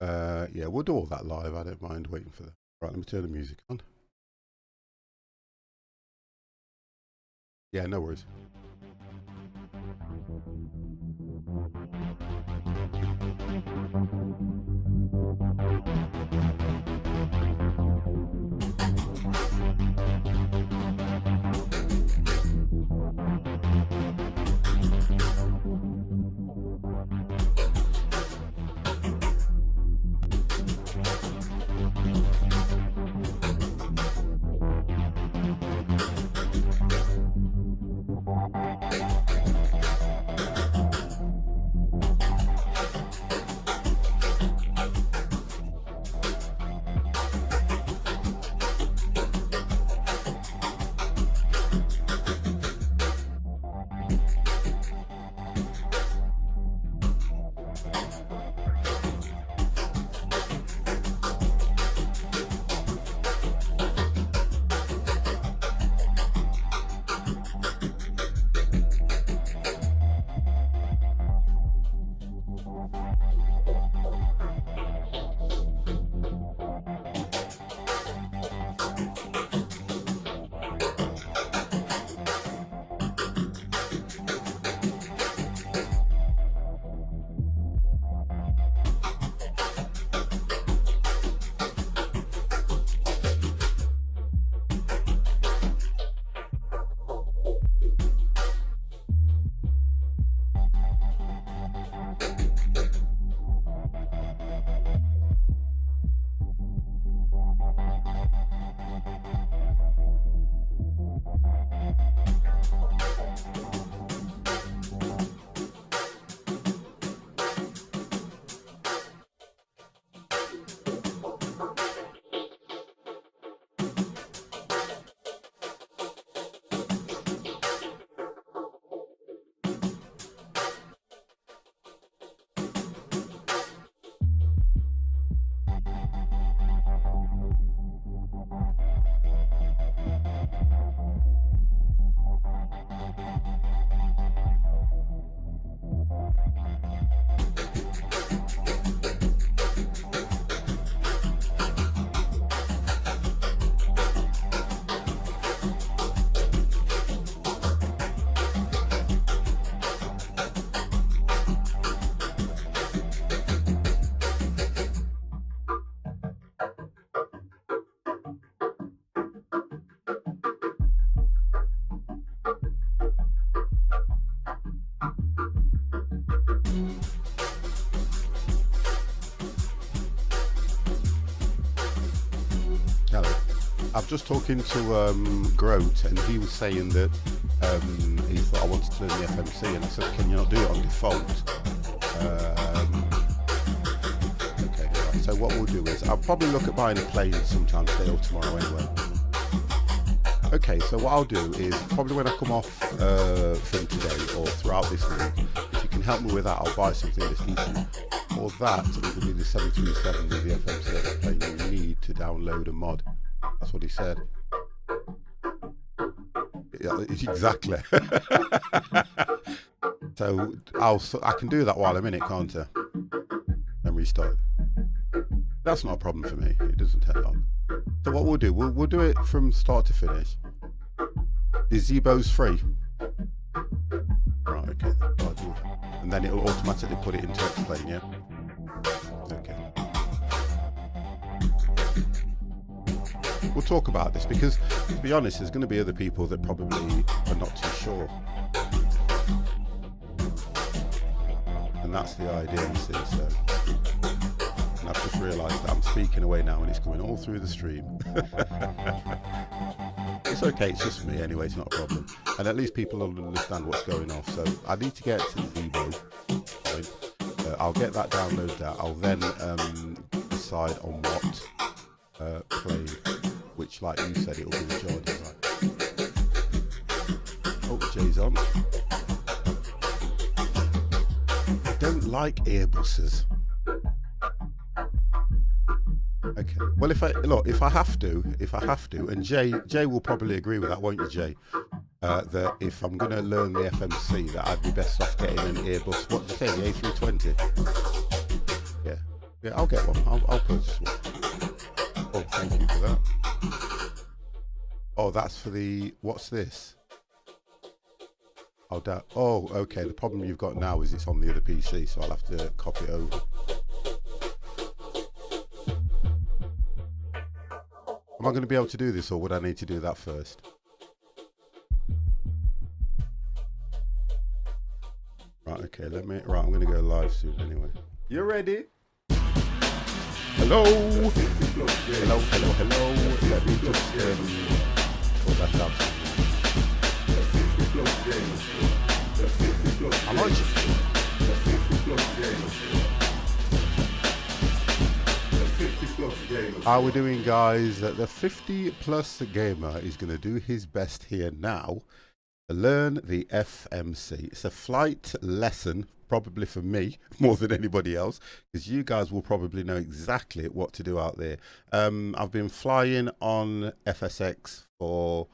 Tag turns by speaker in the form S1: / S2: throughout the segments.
S1: Yeah, we'll do all that live. I don't mind waiting for that. Right, let me turn the music on. Yeah, no worries. Hello. I'm just talking to Grote, and he was saying that he thought I wanted to learn the FMC, and I said, can you not do it on default? Okay, right. So what we'll do is, I'll probably look at buying a plane sometime today or tomorrow anyway. Okay, so what I'll do is, probably when I come off from today or throughout this week, if you can help me with that, I'll buy something that's decent. For that, it will be the 737 with the FMC plane you need to download a mod. That's what he said. Yeah, exactly. So I can do that while I'm in it, can't I? And restart. That's not a problem for me. It doesn't take long. So what we'll do, we'll do it from start to finish. Is Zebo's free? Right, okay. I'll do that. And then it'll automatically put it into Explain, yeah? Okay. We'll talk about this because, to be honest, there's going to be other people that probably are not too sure. And that's the idea, you see, so. And I've just realised that I'm speaking away now and it's going all through the stream. It's okay, it's just me anyway, it's not a problem. And at least people will understand what's going on. So I need to get to the Zebo. I'll get that downloaded out. I'll then decide on what play, which, like you said, it'll be the Jordan, right? Oh, Jay's on. I don't like Airbuses. Okay. Well, if I have to, and Jay will probably agree with that, won't you, Jay? That if I'm going to learn the FMC, that I'd be best off getting an Airbus. What did you say? The A320. Yeah. Yeah, I'll get one. I'll purchase one. Oh, thank you for that. Oh, that's for the... What's this? Oh, okay. The problem you've got now is it's on the other PC, so I'll have to copy it over. Am I going to be able to do this, or would I need to do that first? Right, okay, right, I'm going to go live soon anyway. You ready? Hello? Hello, hello, hello. Let me just put that out. How much? How are we doing, guys? The 50 plus gamer is going to do his best here now to learn the FMC. It's a flight lesson, probably for me more than anybody else, because you guys will probably know exactly what to do out there. I've been flying on FSX for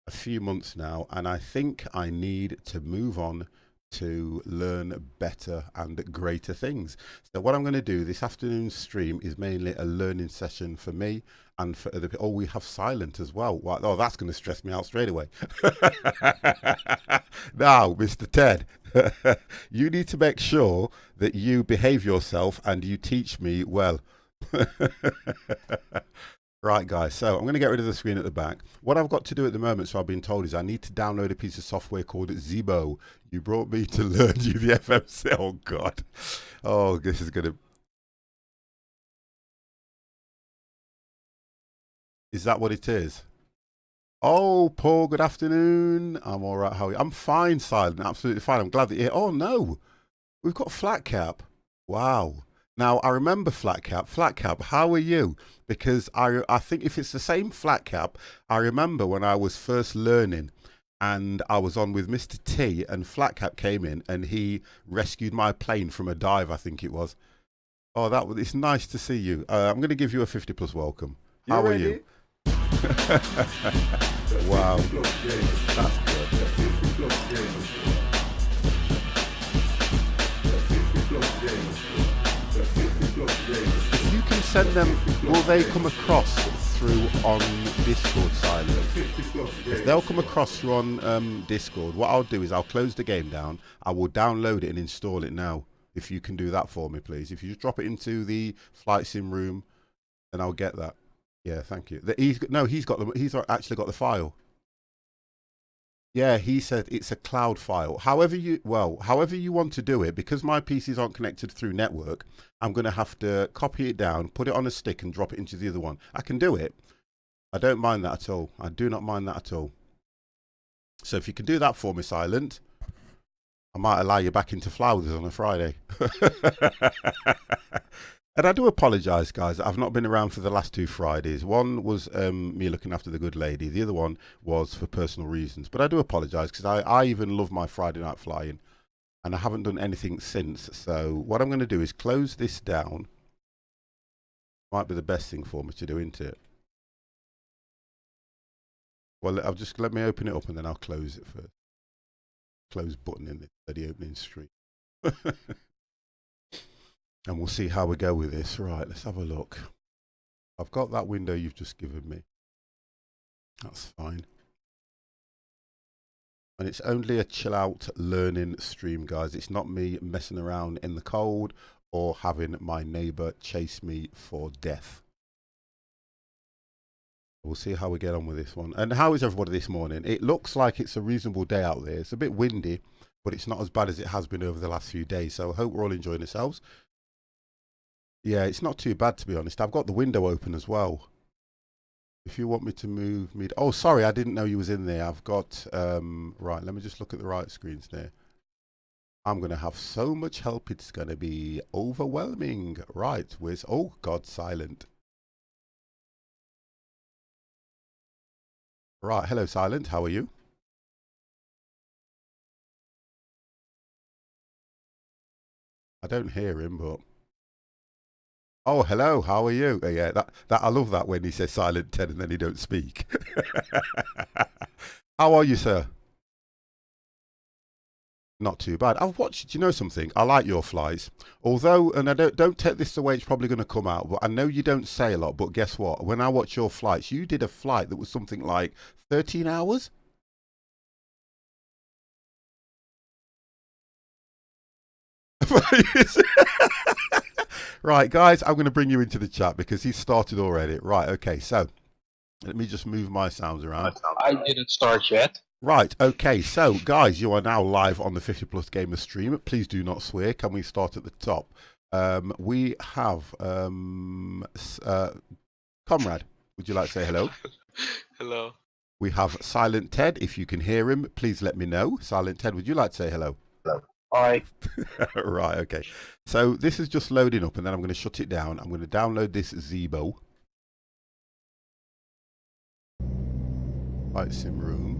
S1: a few months now, and I think I need to move on to learn better and greater things. So what I'm going to do this afternoon's stream is mainly a learning session for me and for other people. Oh, we have silent as well. Oh, that's going to stress me out straight away. Now, Mr. Ted, you need to make sure that you behave yourself and you teach me well. Right, guys, so I'm going to get rid of the screen at the back. What I've got to do at the moment, so I've been told, is I need to download a piece of software called Zibo. You brought me to learn you the FMC. Oh, God. Oh, this is going to... Is that what it is? Oh, Paul, good afternoon. I'm all right. How are you? I'm fine, Silent. Absolutely fine. I'm glad that you're here. Oh, no. We've got Flat Cap. Wow. Now, I remember Flat Cap. Flat Cap, how are you? Because I think if it's the same Flat Cap, I remember when I was first learning and I was on with Mr. T and Flat Cap came in and he rescued my plane from a dive, I think it was. Oh, it's nice to see you. I'm going to give you a 50 plus welcome. How are you? Wow. That's good. If you can send them, will they come across through on Discord, Silent? If they'll come across through on Discord, what I'll do is I'll close the game down. I will download it and install it now. If you can do that for me, please. If you just drop it into the flight sim room, then I'll get that. Yeah, thank you. He's actually got the file. Yeah, he said it's a cloud file. However you want to do it, because my PCs aren't connected through network, I'm going to have to copy it down, put it on a stick and drop it into the other one. I can do it. I don't mind that at all. I do not mind that at all. So if you can do that for me, Silent, I might allow you back into flowers on a Friday. And I do apologise, guys. I've not been around for the last 2 Fridays. One was me looking after the good lady. The other one was for personal reasons. But I do apologise because I even love my Friday night flying. And I haven't done anything since. So what I'm going to do is close this down. Might be the best thing for me to do, isn't it? Well, let me open it up and then I'll close it first. Close button in the opening stream. And we'll see how we go with this. Right, let's have a look. I've got that window you've just given me. That's fine. And it's only a chill out learning stream, guys. It's not me messing around in the cold or having my neighbor chase me for death. We'll see how we get on with this one. And how is everybody this morning? It looks like it's a reasonable day out there. It's a bit windy, but it's not as bad as it has been over the last few days. So I hope we're all enjoying ourselves. Yeah, it's not too bad, to be honest. I've got the window open as well. If you want me to move me... Oh, sorry, I didn't know you was in there. I've got... right, let me just look at the right screens there. I'm going to have so much help, it's going to be overwhelming. Right, where's... Oh, God, Silent. Right, hello, Silent. How are you? I don't hear him, but... Oh, hello, how are you? Yeah, that I love that when he says Silent 10 and then he don't speak. How are you, sir? Not too bad. I've watched. Do you know something? I like your flights. Although, and I don't take this the way it's probably going to come out. But I know you don't say a lot. But guess what? When I watch your flights, you did a flight that was something like 13 hours. Right, guys, I'm going to bring you into the chat because he's started already. Right, okay, so let me just move my sounds around.
S2: I didn't start yet.
S1: Right, okay, so guys, you are now live on the 50 Plus Gamer stream. Please do not swear. Can we start at the top? We have Comrade. Would you like to say hello?
S3: Hello.
S1: We have Silent Ted. If you can hear him, please let me know. Silent Ted, would you like to say hello?
S2: Hi.
S1: Right, okay. So this is just loading up and then I'm going to shut it down. I'm going to download this Zebo. Flight sim room.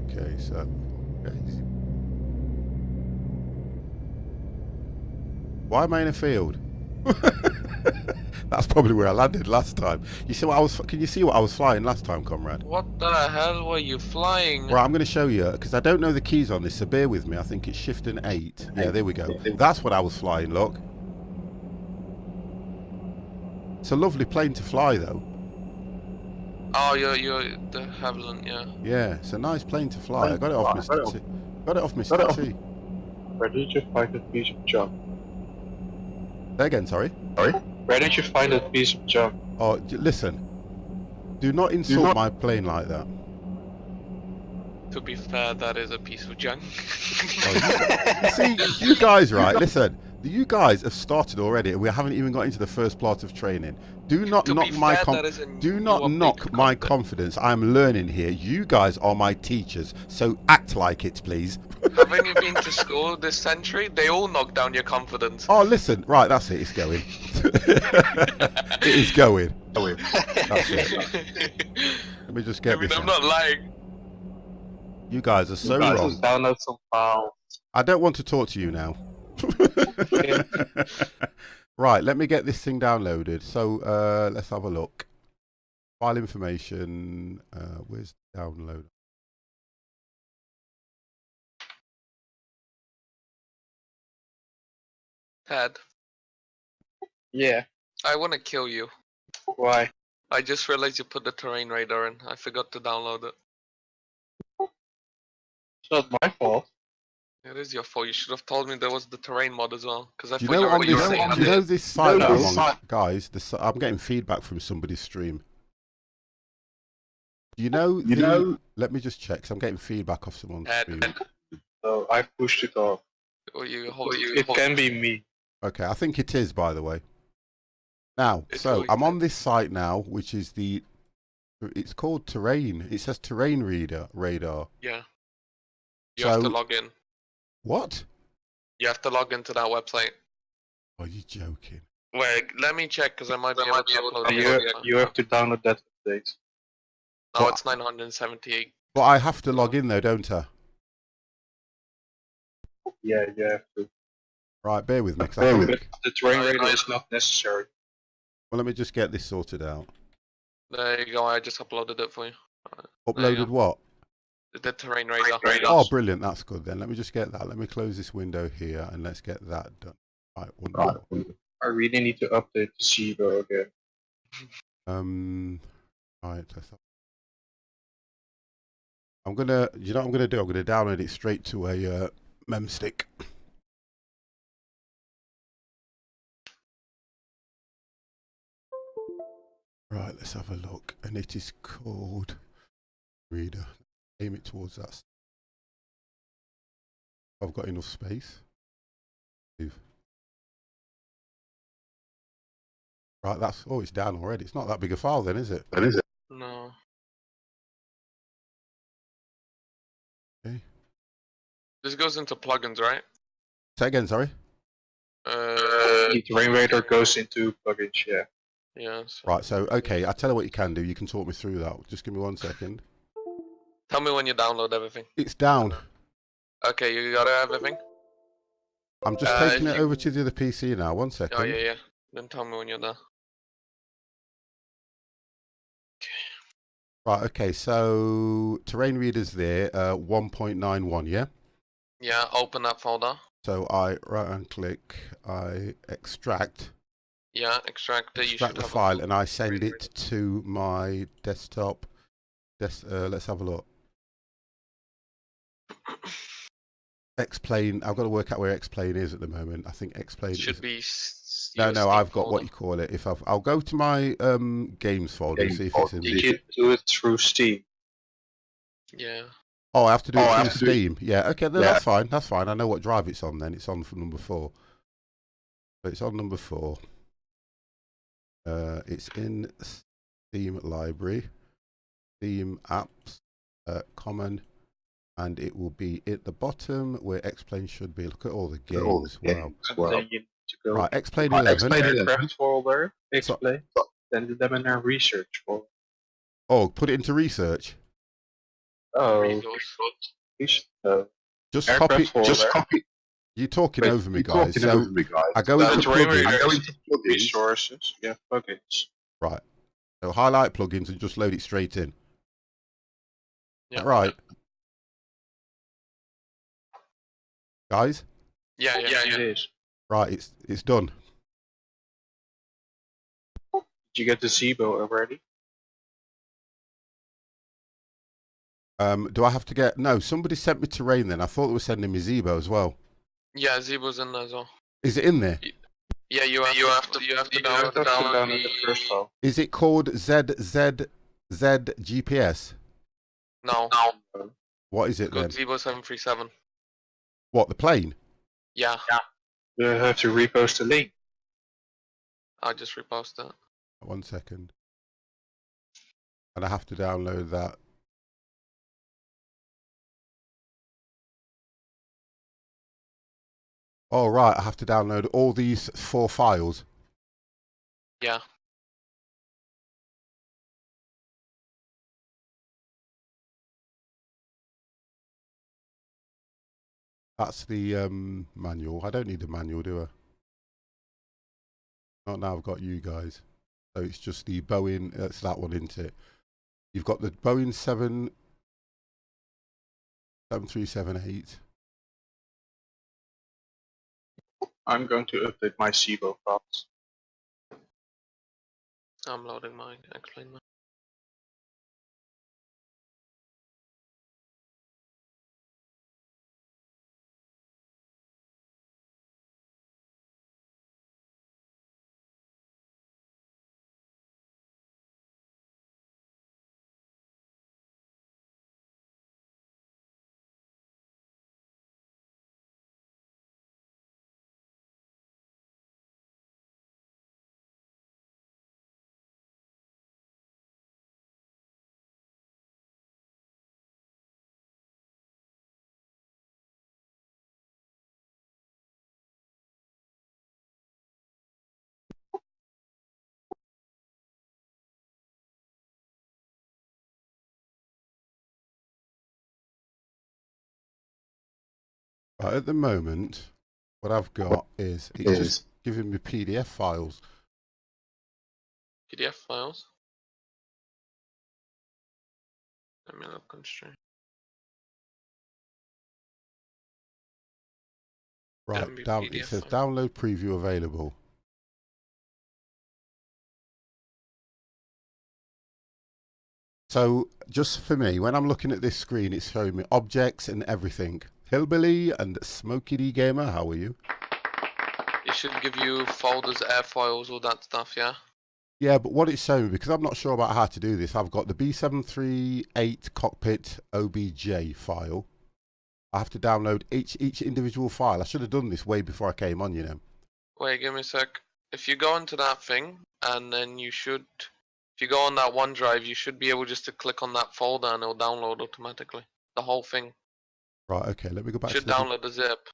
S1: Okay, so okay. Why am I in a field? That's probably where I landed last time. You see what I was? Can you see what I was flying last time, Comrade?
S3: What the hell were you flying?
S1: Right, I'm going to show you because I don't know the keys on this, so bear with me. I think it's Shift and 8. Yeah, there we go. That's what I was flying. Look, it's a lovely plane to fly, though.
S3: Oh, you're the Havilland, yeah.
S1: Yeah, it's a nice plane to fly. I got it off Mr. T. Got it off Mr. T.
S2: Where did you find that piece of junk?
S1: Say again, sorry.
S2: Where did you find that piece of junk?
S1: Oh, listen. Do not insult my plane like that.
S3: To be fair, that is a piece of junk.
S1: Oh, you see, you guys, right? Listen, you guys have started already, and we haven't even got into the first part of training. Do not knock my confidence. I'm learning here. You guys are my teachers, so act like it, please.
S3: Haven't you been to school this century? They all knock down your confidence.
S1: Oh, listen, right, that's it. It's going. It is going. That's it. Let me just get this.
S3: I'm not lying.
S1: You guys are so wrong.
S2: Just download some files.
S1: I don't want to talk to you now. Right, let me get this thing downloaded. So let's have a look. File information. Where's the download?
S3: Ted,
S2: Yeah.
S3: I want to kill you.
S2: Why?
S3: I just realized you put the terrain radar in. I forgot to download it.
S2: It's not my fault.
S3: It is your fault. You should have told me there was the terrain mod as well. Because I
S1: Do you
S3: thought
S1: know on
S3: you were saying
S1: this? Do you know this site that I'm on, guys? I'm getting feedback from somebody's stream. Do you know? Let me just check. 'Cause I'm getting feedback off someone's stream.
S2: So I pushed it off. It can be me.
S1: Okay, I think it is, by the way. Now, so I'm on this site now, which is it's called Terrain. It says Terrain Radar.
S3: Yeah. You have to log in.
S1: What?
S3: You have to log into that website.
S1: Are you joking?
S3: Wait, let me check because I might be able to upload it.
S2: You have to download that update.
S3: No, it's 978.
S1: But I have to log in though, don't I?
S2: Yeah, you have to.
S1: Right, bear with me.
S2: The terrain radar is not necessary.
S1: Well, let me just get this sorted out.
S3: There you go. I just uploaded it for you.
S1: Uploaded what?
S3: The terrain radar.
S1: Oh, brilliant. That's good then. Let me just get that. Let me close this window here and let's get that done. Right, wonderful.
S2: I really need to update the Zebo again.
S1: Right. I'm gonna. You know what I'm gonna do? I'm gonna download it straight to a mem stick. Right. Let's have a look. And it is called Reader. Aim it towards that. I've got enough space. Right, it's down already. It's not that big a file then, is it?
S3: No.
S1: Okay.
S3: This goes into plugins, right?
S1: Say again, sorry?
S2: The terrain radar goes into plugins, yeah.
S3: Yeah.
S1: Right, so, okay, I'll tell you what you can do. You can talk me through that. Just give me 1 second.
S3: Tell me when you download everything.
S1: It's down.
S3: Okay, you got everything?
S1: I'm just taking it over to the other PC now. 1 second.
S3: Oh, yeah. Then tell me when you're done.
S1: Right, okay, so terrain reader's there, 1.91, yeah?
S3: Yeah, open that folder.
S1: So I right hand click, I extract.
S3: Yeah, extract it. You
S1: Extract
S3: should
S1: the
S3: have
S1: file and I send it to my desktop. Let's have a look. Xplane. I've got to work out where Xplane is at the moment. I think Xplane
S3: should be.
S1: No, I've got what you call it. I'll go to my games folder and see if it's in there.
S2: You can do it through Steam.
S3: Yeah.
S1: Oh, I have to do it through Steam. Yeah, okay, then that's fine. That's fine. I know what drive it's on then. It's on for number 4. So it's on number 4. It's in Steam library, Steam apps, common, and it will be at the bottom where Xplane should be. Look at all the games. Wow.
S2: Then you need to go
S1: Right, Xplane 11.
S2: aircraft folder, Xplane, then them in a research folder.
S1: Oh, put it into research.
S2: Oh,
S1: just copy. You're talking over me, guys. So I go into plugins.
S2: Resources, yeah, plugins.
S1: Right. So highlight plugins and just load it straight in.
S3: Yeah.
S1: Right. Guys?
S3: Yeah,
S2: It is.
S1: Right, it's done.
S2: Did you get the Zebo already?
S1: Do I have to get... No, somebody sent me Terrain then. I thought they were sending me Zebo as well.
S3: Yeah, Zebo's in there as well.
S1: Is it in there?
S3: Yeah, you have to download
S2: the first file.
S1: Is it called ZZZGPS?
S3: No.
S1: What is it then?
S3: Zebo 737.
S1: What, the plane?
S3: Yeah.
S2: You have to repost the link.
S3: I'll just repost that.
S1: 1 second. And I have to download that. Oh, right. I have to download all these 4 files.
S3: Yeah.
S1: That's the manual. I don't need the manual, do I? Not now I've got you guys. So it's just the Boeing, that's that one, isn't it? You've got the Boeing 7378.
S2: I'm going to update my Zebo files.
S3: I'm loading mine. Explain mine.
S1: Right, at the moment, what I've got is it's just giving me PDF files.
S3: PDF files. Let me look constraint.
S1: Right, it says download preview available. So, just for me, when I'm looking at this screen, it's showing me objects and everything. Hillbilly and Smokey D Gamer, how are you?
S3: It should give you folders, air files, all that stuff, yeah?
S1: Yeah, but what it's showing me, because I'm not sure about how to do this, I've got the B738 cockpit OBJ file. I have to download each individual file. I should have done this way before I came on, you know.
S3: Wait, give me a sec. If you go into that thing, and then you should... If you go on that OneDrive, you should be able just to click on that folder and it'll download automatically. The whole thing.
S1: Right, okay, let me go back to
S3: should download the zip.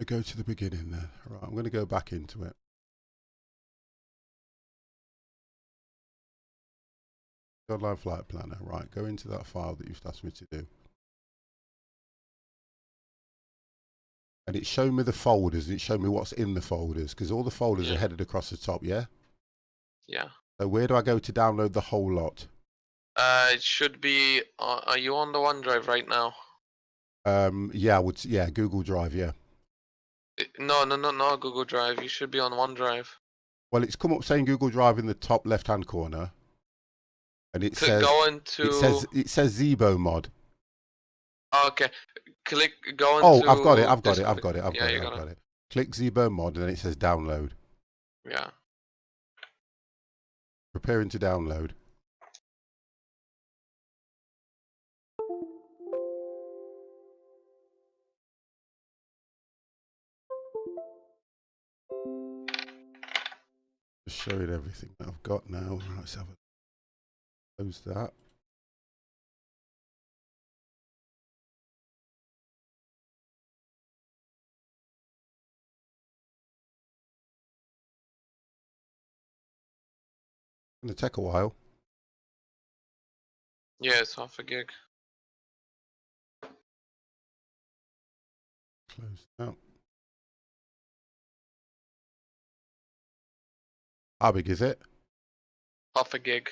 S1: Go to the beginning there. Right, I'm going to go back into it. Online Flight Planner. Right, go into that file that you've asked me to do. And it's showing me the folders, and it's showing me what's in the folders, because all the folders are headed across the top, yeah?
S3: Yeah.
S1: So where do I go to download the whole lot?
S3: It should be... are you on the OneDrive right now?
S1: Yeah, yeah, Google Drive, yeah.
S3: No, Google Drive. You should be on OneDrive.
S1: Well, it's come up saying Google Drive in the top left-hand corner, and it says
S3: go into.
S1: It says Zebo mod.
S3: Okay, go into.
S1: Oh, I've got it.
S3: Got it.
S1: Click Zebo mod, and then it says download.
S3: Yeah.
S1: Preparing to download. Just showing everything that I've got now. Let's have a close that. It's going to take a while.
S3: Yeah, it's half a gig.
S1: Close that. How big is it?
S3: Half a gig.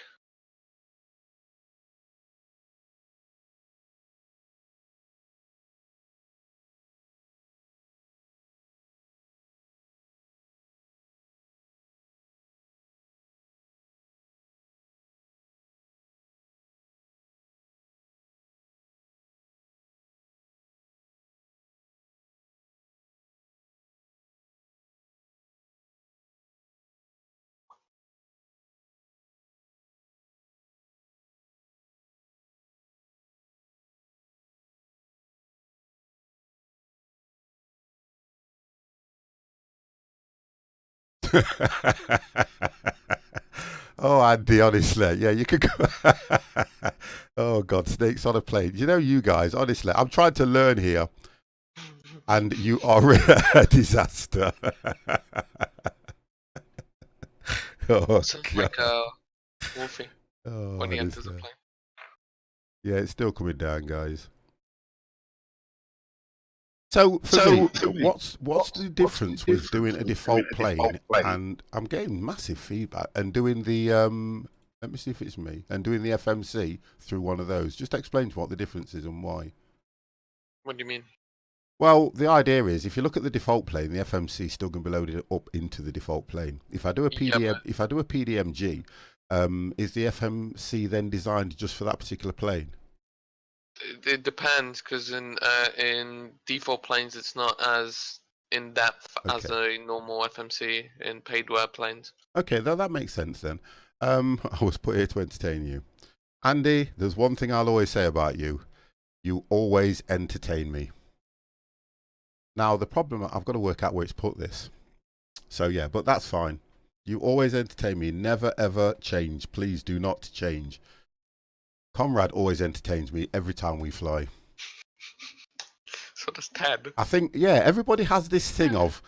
S1: Oh, Andy, honestly, yeah, you could go. Oh God, snakes on a plane. You know, you guys, honestly, I'm trying to learn here, and you are a disaster. Oh,
S3: Sounds
S1: God.
S3: like Wolfie when he enters the plane.
S1: Yeah, it's still coming down, guys. So for me, what's the difference with doing a default plane and I'm getting massive feedback and doing the let me see if it's me and doing the FMC through one of those? Just explain to me what the difference is and why.
S3: What do you mean?
S1: Well, the idea is if you look at the default plane, the FMC is still going to be loaded up into the default plane. If I do a PDMG, is the FMC then designed just for that particular plane?
S3: It depends, because in default planes it's not as in depth as a normal FMC in paidware planes.
S1: Okay, that makes sense then. I was put here to entertain you. Andy, there's one thing I'll always say about you. You always entertain me. Now, the problem, I've got to work out where it's put this. So yeah, but that's fine. You always entertain me. Never, ever change. Please do not change. Comrade always entertains me every time we fly.
S3: So does Ted.
S1: I think, yeah, everybody has this thing of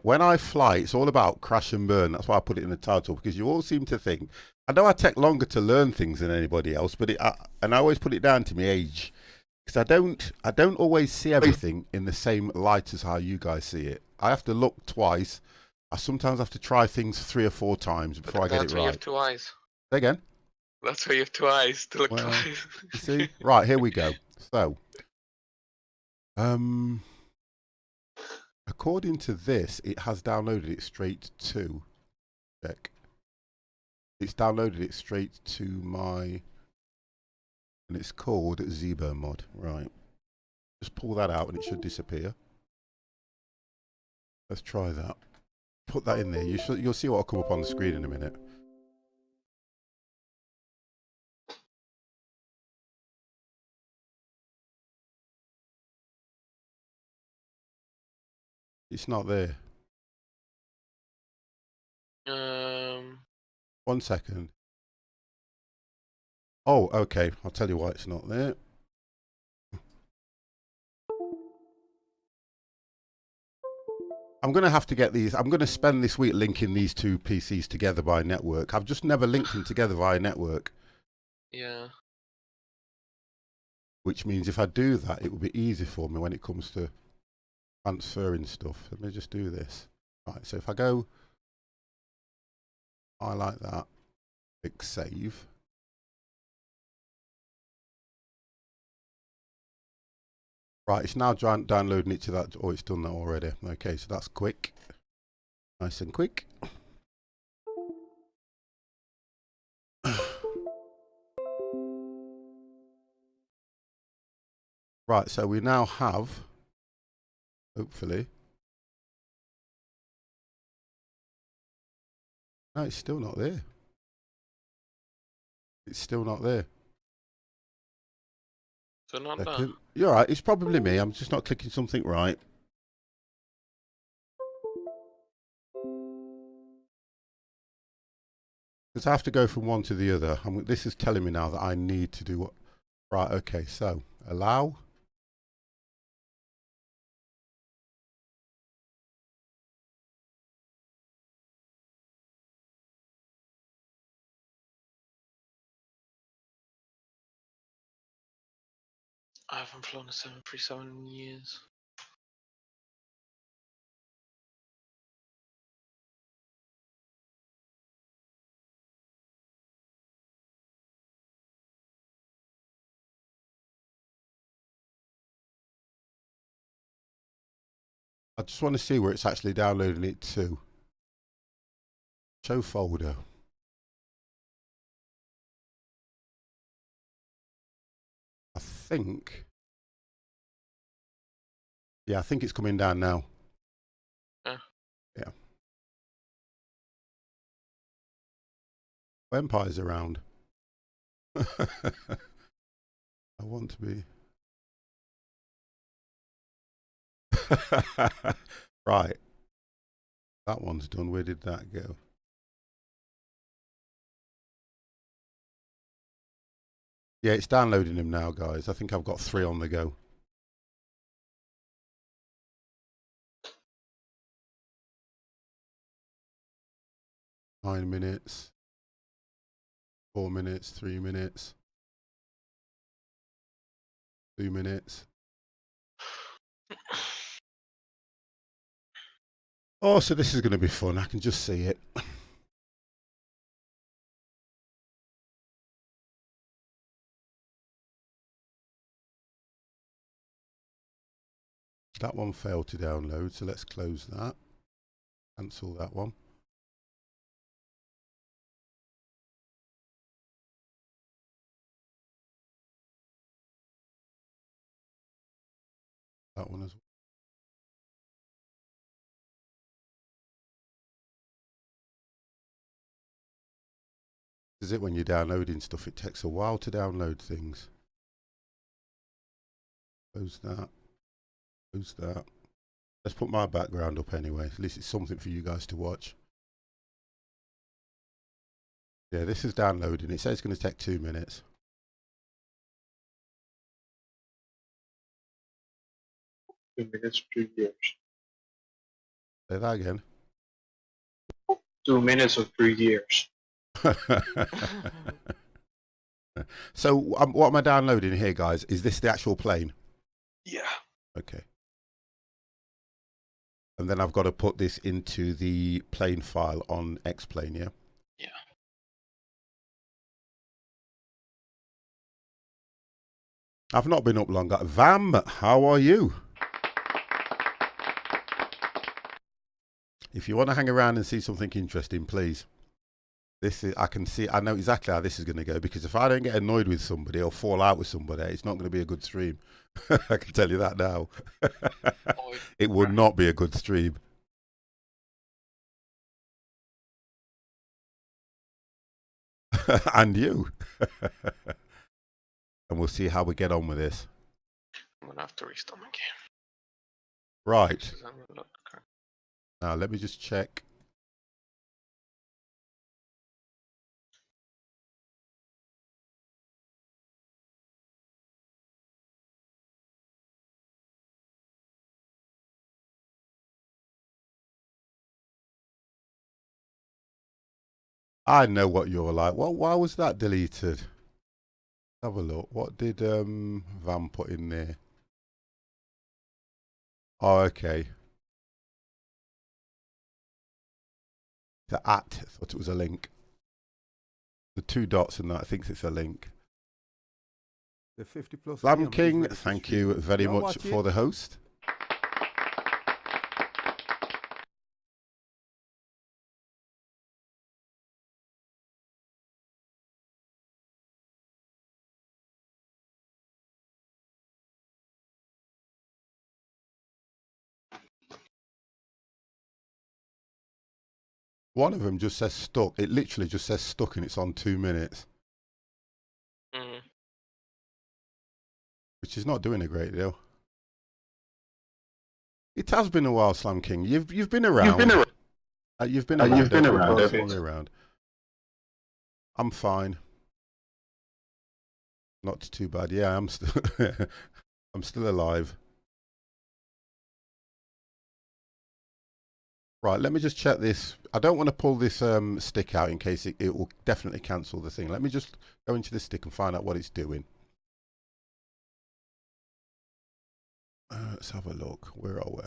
S1: when I fly, it's all about crash and burn. That's why I put it in the title, because you all seem to think, I know I take longer to learn things than anybody else, but and I always put it down to my age, because I don't always see everything in the same light as how you guys see it. I have to look twice. I sometimes have to try things 3 or 4 times before I get it right.
S3: That's why you have 2 eyes.
S1: Say again?
S3: That's why you have 2 eyes to look twice.
S1: You see? Right, here we go. So, according to this, it has downloaded it straight to, check. It's downloaded it straight to my, and it's called Zebo mod. Right. Just pull that out and it should disappear. Let's try that. Put that in there. You'll see what will come up on the screen in a minute. It's not there. 1 second. Oh, okay. I'll tell you why it's not there. I'm going to have to get these. I'm going to spend this week linking these 2 PCs together by network. I've just never linked them together via network.
S3: Yeah.
S1: Which means if I do that, it will be easy for me when it comes to transferring stuff. Let me just do this. Right, so if I go, highlight that, click save. Right, it's now downloading it to that. Oh, it's done that already. Okay, so that's quick. Nice and quick. Right, so we now have, hopefully. No, it's still not there. It's still not there.
S3: So not that.
S1: You're right, it's probably me. I'm just not clicking something right. Because I have to go from one to the other. This is telling me now that I need to do what. Right, okay, so allow.
S3: I haven't flown a 737 in years.
S1: I just want to see where it's actually downloading it to. Show folder. I think. Yeah, I think it's coming down now. Yeah. Empire's around. I want to be. Right. That one's done. Where did that go? Yeah, it's downloading them now, guys. I think I've got 3 on the go. Nine minutes. 4 minutes. 3 minutes. 2 minutes. Oh, so this is going to be fun. I can just see it. That one failed to download, so let's close that. Cancel that one. That one as well. This is it when you're downloading stuff. It takes a while to download things. Close that. Close that. Let's put my background up anyway. At least it's something for you guys to watch. Yeah, this is downloading. It says it's going to take 2 minutes.
S2: Minutes, 3 years.
S1: Say that again.
S2: 2 minutes or 3 years.
S1: So what am I downloading here, guys? Is this the actual plane?
S3: Yeah.
S1: Okay. And then I've got to put this into the plane file on X-Plane, yeah?
S3: Yeah.
S1: I've not been up long. Vam, how are you? If you want to hang around and see something interesting, please. I know exactly how this is going to go, because if I don't get annoyed with somebody or fall out with somebody, it's not going to be a good stream. I can tell you that now. It would not be a good stream. And you. And we'll see how we get on with this.
S3: I'm going to have to restart my game.
S1: Right. Now, let me just check. I know what you're like. Well, why was that deleted? Have a look. What did Van put in there? Oh, okay. The at, I thought it was a link. The 2 dots and that, I think it's a link. The 50 plus Slam King, thank you very much for the host. One of them just says stuck. It literally just says stuck and it's on 2 minutes. Which is not doing a great deal. It has been a while, Slam King. You've been around. You've been around. I'm fine. Not too bad. Yeah, I'm still I'm still alive. Right, let me just check this. I don't want to pull this stick out in case it will definitely cancel the thing. Let me just go into the stick and find out what it's doing. Let's have a look. Where are we?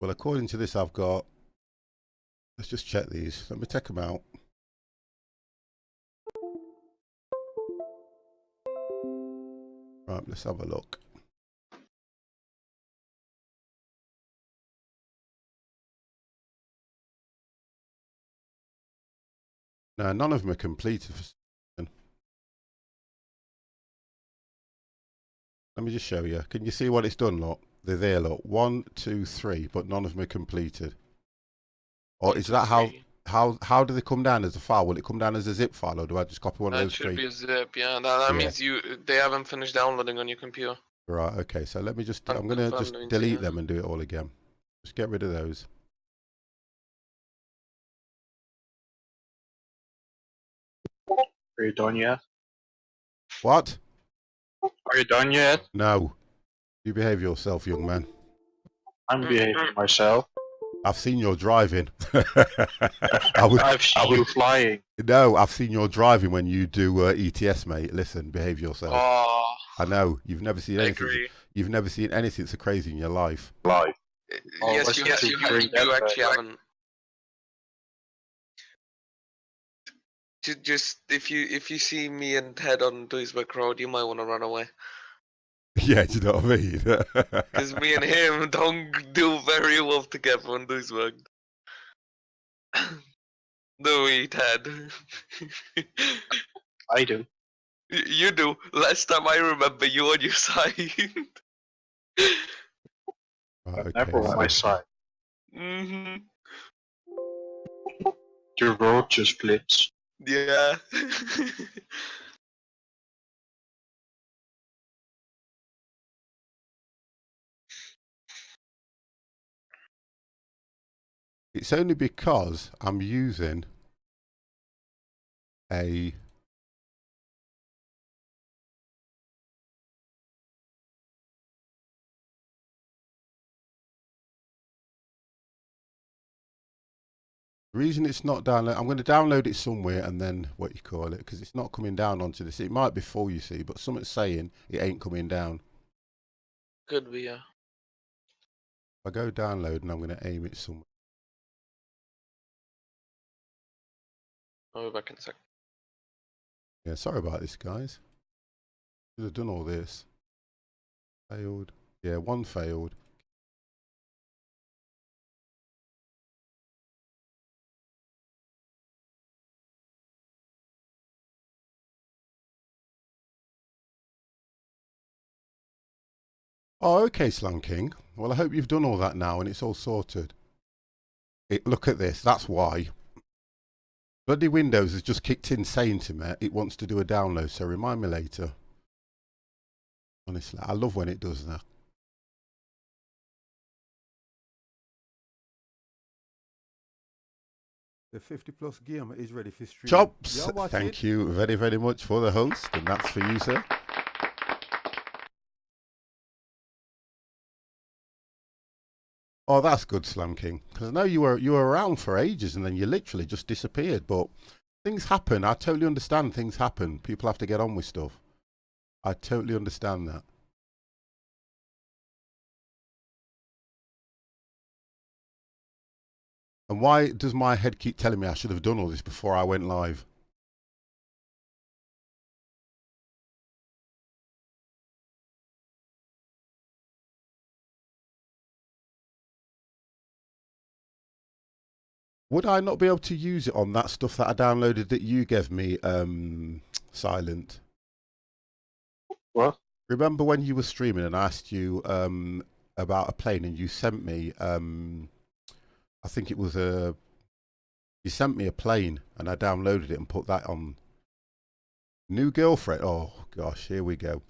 S1: Well, according to this, I've got... Let's just check these. Let me take them out. Right, let's have a look. No, none of them are completed. Let me just show you. Can you see what it's done, look? They're there, look. 1, 2, 3, but none of them are completed. Or is that how do they come down as a file? Will it come down as a zip file, or do I just copy one of those three?
S3: It should be a zip, yeah. That means they haven't finished downloading on your computer.
S1: Right, okay. So let me just... I'm going to just delete them and do it all again. Just get rid of those.
S2: Are you done yet?
S1: What?
S2: Are you done yet?
S1: No. You behave yourself, young man.
S2: I'm behaving myself.
S1: I've seen your driving.
S2: I've seen you flying.
S1: No, I've seen your driving when you do ETS, mate. Listen, behave yourself.
S3: Oh,
S1: I know you've never seen anything. You've never seen anything so crazy in your life.
S3: Yes, you actually haven't. Just if you see me and Ted on Duisburg Road, you might want to run away.
S1: Yeah, do you know what I mean?
S3: Because me and him don't do very well together on Duisburg. Do we, Ted?
S2: I do.
S3: You do. Last time I remember you on your side.
S1: Right,
S2: Never on my side.
S3: Mm-hmm.
S2: The road just flips.
S3: Yeah.
S1: It's only because I'm using a... The reason it's not download, I'm going to download it somewhere and then what you call it, because it's not coming down onto this. It might be full, you see, but something's saying it ain't coming down.
S3: Could be, yeah.
S1: I go download and I'm going to aim it somewhere.
S3: I'll be back in a sec.
S1: Yeah, sorry about this, guys. Should have done all this. Failed. Yeah, one failed. Oh, okay, Slam King. Well, I hope you've done all that now and it's all sorted. Look at this. That's why. Bloody Windows has just kicked in saying to me it wants to do a download, so remind me later. Honestly, I love when it does that. The 50 plus game is ready for stream. Chops, thank you very, very much for the host, and that's for you, sir. Oh, that's good, Slam King. Because I know you were around for ages and then you literally just disappeared. But things happen. I totally understand things happen. People have to get on with stuff. I totally understand that. And why does my head keep telling me I should have done all this before I went live? Would I not be able to use it on that stuff that I downloaded that you gave me, Silent?
S2: What?
S1: Remember when you were streaming and I asked you about a plane and you sent me, I think it was you sent me a plane and I downloaded it and put that on. New girlfriend. Oh, gosh, here we go.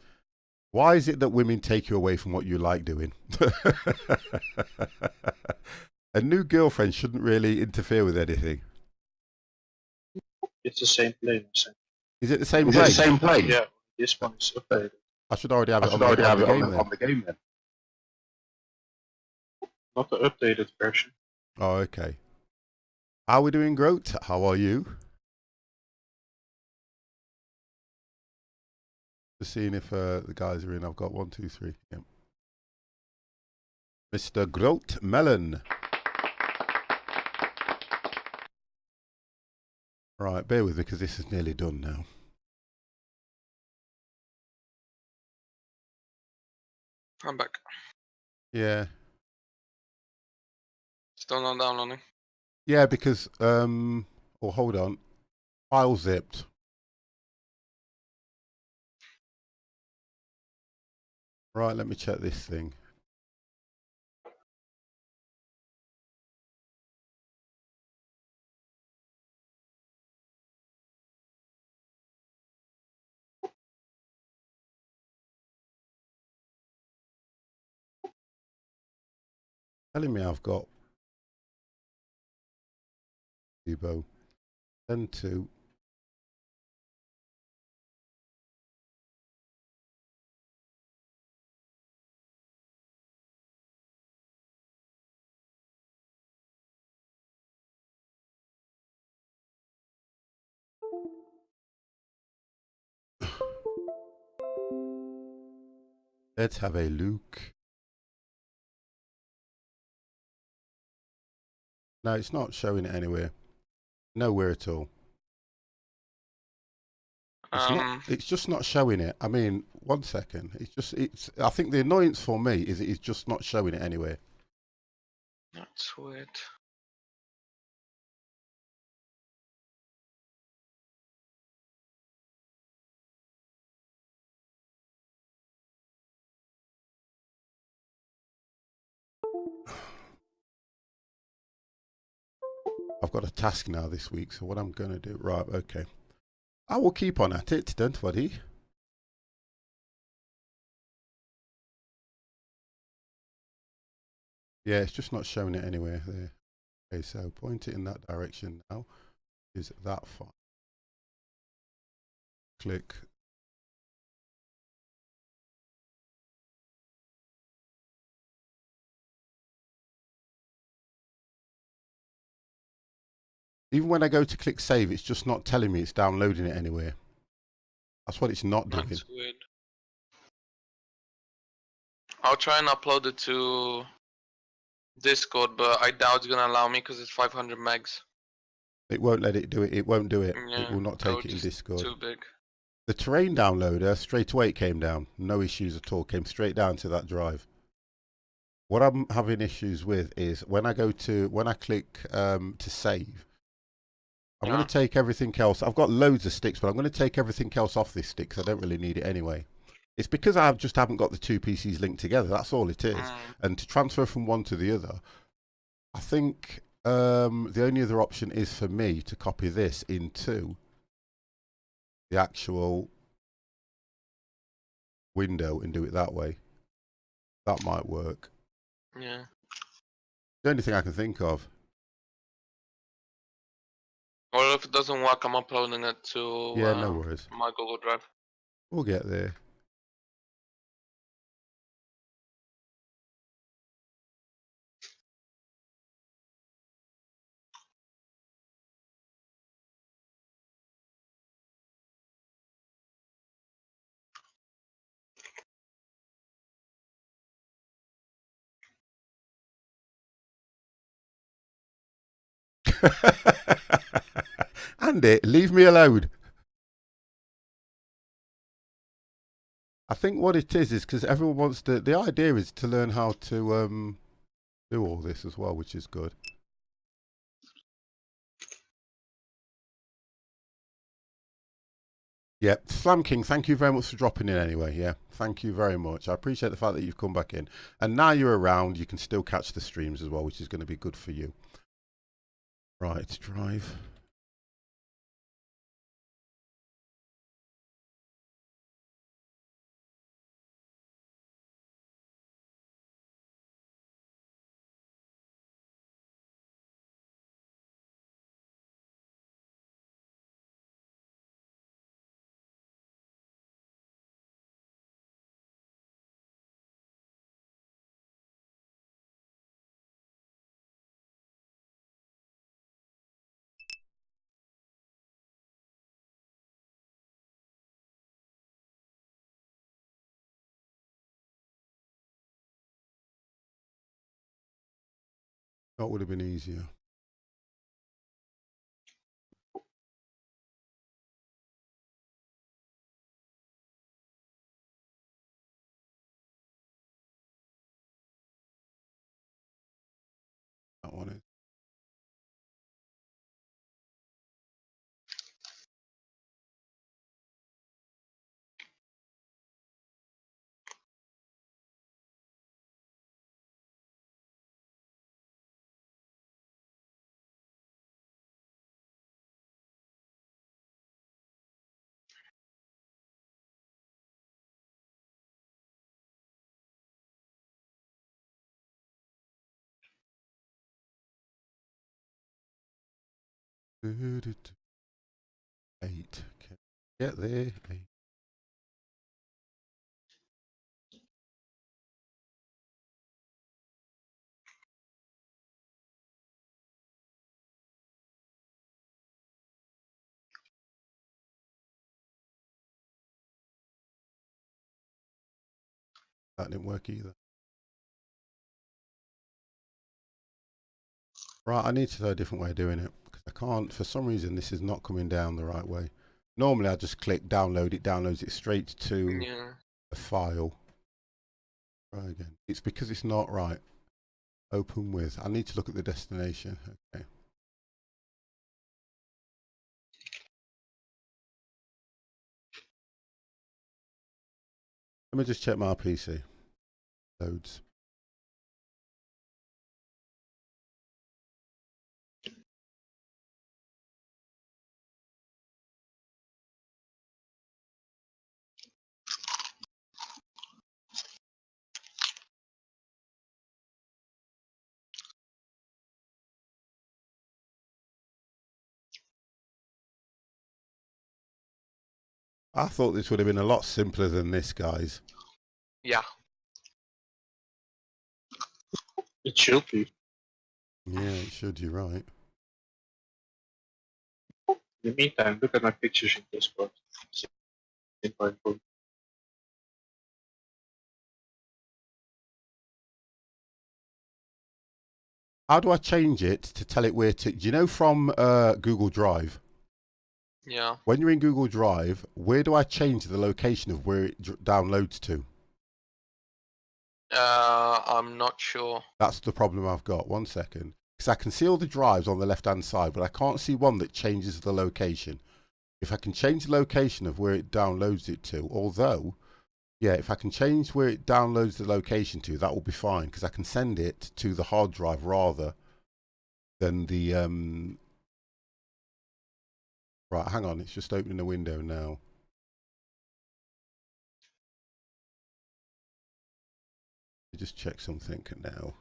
S1: Why is it that women take you away from what you like doing? A new girlfriend shouldn't really interfere with anything.
S2: It's the same plane.
S1: Is it the same
S2: Is
S1: plane?
S2: it the same plane? Yeah, this one is updated.
S1: I should already have it on the game then.
S2: Not the updated version.
S1: Oh, okay. How are we doing, Grote? How are you? Just seeing if the guys are in. I've got 1, 2, 3. Yep. Mr. Grote Melon. Right, bear with me because this is nearly done now.
S3: I'm back.
S1: Yeah.
S3: Still not downloading.
S1: Yeah, because oh, hold on. File zipped. Right, let me check this thing. Telling me I've got Debo. Send to. Let's have a look. No, it's not showing it anywhere. Nowhere at all. It's just not showing it. I mean, 1 second. I think the annoyance for me is it's just not showing it anywhere.
S3: That's weird.
S1: I've got a task now this week, so what I'm going to do... Right, okay. I will keep on at it, don't worry. Yeah, it's just not showing it anywhere there. Okay, so point it in that direction now. Is that fine? Click. Even when I go to click save, it's just not telling me it's downloading it anywhere. That's what it's not doing.
S3: That's weird. I'll try and upload it to Discord, but I doubt it's gonna allow me because it's 500 megs.
S1: It won't let it do it. It won't do it.
S3: Yeah,
S1: It will not take it in Discord.
S3: Too big.
S1: The terrain downloader, straight away it came down. No issues at all. Came straight down to that drive. What I'm having issues with is when I click to save, I'm going to take everything else. I've got loads of sticks, but I'm going to take everything else off this stick because I don't really need it anyway. It's because I just haven't got the two PCs linked together. That's all it is. And to transfer from one to the other, I think the only other option is for me to copy this into the actual window and do it that way. That might work.
S3: Yeah.
S1: The only thing I can think of.
S3: Well, if it doesn't work, I'm uploading it to
S1: no worries.
S3: my Google Drive.
S1: We'll get there. Andy, leave me alone. I think what it is because everyone wants to. The idea is to learn how to do all this as well, which is good. Yeah, Slam King, thank you very much for dropping in anyway. Yeah, thank you very much. I appreciate the fact that you've come back in. And now you're around, you can still catch the streams as well, which is going to be good for you. Right, drive. That would have been easier. That one is. Eight. Okay. Get there. 8. That didn't work either. Right, I need to know a different way of doing it because I can't. For some reason, this is not coming down the right way. Normally, I just click download. It downloads it straight to a file. Try again. It's because it's not right. Open with. I need to look at the destination. Okay. Let me just check my PC. Loads. I thought this would have been a lot simpler than this, guys.
S3: Yeah.
S2: It should be.
S1: Yeah, it should. You're right.
S2: In the meantime, look at my pictures in Discord.
S1: How do I change it to tell it where to? Do you know from Google Drive?
S3: Yeah.
S1: When you're in Google Drive, where do I change the location of where it downloads to?
S3: I'm not sure.
S1: That's the problem I've got. 1 second. Because I can see all the drives on the left-hand side, but I can't see one that changes the location. If I can change the location of where it downloads it to, although, yeah, if I can change where it downloads the location to, that will be fine, because I can send it to the hard drive rather than the... Right, hang on, it's just opening the window now. Let me just check something now.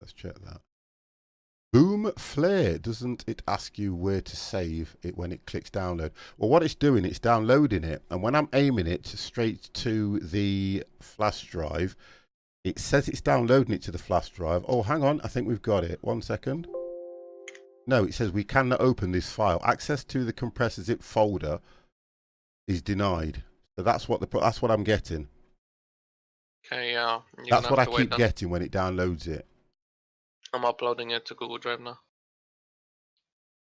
S1: Let's check that. Boom Flare, doesn't it ask you where to save it when it clicks download? Well, what it's doing, it's downloading it, and when I'm aiming it straight to the flash drive, it says it's downloading it to the flash drive. Oh, hang on, I think we've got it. 1 second. No, it says we cannot open this file. Access to the compressor zip folder is denied. So that's what I'm getting.
S3: Okay, yeah.
S1: That's what I keep getting when it downloads it.
S3: I'm uploading it to Google Drive now.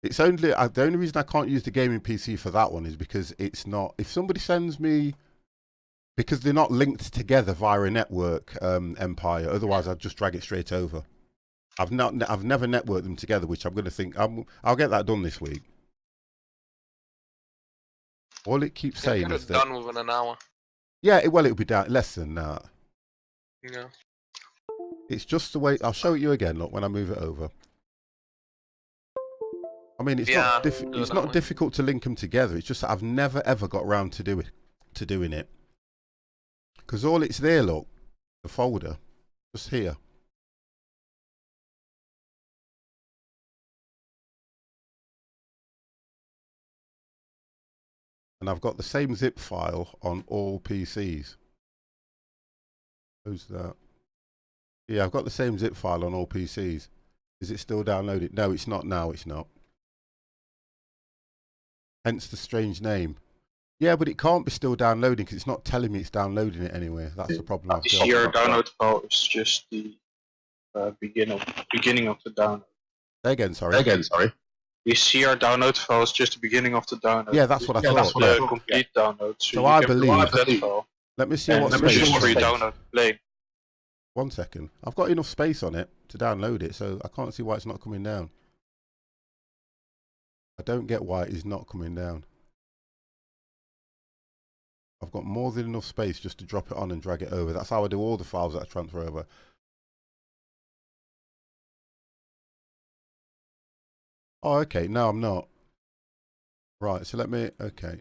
S1: It's only the only reason I can't use the gaming PC for that one is because it's not. If somebody sends me, because they're not linked together via a network, Empire. Otherwise, I'd just drag it straight over. I've never networked them together, which I'm going to think I'll get that done this week. All it keeps saying is that
S3: done within an hour.
S1: Yeah, well, it'll be down less than that.
S3: Yeah.
S1: It's just the way. I'll show it you again. Look, when I move it over. I mean, it's not difficult to link them together. It's just that I've never ever got around to doing it. Because all it's there, look, the folder, just here. And I've got the same zip file on all PCs. Who's that? Yeah, I've got the same zip file on all PCs. Is it still downloaded? No, it's not now. It's not. Hence the strange name. Yeah, but it can't be still downloading because it's not telling me it's downloading it anywhere. That's the problem I've got.
S2: Your download file is just the beginning of the download.
S1: Say again, sorry.
S2: The CR download file is just the beginning of the download.
S1: Yeah, that's what I thought.
S2: That's the complete download.
S1: So I believe
S2: that file.
S1: Let me see what space.
S2: Just re-download play.
S1: 1 second. I've got enough space on it to download it, so I can't see why it's not coming down. I don't get why it is not coming down. I've got more than enough space just to drop it on and drag it over. That's how I do all the files that I transfer over. Oh, okay. No, I'm not. Right, so let me, okay.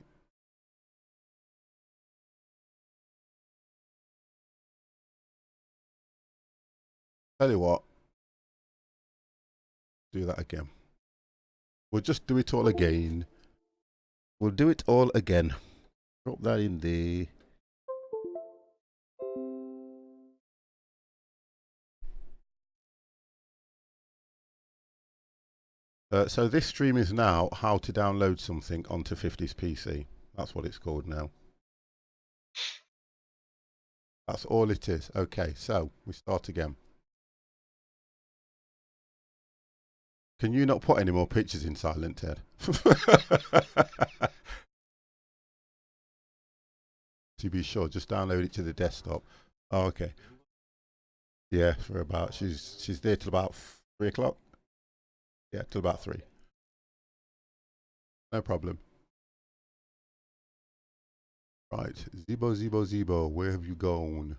S1: Tell you what. Do that again. We'll just do it all again. We'll do it all again. Drop that in there. So this stream is now how to download something onto 50's PC. That's what it's called now. That's all it is. Okay, so we start again. Can you not put any more pictures in silent, Ted? To be sure, just download it to the desktop. Oh, okay. Yeah, for about she's there till about 3 o'clock. Yeah, till about 3. No problem. Right, Zebo, where have you gone?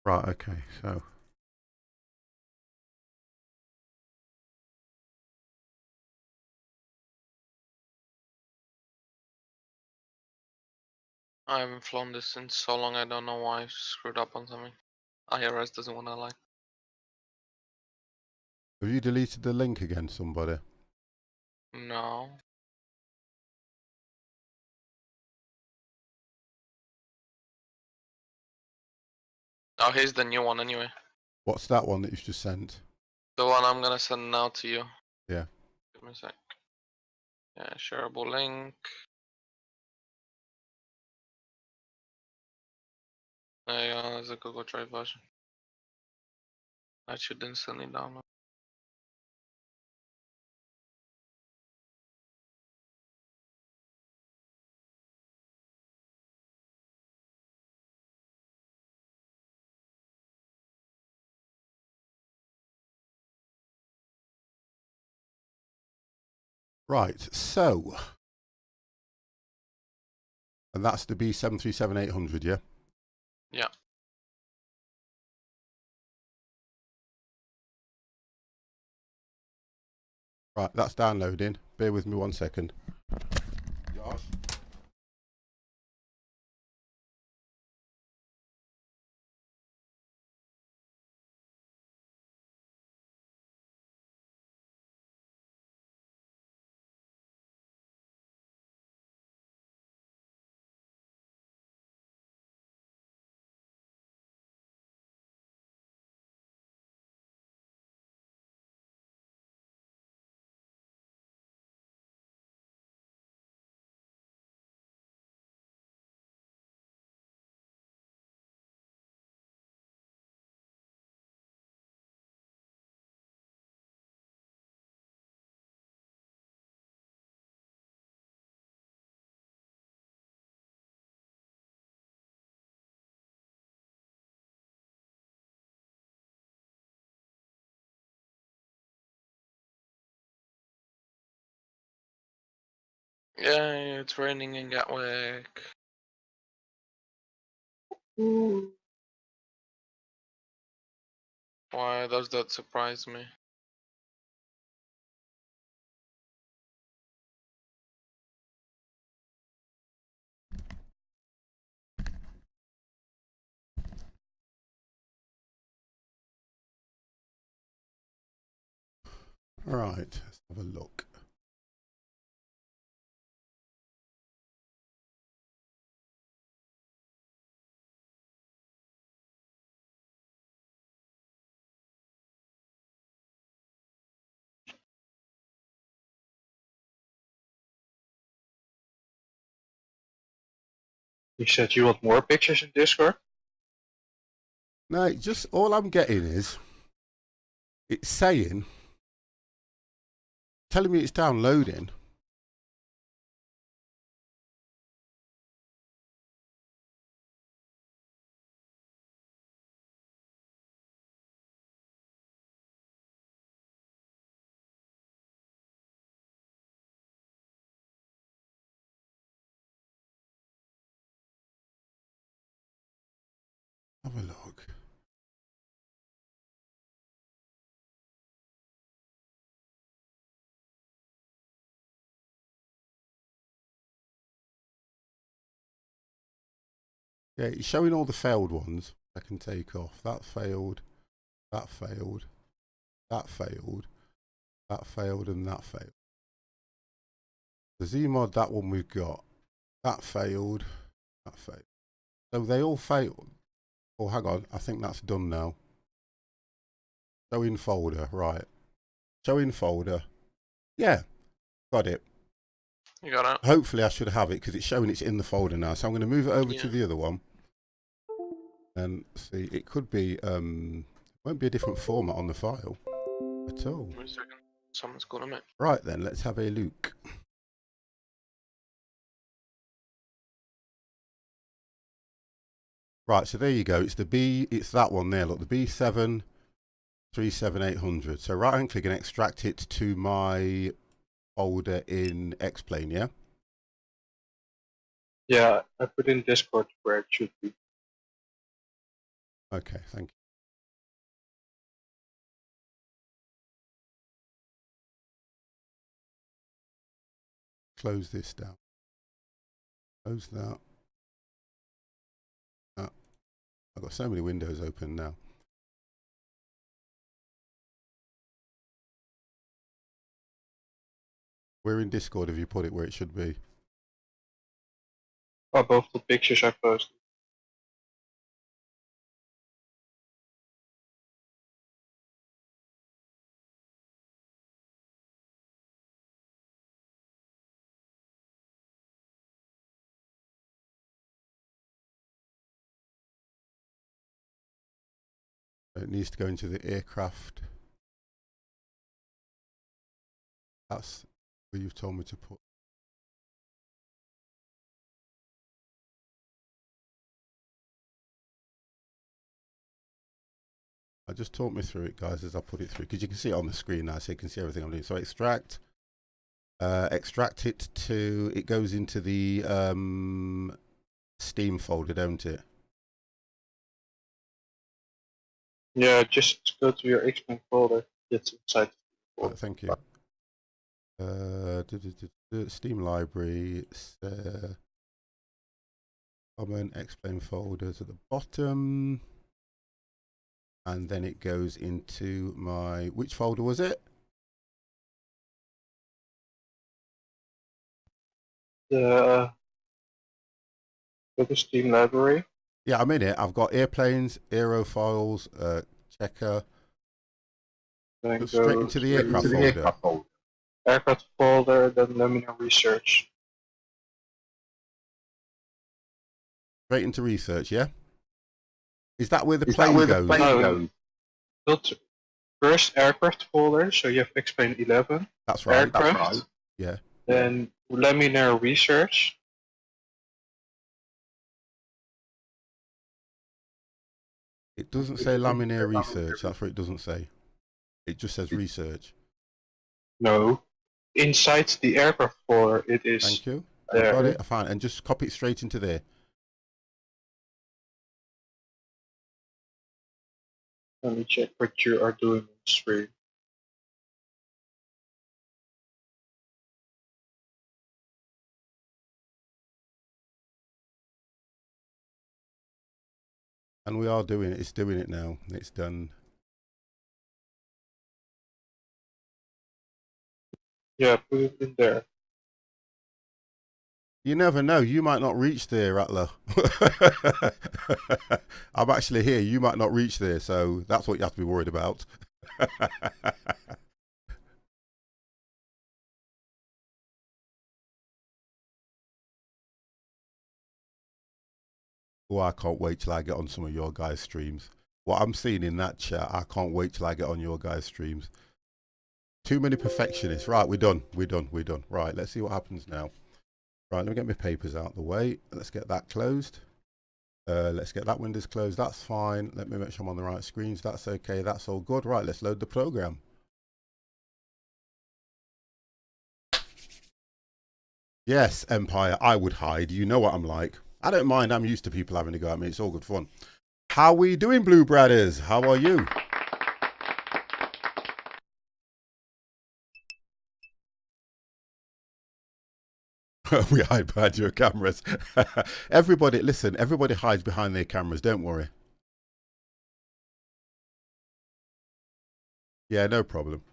S1: Right, okay, so.
S3: I haven't flown this in so long, I don't know why I screwed up on something. IRS doesn't want to like.
S1: Have you deleted the link again, somebody?
S3: No. Oh, here's the new one anyway.
S1: What's that one that you've just sent?
S3: The one I'm gonna send now to you.
S1: Yeah.
S3: Give me a sec. Yeah, shareable link. There you go, there's a Google Drive version. I should instantly download.
S1: Right, so. And that's the B737-800, yeah?
S3: Yeah.
S1: Right, that's downloading. Bear with me 1 second. Josh?
S3: Yeah, it's raining in Gatwick. Why does that surprise me?
S1: Right, let's have a look.
S2: You said you want more pictures in Discord?
S1: No, just all I'm getting is it's saying, telling me it's downloading. Have a look. Yeah, it's showing all the failed ones I can take off. That failed, that failed, that failed, that failed, and that failed. The Zmod, that one we've got. That failed, that failed. So they all failed. Oh, hang on. I think that's done now. Show in folder, right. Show in folder. Yeah, got it.
S3: You got it?
S1: Hopefully I should have it because it's showing it's in the folder now. So I'm going to move it over to the other one. And see, it could be, won't be a different format on the file at all.
S3: Wait a second. Someone's calling me.
S1: Right then, let's have a look. Right, so there you go. It's the B, it's that one there. Look, the B7 37800. So right hand click and extract it to my folder in X-Plane, yeah?
S2: Yeah, I put in Discord where it should be.
S1: Okay, thank you. Close this down. Close that. I've got so many windows open now. Where in Discord have you put it where it should be?
S2: Both the pictures I posted.
S1: It needs to go into the aircraft. That's where you've told me to put. Just talk me through it, guys, as I put it through, because you can see it on the screen now, so you can see everything I'm doing. So extract it to, it goes into the Steam folder, don't it?
S2: Yeah, just go to your X-Men folder. It's inside.
S1: Right, thank you. Steam library, common X-Plane folders at the bottom. And then it goes into my, which folder was it?
S2: The Steam library.
S1: Yeah, I'm in it. I've got airplanes, aerofiles, checker.
S2: Then
S1: Straight
S2: go
S1: into the aircraft folder.
S2: Aircraft folder, then let me know research.
S1: Straight into research, yeah? Is that where the plane goes?
S2: No, not first aircraft folder, so you have X-Plane 11.
S1: That's right.
S2: Aircraft.
S1: That's right. Yeah.
S2: Then laminar research.
S1: It doesn't say laminar research. That's what it doesn't say. It just says research.
S2: No. inside the aircraft folder, it is
S1: Thank you.
S2: there.
S1: I've got it. I found it. And just copy it straight into there.
S2: Let me check what you are doing on stream.
S1: And we are doing it. It's doing it now. It's done.
S2: Yeah, put it in there.
S1: You never know. You might not reach there, Rattler. I'm actually here. You might not reach there. So that's what you have to be worried about. Oh, I can't wait till I get on some of your guys' streams. What I'm seeing in that chat, I can't wait till I get on your guys' streams. Too many perfectionists. Right, we're done. We're done. We're done. Right, let's see what happens now. Right, let me get my papers out of the way. Let's get that closed. Let's get that windows closed. That's fine. Let me make sure I'm on the right screens. That's okay. That's all good. Right, let's load the program. Yes, Empire, I would hide. You know what I'm like. I don't mind. I'm used to people having to go at me. It's all good fun. How we doing, Blue Brothers? How are you? We hide behind your cameras. Everybody, listen, everybody hides behind their cameras. Don't worry. Yeah, no problem.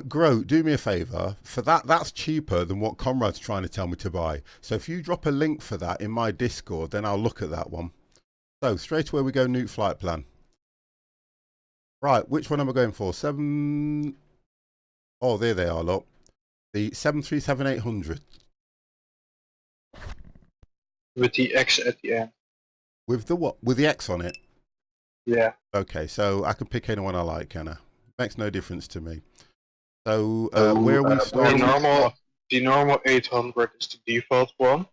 S1: Grow, do me a favour. For that's cheaper than what Conrad's trying to tell me to buy. So if you drop a link for that in my Discord, then I'll look at that one. So straight away we go Nuke flight plan. Right, which one am I going for? 7... Oh, there they are, look. The 737-800.
S2: With the X at the end.
S1: With the what? With the X on it?
S2: Yeah.
S1: Okay, so I can pick anyone I like, can I? Makes no difference to me. So where are we starting?
S2: The normal 800 is the default one.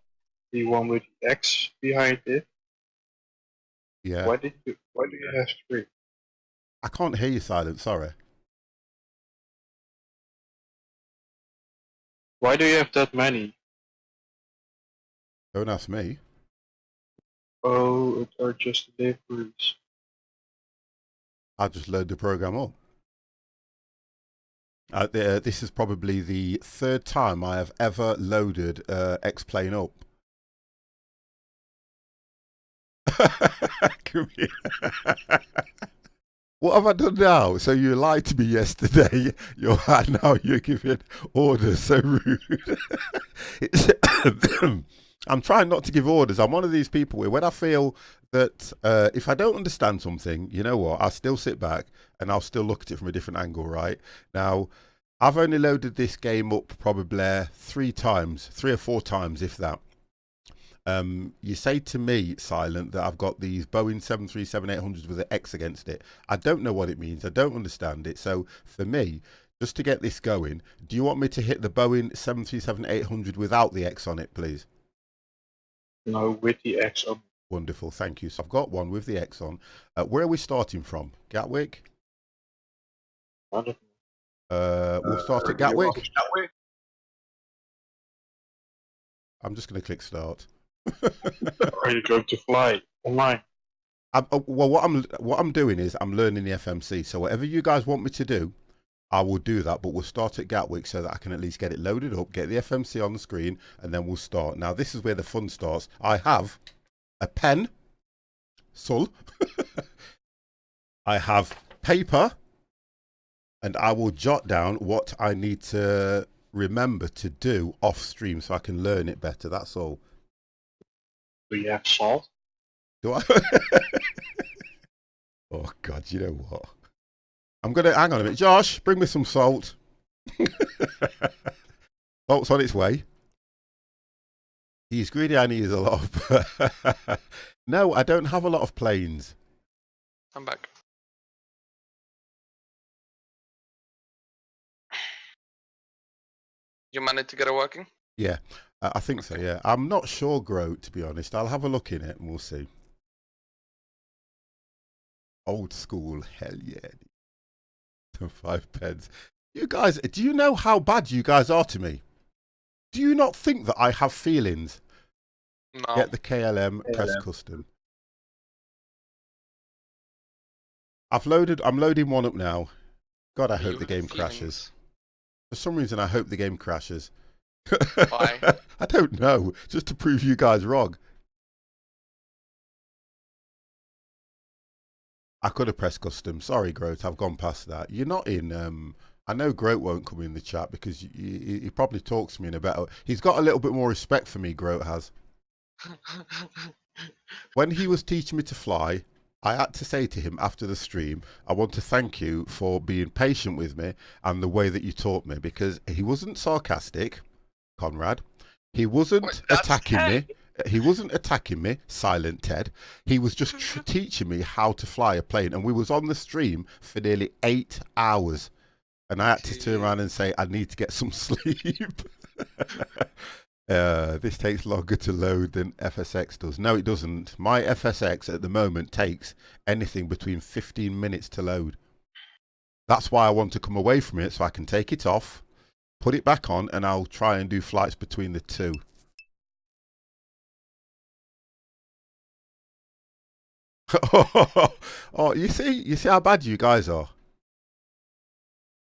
S2: The one with the X behind it.
S1: Yeah.
S2: Why do you have 3?
S1: I can't hear you, Silent. Sorry.
S2: Why do you have that many?
S1: Don't ask me.
S2: Oh, it are just deliveries.
S1: I'll just load the program up. This is probably the 3rd time I have ever loaded X-Plane up. Come here. What have I done now? So you lied to me yesterday. Now you're giving orders. So rude. I'm trying not to give orders. I'm one of these people where when I feel that if I don't understand something, you know what, I'll still sit back and I'll still look at it from a different angle, right? Now, I've only loaded this game up probably 3 or 4 times, if that. You say to me, Silent, that I've got these Boeing 737-800s with an X against it. I don't know what it means. I don't understand it. So for me, just to get this going, do you want me to hit the Boeing 737-800 without the X on it, please?
S2: No, with the X on.
S1: Wonderful, thank you. So I've got one with the X on. Where are we starting from? Gatwick?
S2: We'll
S1: start at Gatwick. I'm just going to click start.
S2: Are you going to fly online?
S1: Well, what I'm doing is I'm learning the FMC. So whatever you guys want me to do, I will do that. But we'll start at Gatwick so that I can at least get it loaded up, get the FMC on the screen, and then we'll start. Now this is where the fun starts. I have a pen, Sul. I have paper, and I will jot down what I need to remember to do off stream so I can learn it better. That's all.
S2: Do you have salt?
S1: Do I? Oh God, you know what? I'm gonna hang on a minute. Josh, bring me some salt. Salt's on its way. He's greedy and he is a lot of... No, I don't have a lot of planes.
S3: I'm back. You managed to get it working?
S1: Yeah, I think so, yeah. I'm not sure, Grote, to be honest. I'll have a look in it and we'll see. Old school, hell yeah. 5 pence. You guys, do you know how bad you guys are to me? Do you not think that I have feelings?
S3: No.
S1: Get the KLM, press custom. I'm loading one up now. God, I hope the game crashes. For some reason, I hope the game crashes.
S3: Why?
S1: I don't know. Just to prove you guys wrong. I could have pressed custom. Sorry, Grote. I've gone past that. You're not in. I know Grote won't come in the chat because he probably talks to me in a better. He's got a little bit more respect for me. Grote has. When he was teaching me to fly, I had to say to him after the stream, I want to thank you for being patient with me and the way that you taught me, because he wasn't sarcastic, Conrad. He wasn't attacking me. He wasn't attacking me, Silent Ted. He was just teaching me how to fly a plane. And we was on the stream for nearly 8 hours. And I had to turn around and say, I need to get some sleep. This takes longer to load than FSX does. No, it doesn't. My FSX at the moment takes anything between 15 minutes to load. That's why I want to come away from it so I can take it off, put it back on, and I'll try and do flights between the two. Oh, you see how bad you guys are.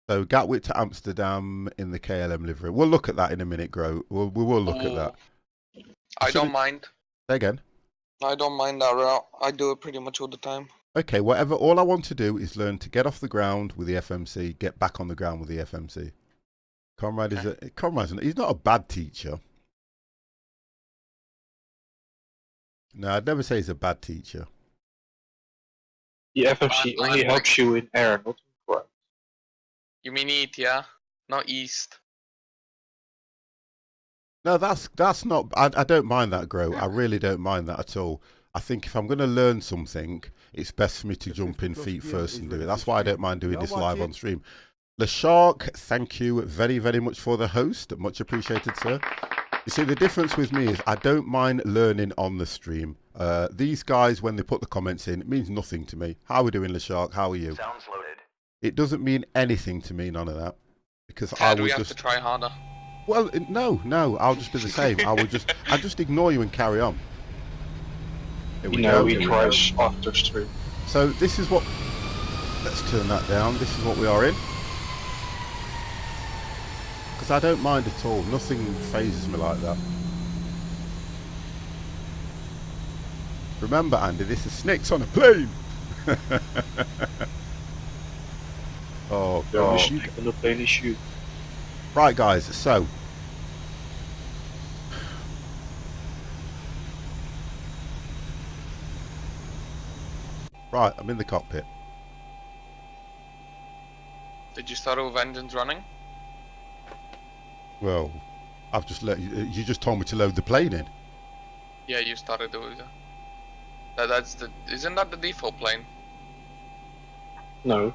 S1: So Gatwick to Amsterdam in the KLM livery. We'll look at that in a minute, Gro. We will look at that.
S3: I don't mind.
S1: Say again.
S3: I don't mind that route. I do it pretty much all the time.
S1: Okay, whatever. All I want to do is learn to get off the ground with the FMC, get back on the ground with the FMC. Conrad he's not a bad teacher. No, I'd never say he's a bad teacher.
S2: The FMC only helps you in air, not in ground.
S3: You mean eat, yeah? Not east.
S1: No, that's not. I don't mind that, Gro. I really don't mind that at all. I think if I'm going to learn something, it's best for me to jump in feet first and do it. That's why I don't mind doing this live on stream. The Shark, thank you very, very much for the host. Much appreciated, sir. You see, the difference with me is I don't mind learning on the stream. These guys, when they put the comments in, it means nothing to me. How are we doing, LeShark? How are you?
S4: Sounds loaded.
S1: It doesn't mean anything to me, none of that. Because
S3: I will have to try harder.
S1: Well, no, I'll just be the same. I'll just ignore you and carry on. Here we go.
S2: He tries after stream.
S1: So this is what. Let's turn that down. This is what we are in. Because I don't mind at all. Nothing phases me like that. Remember, Andy, this is snakes on a plane. Oh God!
S2: On the plane is you.
S1: Right, guys. So. Right, I'm in the cockpit.
S3: Did you start with engines running?
S1: Well, I've just let you just told me to load the plane in.
S3: Yeah, you started with that. Isn't that the default plane?
S2: No.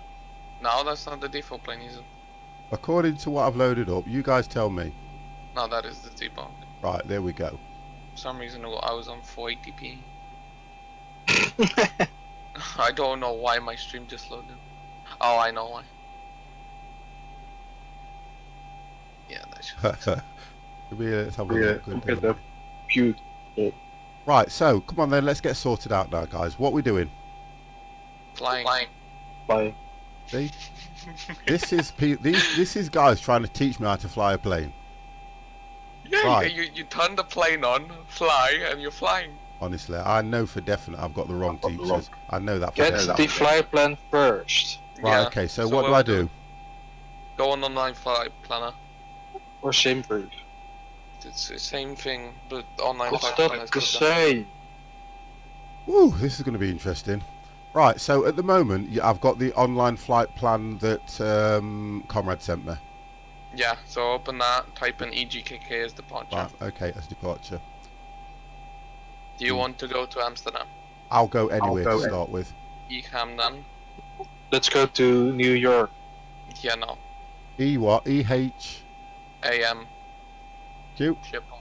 S3: No, that's not the default plane, is it?
S1: According to what I've loaded up, you guys tell me.
S3: No, that is the default.
S1: Right, there we go.
S3: For some reason, I was on 480p. I don't know why my stream just loaded. Oh, I know why. Yeah, that's
S1: Let's have a look.
S2: Look at the view.
S1: Right, so come on then, let's get sorted out now, guys. What are we doing?
S3: Flying.
S1: See, this is guys trying to teach me how to fly a plane.
S3: Yeah,
S1: right.
S3: you turn the plane on, fly, and you're flying.
S1: Honestly, I know for definite I've got the wrong teachers. I know that for
S2: Get
S1: definite.
S2: the flight plan first.
S1: Right,
S3: Yeah,
S1: okay, so what do I do?
S3: Go on online flight planner.
S2: Or same brief.
S3: It's the same thing, but online
S2: What's
S3: flight planner
S2: that
S3: is
S2: to
S3: good.
S2: say?
S1: Woo, this is going to be interesting. Right, so at the moment, I've got the online flight plan that Comrade sent me.
S3: Yeah, so open that, type in EGKK as departure.
S1: Right, okay, as departure.
S3: Do you want to go to Amsterdam?
S1: I'll go anywhere to start with.
S3: EHAM then.
S2: Let's go to New York.
S3: Yeah, no.
S1: E what? EH.
S3: AM.
S1: Q.
S3: Schiphol.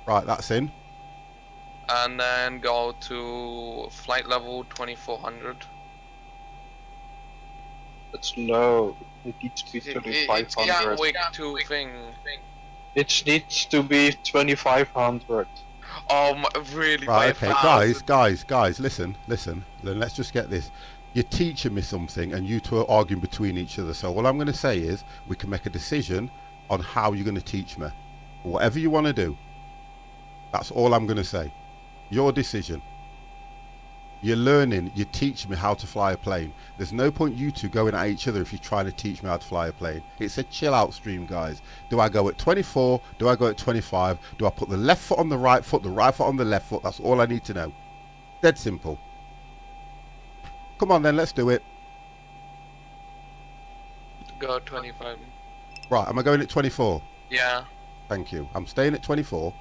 S1: Right, that's in.
S3: And then go to flight level 2400.
S2: That's low. It needs to be
S3: It's
S2: 2500.
S3: Gatwick to thing.
S2: It needs to be 2500.
S3: Oh, really? By
S1: Right, okay,
S3: 1,000?
S1: guys, listen. Then let's just get this. You're teaching me something, and you two are arguing between each other. So what I'm going to say is, we can make a decision on how you're going to teach me. Whatever you want to do. That's all I'm going to say. Your decision. You're learning, you're teaching me how to fly a plane. There's no point you two going at each other if you're trying to teach me how to fly a plane. It's a chill out stream, guys. Do I go at 24? Do I go at 25? Do I put the left foot on the right foot on the left foot? That's all I need to know. Dead simple. Come on then, let's do it.
S3: Go 25.
S1: Right, am I going at 24?
S3: Yeah.
S1: Thank you. I'm staying at 24.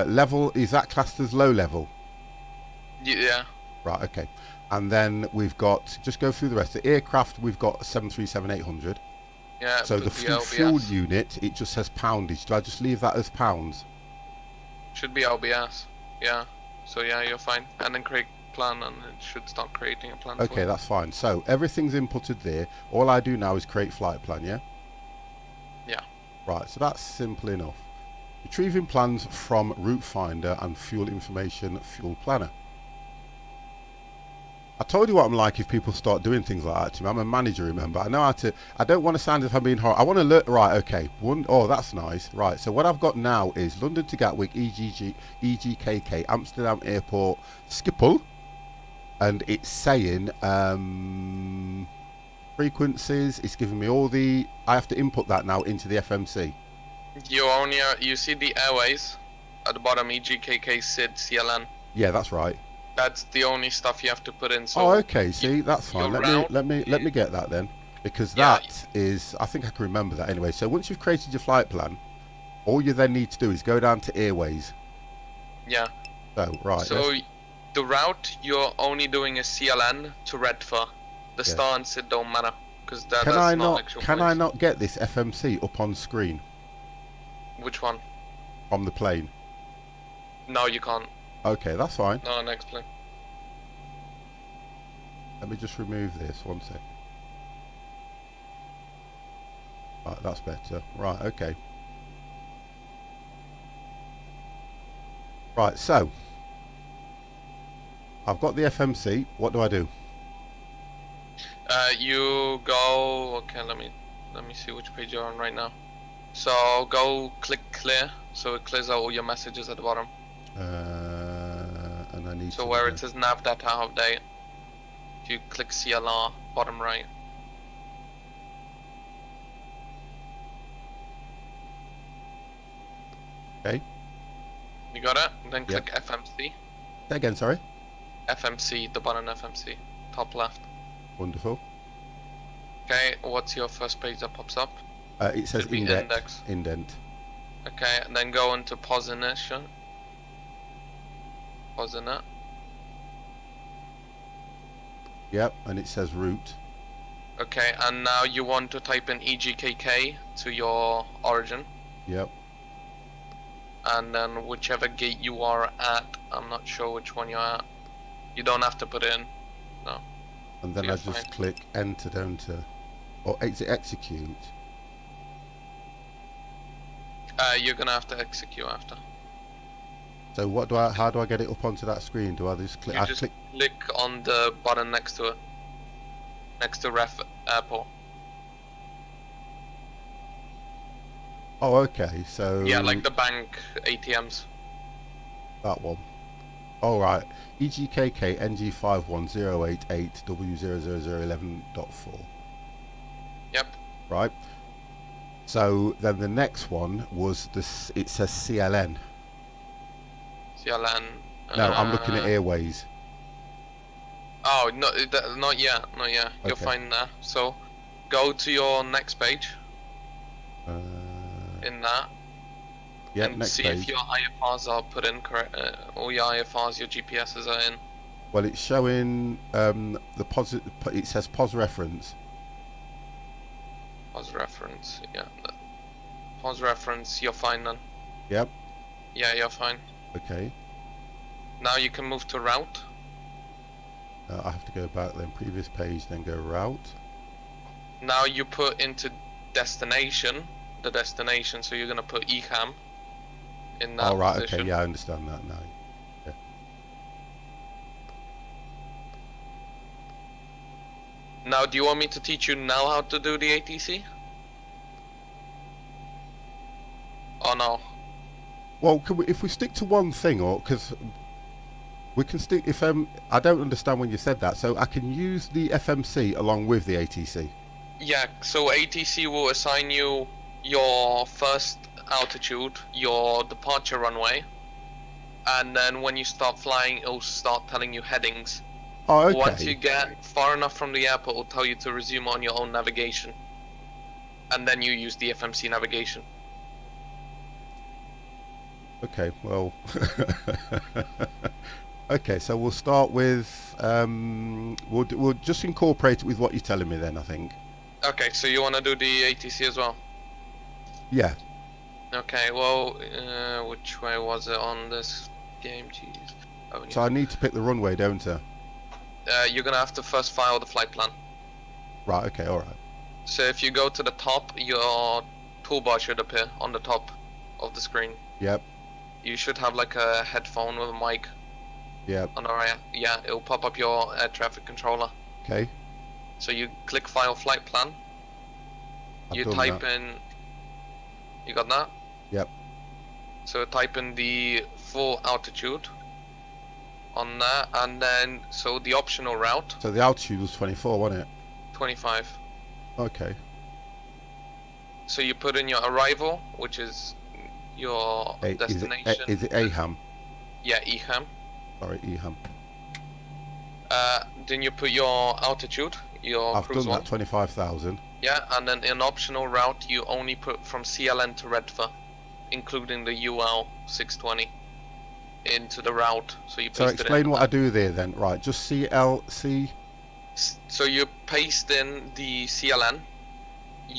S1: Level, is that classed as low level?
S3: Yeah.
S1: Right, okay. And then we've got, just go through the rest. The aircraft, we've got 737-800.
S3: Yeah.
S1: So the fuel unit, it just says poundage. Do I just leave that as pounds?
S3: Should be LBS. Yeah. So yeah, you're fine. And then create plan, and it should start creating a plan.
S1: Okay, that's fine. So everything's inputted there. All I do now is create flight plan, yeah?
S3: Yeah.
S1: Right, so that's simple enough. Retrieving plans from route finder and fuel information fuel planner. I told you what I'm like if people start doing things like that to me. I'm a manager, remember. I know how to. I don't want to sound as if I'm being horrible. I want to learn. Right, okay. Oh, that's nice. Right, so what I've got now is London to Gatwick, EGKK, Amsterdam Airport, Schiphol. And it's saying frequencies. It's giving me all the. I have to input that now into the FMC.
S3: You see the airways at the bottom, EGKK, SID, CLN.
S1: Yeah, that's right.
S3: That's the only stuff you have to put in. So
S1: oh, okay. See, that's fine. Let me get that then, because that is. I think I can remember that anyway. So once you've created your flight plan, all you then need to do is go down to airways.
S3: Yeah.
S1: So right.
S3: So the route you're only doing is CLN to Redford. The star and SID don't matter because that's not actual.
S1: Can I not get this FMC up on screen?
S3: Which one?
S1: From the plane.
S3: No, you can't.
S1: Okay, that's fine.
S3: No, next plane.
S1: Let me just remove this, one sec. Right, that's better. Right, okay. Right, so I've got the FMC. What do I do?
S3: You go. Okay, let me see which page you're on right now. So go click clear, so it clears out all your messages at the bottom.
S1: And I need.
S3: So where it says nav data update, if you click CLR, bottom right.
S1: Okay.
S3: You got it? Then click FMC.
S1: Say again, sorry.
S3: FMC, the button FMC, top left.
S1: Wonderful.
S3: Okay, what's your first page that pops up?
S1: It says index. Indent.
S3: Okay, and then go into position. Posinet.
S1: Yep, and it says route.
S3: Okay, and now you want to type in EGKK to your origin.
S1: Yep.
S3: And then whichever gate you are at, I'm not sure which one you're at. You don't have to put it in. No.
S1: And then I just click enter, don't I? Or execute.
S3: You're gonna have to execute after.
S1: So what do how do I get it up onto that screen? Do I just click?
S3: Click on the button next to it. Next to ref airport.
S1: Oh, okay. So
S3: yeah, like the bank ATMs.
S1: That one. All right. EGKK NG51088 W00011.4.
S3: Yep.
S1: Right. So then the next one was this. It says CLN.
S3: CLN.
S1: No, I'm looking at airways.
S3: Oh, no, not yet. Not yet.
S1: Okay.
S3: You'll find that. So, go to your next page. In that.
S1: Yeah,
S3: and
S1: next
S3: see
S1: page.
S3: if your IFRs are put in correct. All your IFRs, your GPSs are in.
S1: Well, it's showing the positive. It says pos reference.
S3: Pause reference, yeah. Pause reference, you're fine then.
S1: Yep.
S3: Yeah, you're fine.
S1: Okay.
S3: Now you can move to route.
S1: I have to go back then. Previous page, then go route.
S3: Now you put into destination, the destination, so you're gonna put EHAM in that
S1: Oh, right.
S3: position.
S1: Okay. Yeah, I understand that now. Yeah.
S3: Now, do you want me to teach you now how to do the ATC? Oh no.
S1: Well, can we, if we stick to one thing, or because we can stick. If I don't understand when you said that, so I can use the FMC along with the ATC.
S3: Yeah, so ATC will assign you your first altitude, your departure runway, and then when you start flying, it'll start telling you headings.
S1: Oh, okay.
S3: Once you get far enough from the airport, it'll tell you to resume on your own navigation. And then you use the FMC navigation.
S1: Okay, well, okay, so we'll start with, we'll just incorporate it with what you're telling me then, I think.
S3: Okay, so you want to do the ATC as well?
S1: Yeah.
S3: Okay, well, which way was it on this game? Jeez. Oh,
S1: So I need to pick the runway, don't I?
S3: you're gonna have to first file the flight plan.
S1: Right, okay, alright.
S3: So if you go to the top, your toolbar should appear on the top of the screen.
S1: Yep,
S3: You should have like a headphone with a mic
S1: yep,
S3: on the right. Yeah, it'll pop up your air traffic controller.
S1: okay.
S3: So you click file flight plan.
S1: I've
S3: You
S1: done
S3: type
S1: that.
S3: in. You got that?
S1: Yep,
S3: So type in the full altitude on that, and then so the optional route
S1: so the altitude was 24, wasn't it?
S3: 25.
S1: Okay,
S3: So you put in your arrival, which is your destination.
S1: Is it AHAM?
S3: Yeah, EHAM.
S1: Sorry, EHAM.
S3: Then you put your altitude, your
S1: I've
S3: cruise
S1: done
S3: one.
S1: that, 25,000.
S3: Yeah, and then in optional route you only put from CLN to Redfer, including the UL 620 into the route. So you paste
S1: So
S3: it
S1: explain
S3: in.
S1: what I do there then. Right, just CLC.
S3: So you paste in the CLN,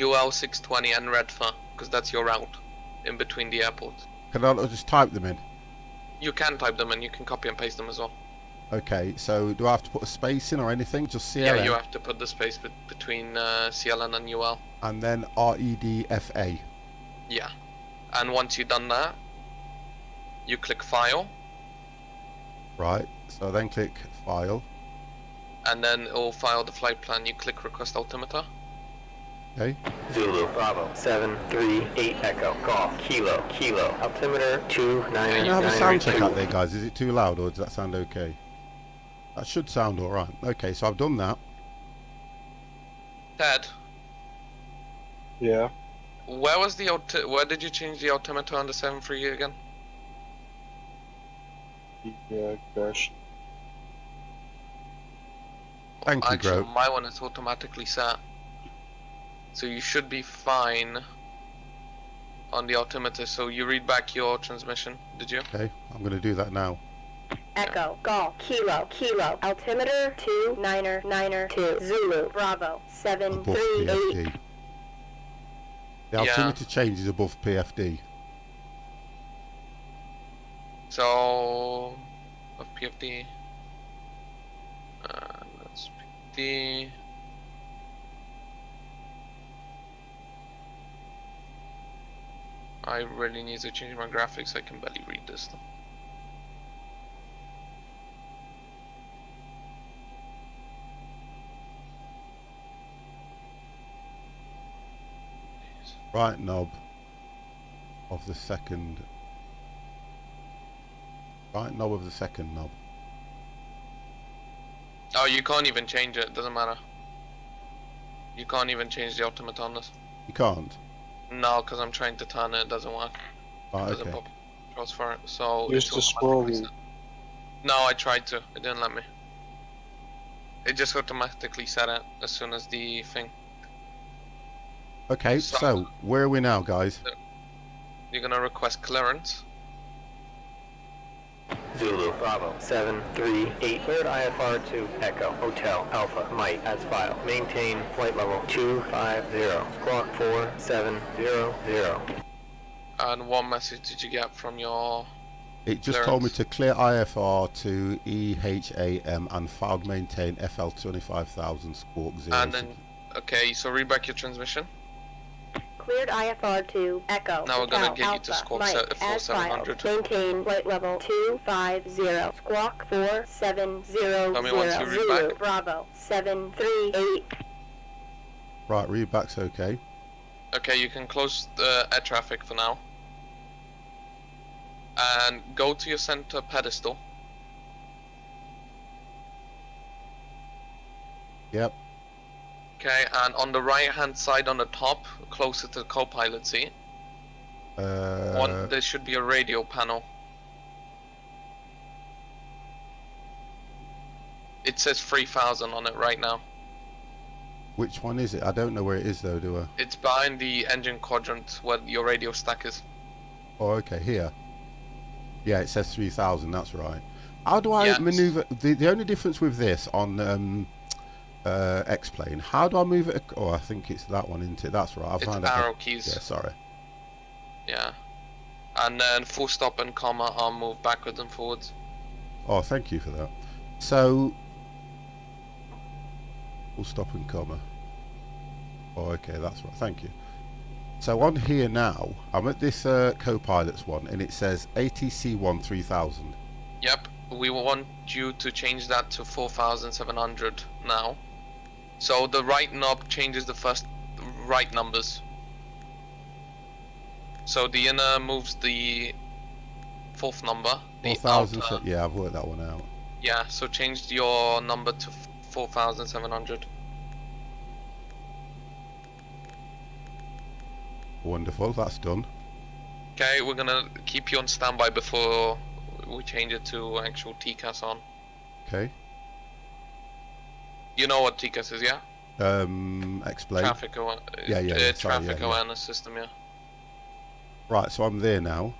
S3: UL 620 and Redfer, because that's your route in between the airports.
S1: Can I just type them in?
S3: You can type them and you can copy and paste them as well.
S1: Okay, so do I have to put a space in or anything? Just CLN?
S3: Yeah, you have to put the space between CLN and UL.
S1: And then REDFA.
S3: Yeah. And once you've done that, you click File,
S1: Right, so then click File.
S3: and then it will file the flight plan. You click Request Altimeter.
S1: Okay,
S4: Zulu, Bravo, 738 Echo, Golf, Kilo, Kilo, altimeter 2992.
S1: can I have a sound check out there, guys? Is it too loud or does that sound okay? That should sound alright. Okay, so I've done that.
S3: Ted,
S2: Yeah.
S3: where did you change the altimeter on the 738 again?
S2: Yeah, gosh.
S1: Thank you,
S3: Actually,
S1: Gro.
S3: my one is automatically set. So you should be fine on the altimeter. So you read back your transmission, did you?
S1: Okay, I'm going to do that now.
S5: Echo, Golf, Kilo, Kilo, altimeter 2992, Zulu, Bravo,
S1: Above
S5: 738.
S1: PFD. The
S3: Yeah.
S1: altimeter change is above PFD.
S3: So of PFD. That's PFD. I really need to change my graphics. I can barely read this stuff.
S1: Right knob of the second. Right knob of the second knob.
S3: Oh, you can't even change it. Doesn't matter. You can't even change the altimeter on this.
S1: You can't?
S3: No, because I'm trying to turn it. It doesn't work.
S1: Right,
S3: Doesn't
S1: okay.
S3: pop controls for it. So
S2: Use
S3: it's
S2: the scroll
S3: automatically
S2: wheel.
S3: set. No, I tried to. It didn't let me. It just automatically set it as soon as the thing.
S1: Okay, so where are we now, guys?
S3: You're gonna request clearance.
S4: Zulu, Bravo, 738. Cleared IFR to Echo, Hotel, Alpha, Mike, as filed. Maintain flight level 250, squawk 4700.
S3: And what message did you get from your
S1: It just told me to clear IFR to EHAM and filed maintain FL 25,000 squawk 0.
S3: And then, okay, so read back your transmission.
S5: Cleared IFR to Echo.
S3: Now we're gonna
S5: Hotel,
S3: get you
S5: Alpha,
S3: to squawk
S5: Mike, as
S3: 4700.
S5: filed. Maintain flight level 250. Squawk 4700.
S3: Tell me once you read
S5: Zulu,
S3: back.
S5: Bravo, 738.
S1: Right, read back's okay.
S3: Okay, you can close the air traffic for now. And go to your center pedestal.
S1: Yep.
S3: Okay, and on the right hand side on the top, closer to the co-pilot seat, there should be a radio panel. It says 3000 on it right now.
S1: Which one is it? I don't know where it is though, do I?
S3: It's behind the engine quadrant where your radio stack is.
S1: Oh, okay, here. Yeah, it says 3000, that's right. How do I
S3: Yes.
S1: maneuver? The only difference with this on X-Plane, how do I move it? Oh, I think it's that one, isn't it? That's right. I'll
S3: It's
S1: find out.
S3: arrow keys.
S1: Yeah, sorry.
S3: Yeah. And then full stop and comma are moved backwards and forwards.
S1: Oh, thank you for that. So, we'll stop and comma. Oh, okay, that's right. Thank you. So on here now, I'm at this co-pilot's one, and it says ATC1 3000.
S3: Yep, we want you to change that to 4700 now. So the right knob changes the first right numbers. So the inner moves the fourth number. The
S1: 4000,
S3: outer,
S1: yeah, I've worked that one out.
S3: yeah, so change your number to 4700.
S1: Wonderful, that's done.
S3: Okay, we're gonna keep you on standby before we change it to actual TCAS on.
S1: Okay.
S3: You know what TCAS is, yeah?
S1: Explain.
S3: Traffic
S1: Sorry,
S3: awareness system, yeah.
S1: Right, so I'm there now.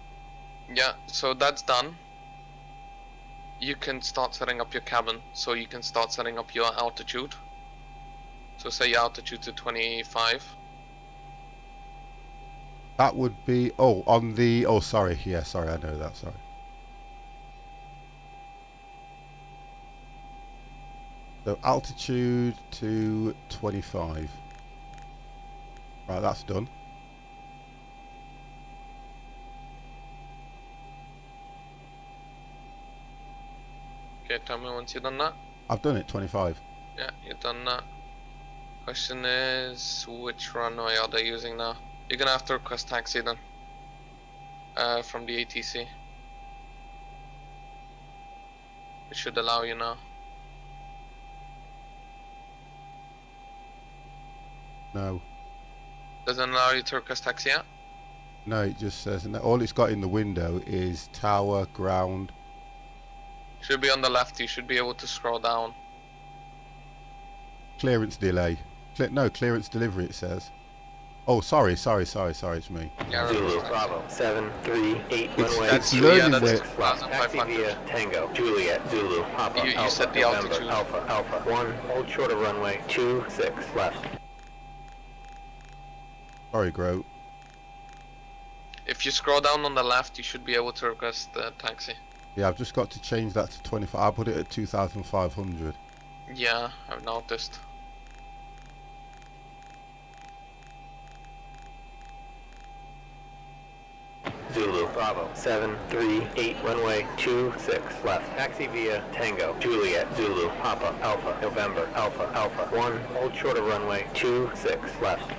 S3: Yeah, so that's done. You can start setting up your cabin, so you can start setting up your altitude. So say your altitude to 25.
S1: That would be, oh, on the, oh, sorry, yeah, sorry, I know that, sorry. So altitude to 25. Right, that's done.
S3: Okay, tell me once you've done that.
S1: I've done it, 25.
S3: Yeah, you've done that. Question is, which runway are they using now? You're gonna have to request taxi then. From the ATC. It should allow you now.
S1: No.
S3: Doesn't allow you to request taxi yet?
S1: No, it just says, and all it's got in the window is tower, ground.
S3: Should be on the left, you should be able to scroll down.
S1: Clearance delay. No, clearance delivery it says. Oh, sorry, it's me.
S3: Yeah,
S4: Zulu,
S3: request taxi.
S4: Bravo, 738, runway
S1: That's
S4: 2
S1: learning
S3: that's
S1: where-
S3: 6,500.
S4: Taxi via Tango, Juliet, Zulu, Papa,
S3: You
S4: Alpha,
S3: set the
S4: November,
S3: altitude.
S4: Alpha, 1, hold short of runway 26, left.
S1: Sorry, Grote.
S3: If you scroll down on the left, you should be able to request the taxi.
S1: Yeah, I've just got to change that to 25. I put it at 2,500.
S3: Yeah, I've noticed.
S4: Zulu, Bravo, 738, runway 26, left. Taxi via Tango, Juliet, Zulu, Papa, Alpha, November, Alpha, 1, hold short of runway 26, left.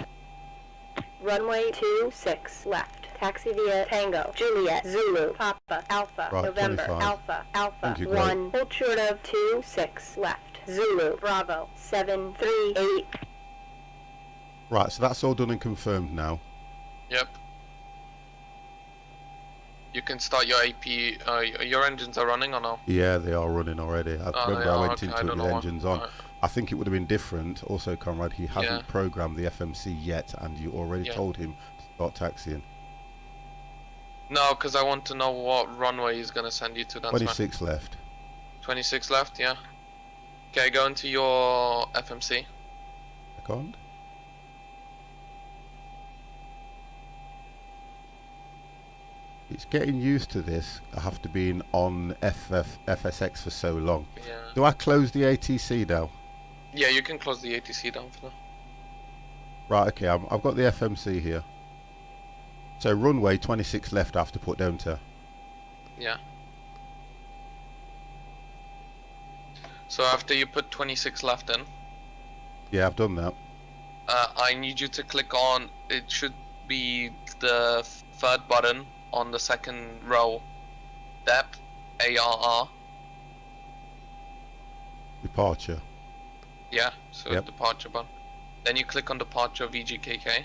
S5: Runway 26 left. Taxi via Tango, Juliet, Zulu, Papa, Alpha,
S1: Right,
S5: November,
S1: 25.
S5: Alpha,
S1: Thank you,
S5: 1, hold short of 26 left. Zulu, Bravo, 738.
S1: Right, so that's all done and confirmed now.
S3: Yep. You can start your AP. Your engines are running or no?
S1: Yeah, they are running already. I
S3: Oh,
S1: remember
S3: they
S1: I
S3: are?
S1: went
S3: Okay, I
S1: into it
S3: don't
S1: with
S3: know
S1: engines
S3: why.
S1: on.
S3: Alright.
S1: I think it would have been different. Also, Conrad, he hasn't
S3: Yeah.
S1: programmed the FMC yet, and you already
S3: Yeah.
S1: told him to start taxiing.
S3: No, because I want to know what runway he's gonna send you to. That's why.
S1: 26 left.
S3: 26 left, yeah. Okay, go into your FMC.
S1: Second. It's getting used to this. I have to be on FSX for so long.
S3: Yeah.
S1: Do I close the ATC now?
S3: Yeah, you can close the ATC down for now.
S1: Right, okay, I've got the FMC here. So runway 26 left I have to put down to.
S3: Yeah. So after you put 26 left in,
S1: Yeah, I've done that.
S3: I need you to click on, it should be the third button on the second row. Depth, ARR.
S1: Departure.
S3: Yeah, so
S1: Yep.
S3: departure button. Then you click on departure VGKK.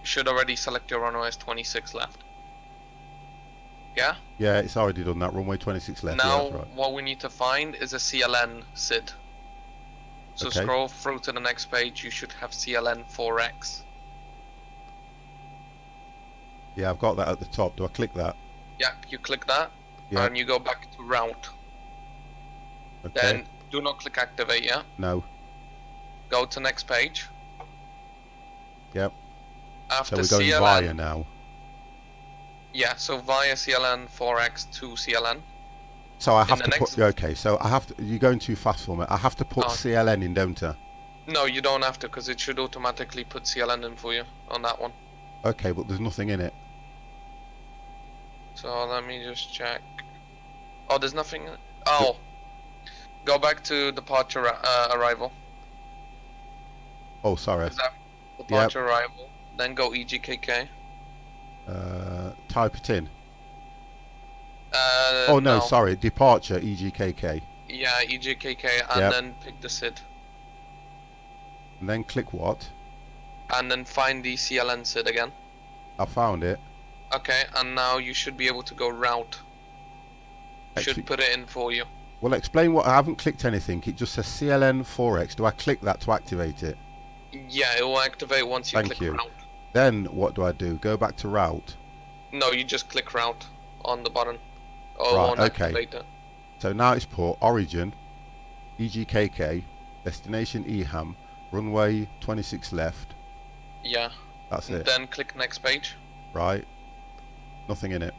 S3: You should already select your runway as 26 left. Yeah?
S1: Yeah, it's already done that. Runway 26 left.
S3: Now,
S1: Yeah, that's right.
S3: what we need to find is a CLN SID. So
S1: Okay.
S3: scroll through to the next page, you should have CLN 4X.
S1: Yeah, I've got that at the top. Do I click that?
S3: Yeah, you click that,
S1: Yeah.
S3: and you go back to route.
S1: Okay.
S3: Then, do not click activate, yeah?
S1: No.
S3: Go to next page.
S1: Yep.
S3: After
S1: So we're going
S3: CLN,
S1: via now.
S3: yeah, so via CLN 4X to CLN.
S1: So I have
S3: the
S1: to
S3: next-
S1: put. Okay, so I have to. You're going too fast for me. I have to put
S3: Oh.
S1: CLN in, don't I?
S3: No, you don't have to, because it should automatically put CLN in for you on that one.
S1: Okay, but there's nothing in it.
S3: So let me just check. Oh, there's nothing. Oh, go back to departure arrival.
S1: Oh, sorry.
S3: Is that departure arrival? Then go EGKK.
S1: Type it in.
S3: Uh,
S1: Oh no, sorry. Departure EGKK,
S3: Yeah, EGKK, and
S1: Yep.
S3: then pick the SID,
S1: and then click what?
S3: and then find the CLN SID again.
S1: I found it.
S3: Okay, and now you should be able to go route.
S1: Actually-
S3: Should put it in for you.
S1: Well, explain what. I haven't clicked anything. It just says CLN 4X. Do I click that to activate it?
S3: Yeah, it will activate once you
S1: Thank
S3: click
S1: you.
S3: route.
S1: Then what do I do? Go back to route.
S3: No, you just click route on the button. Oh,
S1: Right,
S3: on
S1: okay.
S3: activate it.
S1: So now it's put origin, EGKK, destination EHAM, runway 26 left.
S3: Yeah.
S1: That's it.
S3: Then click next page.
S1: Right. Nothing in it.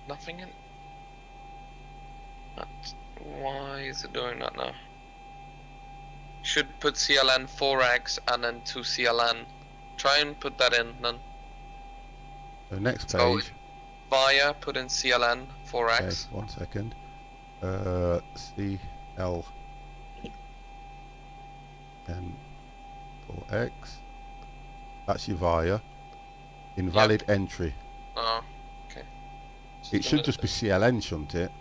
S3: Nothing in. Why is it doing that now? Should put CLN 4X and then 2 CLN. Try and put that in then.
S1: So next
S3: So
S1: page.
S3: Via, put in CLN
S1: Okay,
S3: 4X.
S1: 1 second. CL and 4X. That's your via. Invalid entry.
S3: Oh, okay.
S1: It should just be CLN, shouldn't it?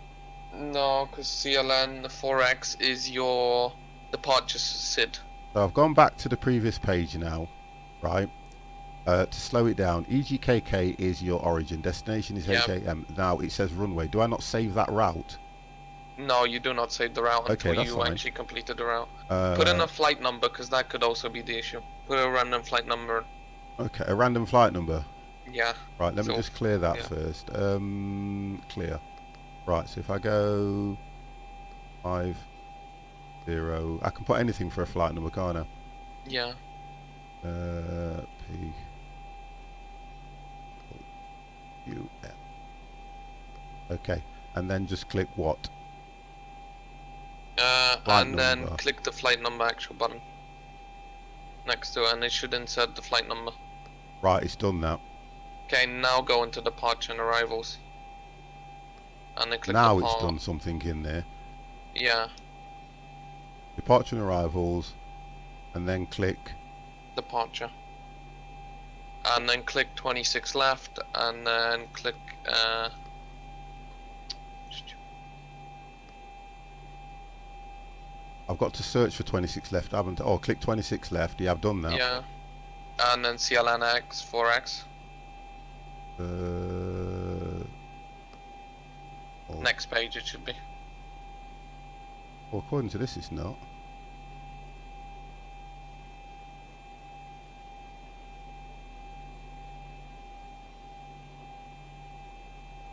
S3: No, because CLN 4X is your departure SID.
S1: So I've gone back to the previous page now, right? To slow it down, EGKK is your origin, destination is
S3: Yep.
S1: HAM. Now it says runway. Do I not save that route?
S3: No, you do not save the route
S1: Okay,
S3: until
S1: that's
S3: you
S1: fine.
S3: actually completed the route. Put in a flight number, because that could also be the issue. Put a random flight number.
S1: Okay, a random flight number.
S3: Yeah.
S1: Right, let me
S3: So,
S1: just clear that
S3: yeah.
S1: first. Clear. Right, so if I go 50, I can put anything for a flight number, can't I?
S3: Yeah.
S1: P U L. Okay, and then just click what? Flight
S3: And then
S1: number.
S3: click the flight number actual button next to it, and it should insert the flight number.
S1: Right, it's done now.
S3: Okay, now go into departure and arrivals. And then click
S1: Now
S3: depart.
S1: it's done something in there.
S3: Yeah,
S1: Departure and arrivals, and then click.
S3: departure. And then click 26 left, and then click
S1: I've got to search for 26 left, haven't I? Oh, click 26 left. Yeah, I've done that.
S3: yeah. And then CLNX 4X.
S1: Oh,
S3: Next page it should be.
S1: well, according to this, it's not.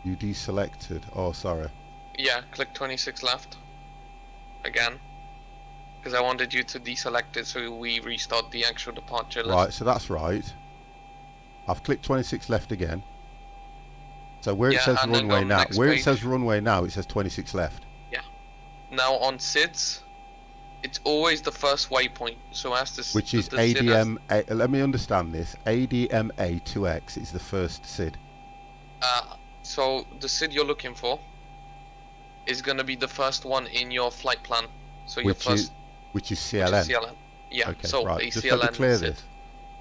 S1: You deselected. Oh, sorry.
S3: Yeah, click 26 left. Again. Because I wanted you to deselect it so we restart the actual departure list.
S1: Right, so that's right. I've clicked 26 left again. So where it says
S3: and then go
S1: runway
S3: on the
S1: now,
S3: next
S1: where it
S3: page.
S1: says runway now, it says 26 left.
S3: Now on SIDS, it's always the first waypoint. So as this,
S1: Which is
S3: the SID
S1: ADM. Let me understand this. ADMA 2X is the first SID.
S3: so the SID you're looking for is going to be the first one in your flight plan. So your first,
S1: which is
S3: which
S1: CLN.
S3: is CLN. Yeah.
S1: Okay,
S3: so
S1: right.
S3: a
S1: Just
S3: CLN
S1: let me clear
S3: SID.
S1: this.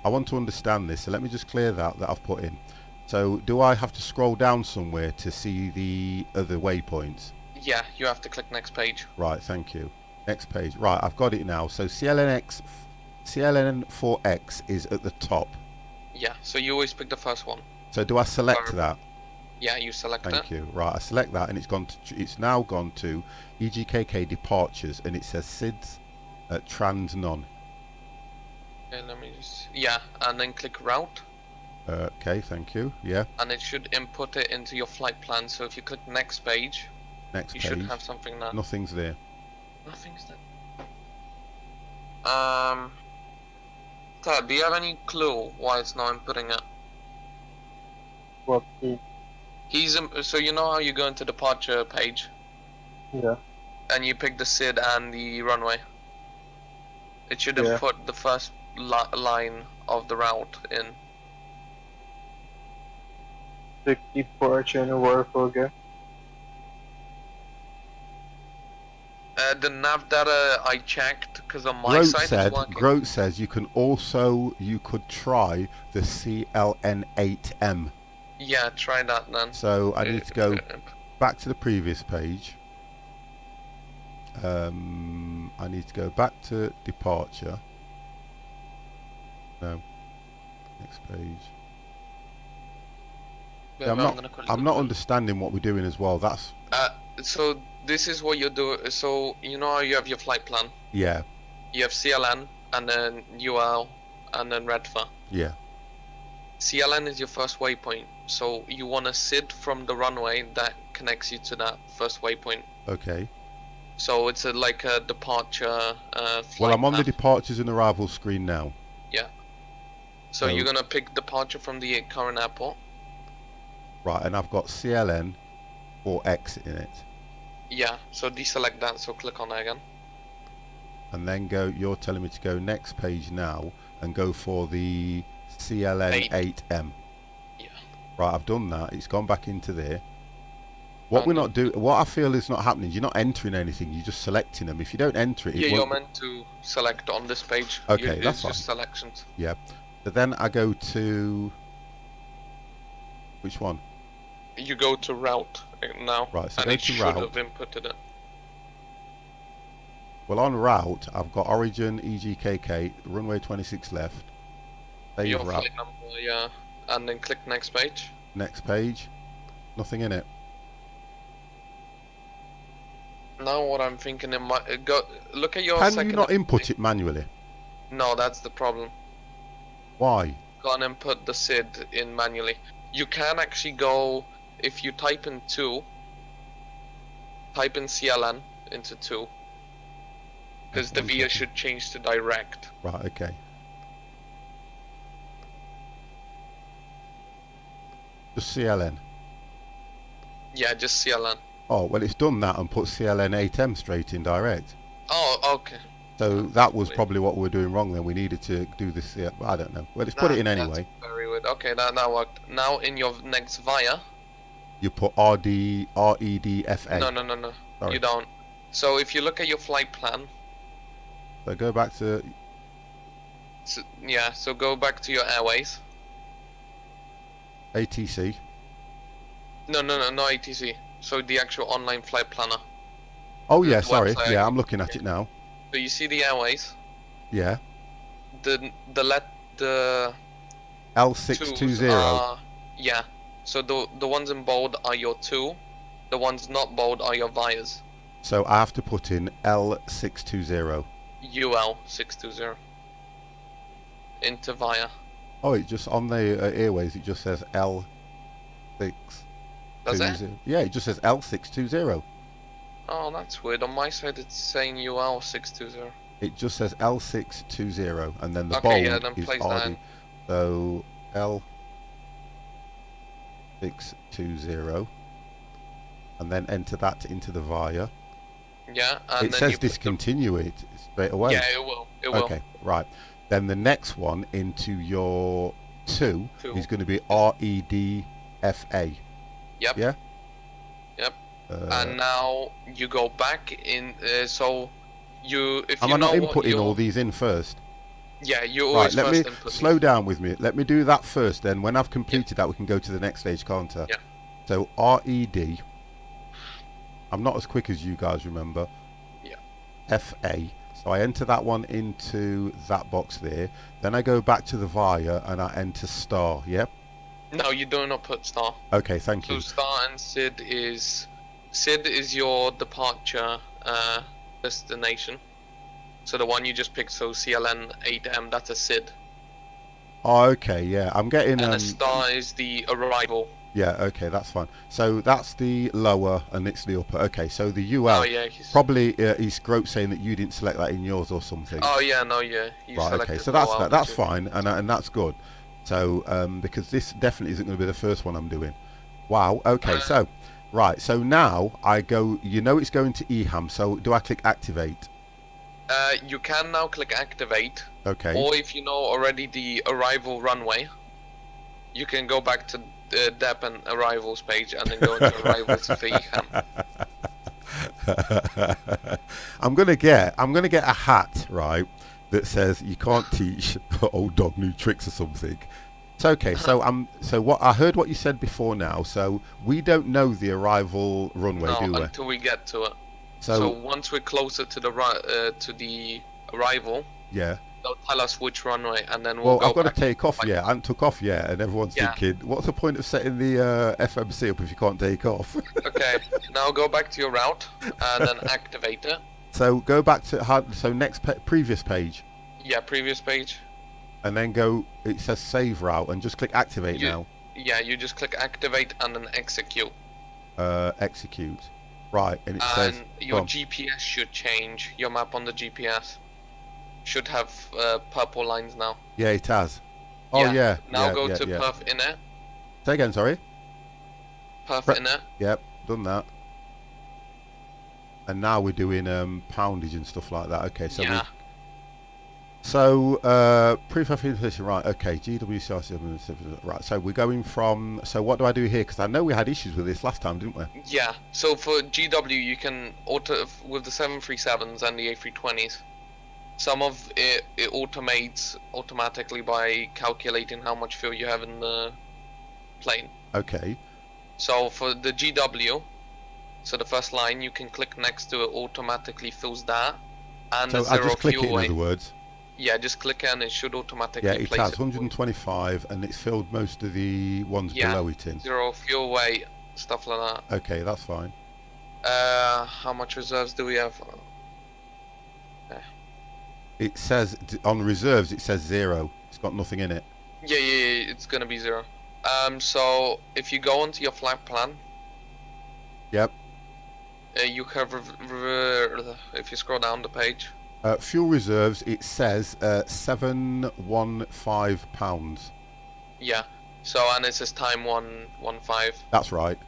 S1: I want to understand this, so let me just clear that I've put in. So do I have to scroll down somewhere to see the other waypoints?
S3: Yeah, you have to click next page.
S1: Right, thank you. Next page. Right, I've got it now. So CLN4X is at the top.
S3: Yeah, so you always pick the first one.
S1: So do I select that?
S3: Yeah, you select it.
S1: Thank you. Right, I select that, and it's now gone to EGKK departures, and it says SIDS trans none.
S3: Okay, let me just... Yeah, and then click route.
S1: Okay, thank you. Yeah.
S3: And it should input it into your flight plan. So if you click next page,
S1: Next
S3: you
S1: page.
S3: should have something there.
S1: Nothing's there.
S3: Nothing's there. Ted, do you have any clue why it's not inputting it?
S2: What?
S3: So you know how you go into departure page
S2: Yeah.
S3: and you pick the SID and the runway? It should
S2: Yeah.
S3: input the first line of the route in.
S2: The departure and arrival again.
S3: The nav data I checked because on my side it's working.
S1: Grote says you could try the CLN8M.
S3: Yeah, try that then.
S1: So I need to go back to the previous page. I need to go back to departure. No. Next page. Yeah, I'm not understanding what we're doing as well. That's
S3: so this is what you do. So you know how you have your flight plan.
S1: yeah.
S3: You have CLN and then UL and then REDFA.
S1: Yeah.
S3: CLN is your first waypoint. So you want a SID from the runway that connects you to that first waypoint.
S1: Okay.
S3: So it's like a departure.
S1: Well, I'm on the
S3: path.
S1: departures and arrival screen now.
S3: Yeah. So you're gonna pick departure from the current airport.
S1: Right, and I've got CLN or X in it.
S3: Yeah. So deselect that. So click on it again.
S1: And then go. You're telling me to go next page now and go for the CLN8M.
S3: Yeah.
S1: Right, I've done that. It's gone back into there. What I feel is not happening. You're not entering anything. You're just selecting them. If you don't enter it,
S3: Yeah, you're meant to select on this page.
S1: Okay, that's
S3: it's just
S1: fine.
S3: selections.
S1: Yeah. So then I go to which one?
S3: You go to route now,
S1: Right, so
S3: and
S1: go
S3: it
S1: to
S3: should
S1: route.
S3: have inputted it.
S1: Well, on route, I've got origin EGKK, runway 26 left. Save
S3: Your
S1: route.
S3: flight number, yeah, and then click next page.
S1: Next page. Nothing in it.
S3: Now what I'm thinking, it might go. Look at your
S1: Can
S3: second.
S1: you not input it manually?
S3: No, that's the problem.
S1: Why?
S3: Can't input the SID in manually. You can actually go if you type in 2. Type in CLN into 2. Because the VIA should change to direct.
S1: Right, okay. Just CLN.
S3: Yeah, just CLN.
S1: Oh, well, it's done that and put CLN8M straight in direct.
S3: Oh, okay.
S1: So that was probably what we were doing wrong then. We needed to do this. I don't know. Well, let's put it in anyway.
S3: That's very weird. Okay, that worked. Now in your next VIA.
S1: You put REDFA.
S3: No.
S1: Sorry.
S3: You don't. So if you look at your flight plan.
S1: So go back to...
S3: So go back to your airways.
S1: ATC.
S3: No ATC. So the actual online flight planner.
S1: Oh yeah,
S3: The
S1: sorry.
S3: website.
S1: Yeah, I'm looking at it now.
S3: So you see the airways.
S1: Yeah.
S3: The
S1: L620.
S3: twos yeah. So the ones in bold are your 2. The ones not bold are your VIAs.
S1: So I have to put in L620.
S3: UL620. Into VIA.
S1: Oh, it just on the airways it just says L6.
S3: Does it?
S1: Yeah, it just says L620.
S3: Oh, that's weird. On my side, it's saying UL 620.
S1: It just says L620, and then the
S3: Okay,
S1: bold
S3: yeah, then
S1: is
S3: place that
S1: RD.
S3: in.
S1: So L620, and then enter that into the via.
S3: Yeah, and
S1: It
S3: then
S1: says
S3: you put the-
S1: discontinue it straight away.
S3: Yeah, it will. It will.
S1: Okay, right. Then the next one into your 2
S3: Two.
S1: is going to be REDFA.
S3: Yep.
S1: Yeah?
S3: Yep.
S1: Uh,
S3: And now you go back in. So you, if
S1: am
S3: you
S1: I not
S3: know what
S1: inputting
S3: your-
S1: all these in first?
S3: Yeah, you
S1: Right,
S3: always
S1: let me
S3: first input.
S1: slow down with me. Let me do that first, then when I've completed that, we can go to the next stage, can't I?
S3: Yeah.
S1: So RED. I'm not as quick as you guys, remember.
S3: Yeah.
S1: FA. So I enter that one into that box there. Then I go back to the via and I enter star. Yep.
S3: No, you do not put star.
S1: Okay, thank
S3: So
S1: you.
S3: star and SID is your departure destination. So the one you just picked, so CLN 8M, that's a SID.
S1: Oh, okay, yeah. I'm getting
S3: And a star is the arrival.
S1: yeah, okay, that's fine. So that's the lower and it's the upper. Okay, so the UL.
S3: Oh yeah.
S1: Probably he's Grote saying that you didn't select that in yours or something.
S3: Oh yeah, no, yeah. You
S1: right, okay,
S3: selected
S1: so that's
S3: OL,
S1: that's
S3: did you?
S1: fine, and that's good. So because this definitely isn't going to be the first one I'm doing. Wow. Okay, so right, so now I go. You know it's going to EHAM. So do I click activate?
S3: You can now click activate,
S1: Okay.
S3: or if you know already the arrival runway, you can go back to the DEP and arrivals page and then go into arrivals for EHAM.
S1: I'm gonna get a hat, right, that says you can't teach old dog new tricks or something. It's okay. So what I heard what you said before now. So we don't know the arrival runway, do
S3: No,
S1: we?
S3: until we get to it. So
S1: So
S3: once we're closer to the arrival,
S1: yeah.
S3: they'll tell us which runway, and then
S1: Well,
S3: we'll go
S1: I've got to
S3: back.
S1: take off yet. I haven't took off yet, and everyone's
S3: Yeah.
S1: thinking, what's the point of setting the FMC up if you can't take off?
S3: Okay, now go back to your route and then activate it.
S1: So go back to previous page,
S3: Yeah, previous page.
S1: and then go. It says save route, and just click activate now.
S3: Yeah, you just click activate and then execute.
S1: Execute. Right, and it says.
S3: And your
S1: go on.
S3: GPS should change. Your map on the GPS should have purple lines now.
S1: Yeah, it has. Oh yeah.
S3: Now
S1: yeah,
S3: go
S1: yeah,
S3: to
S1: yeah.
S3: Perf Inner.
S1: Say again, sorry.
S3: Perf
S1: Pre-
S3: Inner.
S1: Yep, done that. And now we're doing poundage and stuff like that. Okay, so
S3: Yeah.
S1: proof of inflation, right? Okay, GWCRC, right. So we're going from. So what do I do here? Because I know we had issues with this last time, didn't we?
S3: Yeah. So for GW, you can auto with the 737s and the A320s. Some of it automates automatically by calculating how much fuel you have in the plane.
S1: Okay.
S3: So for the GW, so the first line, you can click next to it, automatically fills that, and
S1: So
S3: the
S1: I
S3: zero
S1: just click it
S3: fuel
S1: in
S3: weight.
S1: other words.
S3: Yeah, just click it and it should automatically
S1: Yeah, it
S3: place
S1: has
S3: it for you.
S1: 125, and it's filled most of the ones
S3: Yeah.
S1: below it in.
S3: Zero fuel weight, stuff like that.
S1: Okay, that's fine.
S3: How much reserves do we have?
S1: It says on reserves, it says 0. It's got nothing in it.
S3: Yeah, it's gonna be 0. So if you go onto your flight plan,
S1: Yep.
S3: you have if you scroll down the page.
S1: Fuel reserves, it says 715 pounds.
S3: Yeah. So and it says time 115.
S1: That's right.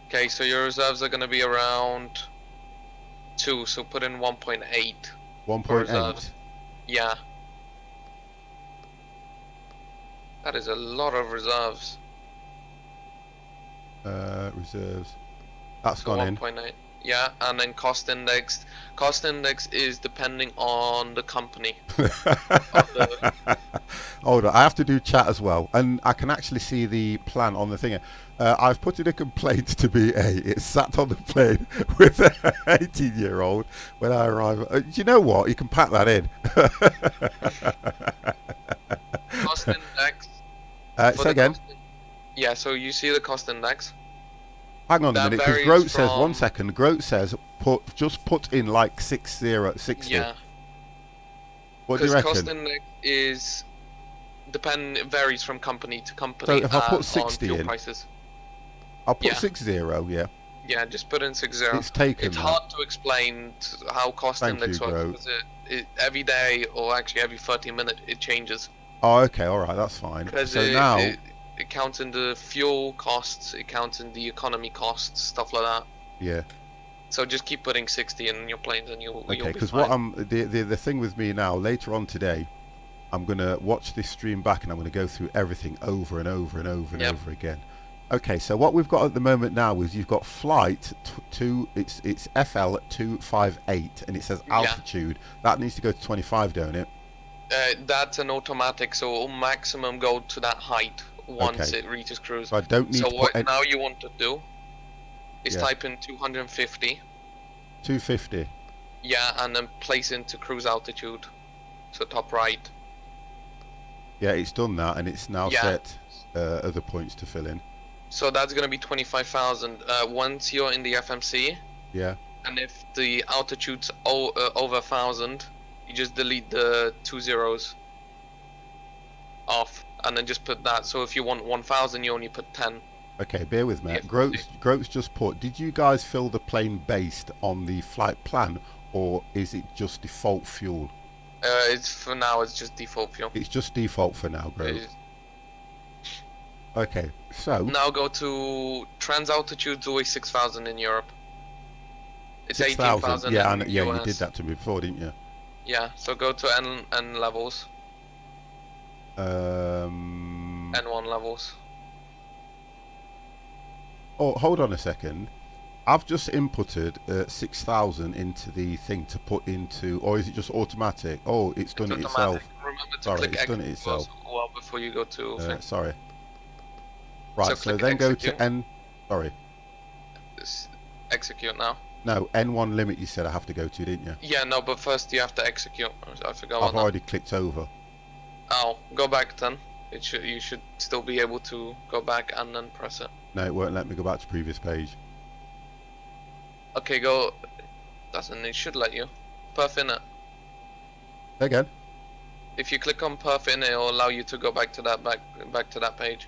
S3: Okay, so your reserves are gonna be around 2. So put in 1.8.
S1: 1.8.
S3: reserves. Yeah. That is a lot of reserves.
S1: Reserves. That's
S3: So
S1: gone in.
S3: 1.8. Yeah, and then cost index. Cost index is depending on the company.
S1: Hold on, I have to do chat as well, and I can actually see the plan on the thing. I've put in a complaint to BA. It sat on the plane with an 18-year-old when I arrived. Do you know what? You can pack that in.
S3: Cost index.
S1: Say again.
S3: Yeah, so you see the cost index.
S1: Hang on a
S3: That
S1: minute, because
S3: varies
S1: Grote says, one
S3: from-
S1: second, Grote says, just put in like 60.
S3: Yeah.
S1: What do you
S3: Because cost
S1: reckon?
S3: index is varies from company to company.
S1: So if I put
S3: and
S1: 60
S3: on fuel
S1: in?
S3: prices.
S1: I'll put
S3: Yeah.
S1: 60, yeah.
S3: Yeah, just put in 60.
S1: It's taken
S3: It's
S1: that.
S3: hard to explain how cost
S1: Thank
S3: index
S1: you,
S3: works
S1: Gro.
S3: because every day, or actually every 30 minutes, it changes.
S1: Oh, okay, all right, that's fine.
S3: Because
S1: So now,
S3: it counts in the fuel costs, it counts in the economy costs, stuff like that.
S1: yeah,
S3: So just keep putting 60 in your planes and you'll
S1: okay.
S3: be
S1: Because
S3: fine.
S1: what the thing with me now, later on today, I'm gonna watch this stream back and I'm gonna go through everything over and over and over and
S3: Yep.
S1: over again. Okay, so what we've got at the moment now is you've got flight it's FL at 258 and it says
S3: Yeah.
S1: altitude. That needs to go to 25, don't it?
S3: That's an automatic, so it'll maximum go to that height once
S1: Okay.
S3: it reaches cruise.
S1: So I don't need
S3: So
S1: to
S3: what
S1: put
S3: now you want to do is
S1: Yeah.
S3: type in 250,
S1: 250.
S3: yeah, and then place into cruise altitude, so top right.
S1: Yeah, it's done that and it's now
S3: Yeah.
S1: set other points to fill in.
S3: So that's gonna be 25,000. Once you're in the FMC,
S1: Yeah.
S3: and if the altitude's over 1,000, you just delete the 2 zeros off, and then just put that. So if you want 1,000, you only put 10.
S1: Okay, bear with me.
S3: Yeah,
S1: Groats just put, did you guys fill the plane based on the flight plan or is it just default fuel?
S3: It's for now. It's just default fuel.
S1: It's just default for now, Groats.
S3: It's-
S1: Okay, so
S3: Now go to trans altitude's always 6,000 in Europe. It's
S1: 6,000.
S3: 18,000
S1: Yeah,
S3: in
S1: and yeah, you
S3: US.
S1: did that to me before, didn't you?
S3: Yeah, so go to N levels, N1 levels.
S1: Oh, hold on a second. I've just inputted 6,000 into the thing to put into, or is it just automatic? Oh, it's done it
S3: It's
S1: itself.
S3: automatic. Remember to
S1: Sorry,
S3: click
S1: it's done it
S3: execute
S1: itself.
S3: well before you go to thing.
S1: Sorry. Right, so
S3: click
S1: then go
S3: execute.
S1: to N. Sorry.
S3: Just execute now.
S1: No, N1 limit you said I have to go to, didn't you?
S3: Yeah, no, but first you have to execute. I forgot
S1: I've
S3: about that.
S1: already clicked over.
S3: Oh, go back then. You should still be able to go back and then press it.
S1: No, it won't let me go back to previous page.
S3: Okay, go. It should let you. Perf in it.
S1: Again.
S3: If you click on perf in it, it'll allow you to go back to that page.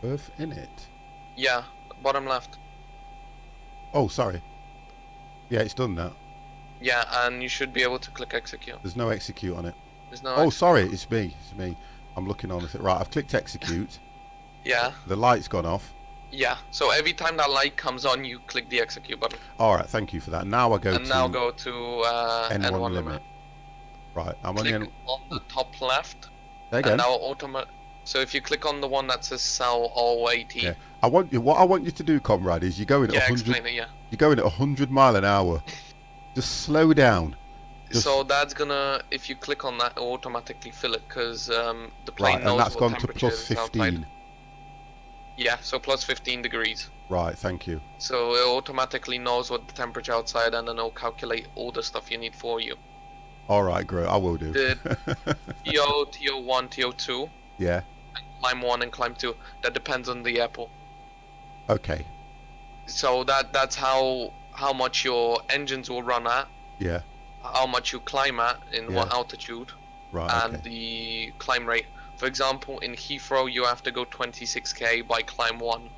S1: Earth in it.
S3: Yeah, bottom left.
S1: Oh, sorry. Yeah, it's done that.
S3: Yeah, and you should be able to click execute.
S1: There's no execute on it.
S3: There's no.
S1: Oh, sorry, it's me. It's me. I'm looking on it. Right, I've clicked execute.
S3: Yeah,
S1: The light's gone off.
S3: yeah. So every time that light comes on, you click the execute button.
S1: All right, thank you for that. Now I go
S3: And
S1: to
S3: now go to
S1: N1 limit. Right, I'm on the
S3: Click
S1: N.
S3: on the top left.
S1: Again.
S3: And now So if you click on the one that says sell all AT.
S1: Yeah. What I want you to do, comrade, is you're going at
S3: Yeah,
S1: 100.
S3: explain it, yeah.
S1: You're going at 100 mile an hour. Just slow down. Just-
S3: So that's gonna, if you click on that, it'll automatically fill it because the plane
S1: Right,
S3: knows
S1: and that's
S3: what
S1: gone to
S3: temperature
S1: plus
S3: is outside.
S1: 15.
S3: Yeah, so plus 15 degrees.
S1: Right, thank you.
S3: So it automatically knows what the temperature outside, and then it'll calculate all the stuff you need for you.
S1: All right, great. I will do.
S3: The TO, TO1, TO2,
S1: Yeah.
S3: climb 1 and climb 2. That depends on the airport.
S1: Okay.
S3: So that's how much your engines will run at,
S1: Yeah.
S3: how much you climb at in what
S1: Yeah.
S3: altitude,
S1: Right.
S3: and
S1: Okay.
S3: the climb rate. For example, in Heathrow, you have to go 26k by climb 1.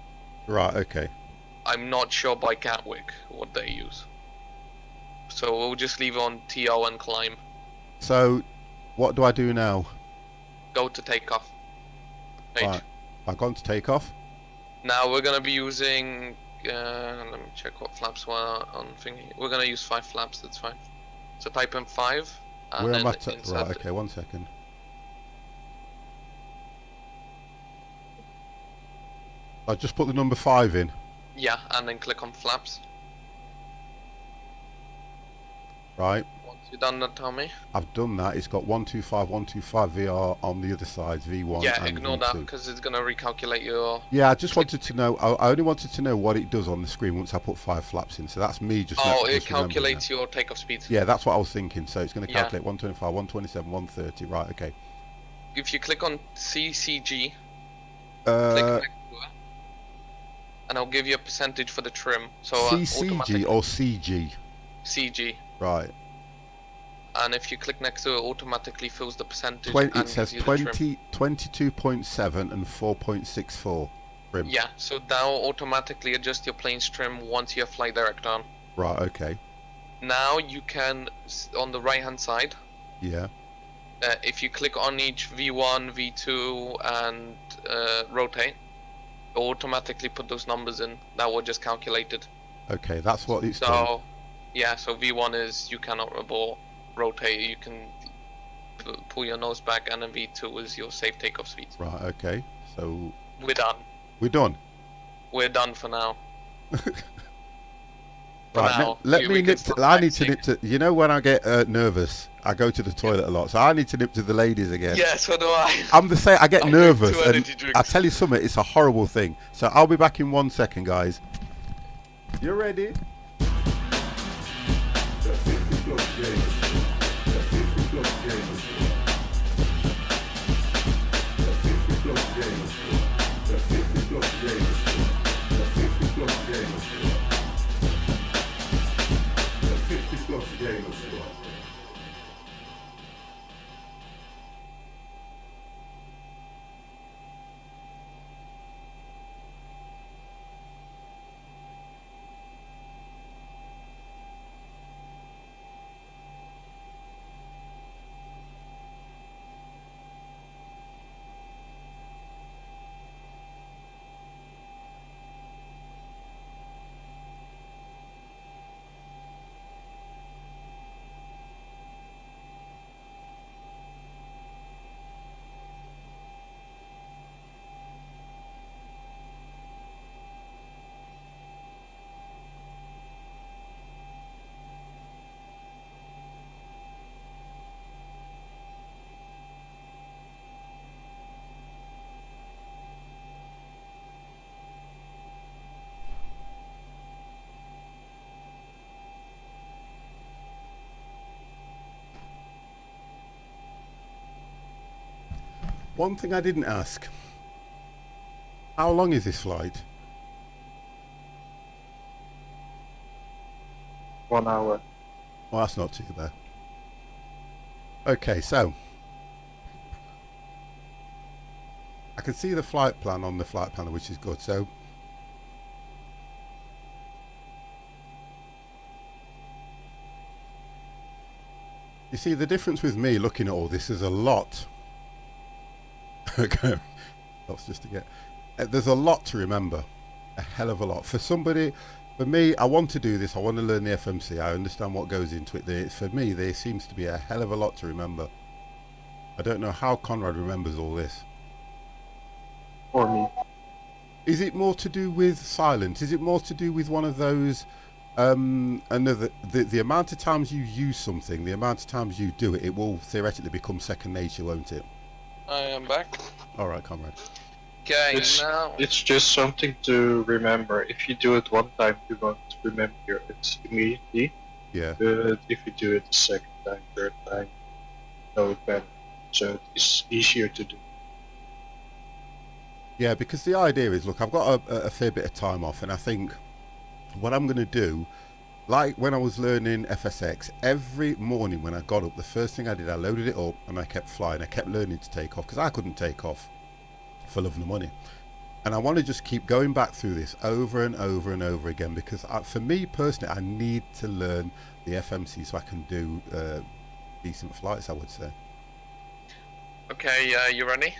S1: Right. Okay.
S3: I'm not sure by Gatwick what they use. So we'll just leave it on TO and climb.
S1: So, what do I do now?
S3: Go to takeoff page.
S1: Right. I've gone to take off.
S3: Now we're gonna be using. Let me check what flaps were on thingy. We're gonna use 5 flaps. That's fine. So type in 5. And
S1: Where
S3: then
S1: am I? Right.
S3: insert it.
S1: Okay. 1 second. I just put the number 5 in.
S3: Yeah, and then click on flaps.
S1: Right.
S3: Once you're done that, tell me.
S1: I've done that. It's got 125, 125 VR on the other side, V1
S3: Yeah,
S1: and
S3: ignore
S1: V2.
S3: that because it's gonna recalculate your.
S1: Yeah, I just wanted to know. I only wanted to know what it does on the screen once I put 5 flaps in. So that's me just.
S3: Oh, it
S1: just remembering
S3: calculates
S1: that.
S3: your takeoff speed.
S1: Yeah, that's what I was thinking. So it's going to
S3: Yeah.
S1: calculate 125, 127, 130. Right. Okay.
S3: If you click on CCG, click
S1: Uh,
S3: next to it, and I'll give you a percentage for the trim. So
S1: CCG
S3: automatic
S1: or CG.
S3: CG.
S1: Right.
S3: And if you click next to it, automatically fills the percentage.
S1: 20,
S3: and
S1: it says
S3: gives you the trim.
S1: 22.7 and 4.64. Trim.
S3: Yeah, so that will automatically adjust your plane's trim once you have flight direct on.
S1: Right, okay.
S3: Now you can, on the right hand side,
S1: Yeah.
S3: if you click on each V1, V2 and rotate, it will automatically put those numbers in. That will just calculate it.
S1: Okay, that's what it's done.
S3: So, yeah, so V1 is you cannot abort, rotate, you can pull your nose back, and then V2 is your safe takeoff speed.
S1: Right, okay. So
S3: We're done.
S1: we're done.
S3: We're done for now.
S1: Right,
S3: now,
S1: let
S3: we
S1: me
S3: can
S1: nip
S3: start
S1: to, I need to
S3: practicing.
S1: nip to, you know when I get nervous, I go to the toilet a lot, so I need to nip to the ladies again.
S3: Yeah, so do I.
S1: I'm the same, I get
S3: I drink
S1: nervous,
S3: 2
S1: and
S3: energy
S1: I
S3: drinks.
S1: tell you something, it's a horrible thing. So I'll be back in 1 second, guys. You ready? One thing I didn't ask. How long is this flight?
S2: 1 hour.
S1: Well, that's not too bad. Okay, so I can see the flight plan on the flight planner, which is good. So you see the difference with me looking at all this is a lot. Okay, that's just to get. There's a lot to remember, a hell of a lot. For somebody, for me, I want to do this. I want to learn the FMC. I understand what goes into it. For me, there seems to be a hell of a lot to remember. I don't know how Conrad remembers all this.
S2: For me.
S1: Is it more to do with silence? Is it more to do with one of those? The amount of times you use something, the amount of times you do it, it will theoretically become second nature, won't it?
S3: I am back.
S1: All right, Conrad.
S3: Okay,
S2: It's,
S3: now.
S2: it's just something to remember. If you do it one time, you won't remember it immediately.
S1: Yeah.
S2: But if you do it the second time, third time, you know it better. So it's easier to do.
S1: Yeah, because the idea is, look, I've got a fair bit of time off, and I think what I'm going to do, like when I was learning FSX, every morning when I got up, the first thing I did, I loaded it up and I kept flying. I kept learning to take off because I couldn't take off for love nor money. And I want to just keep going back through this over and over and over again because for me personally, I need to learn the FMC so I can do decent flights, I would say.
S3: Okay, you ready?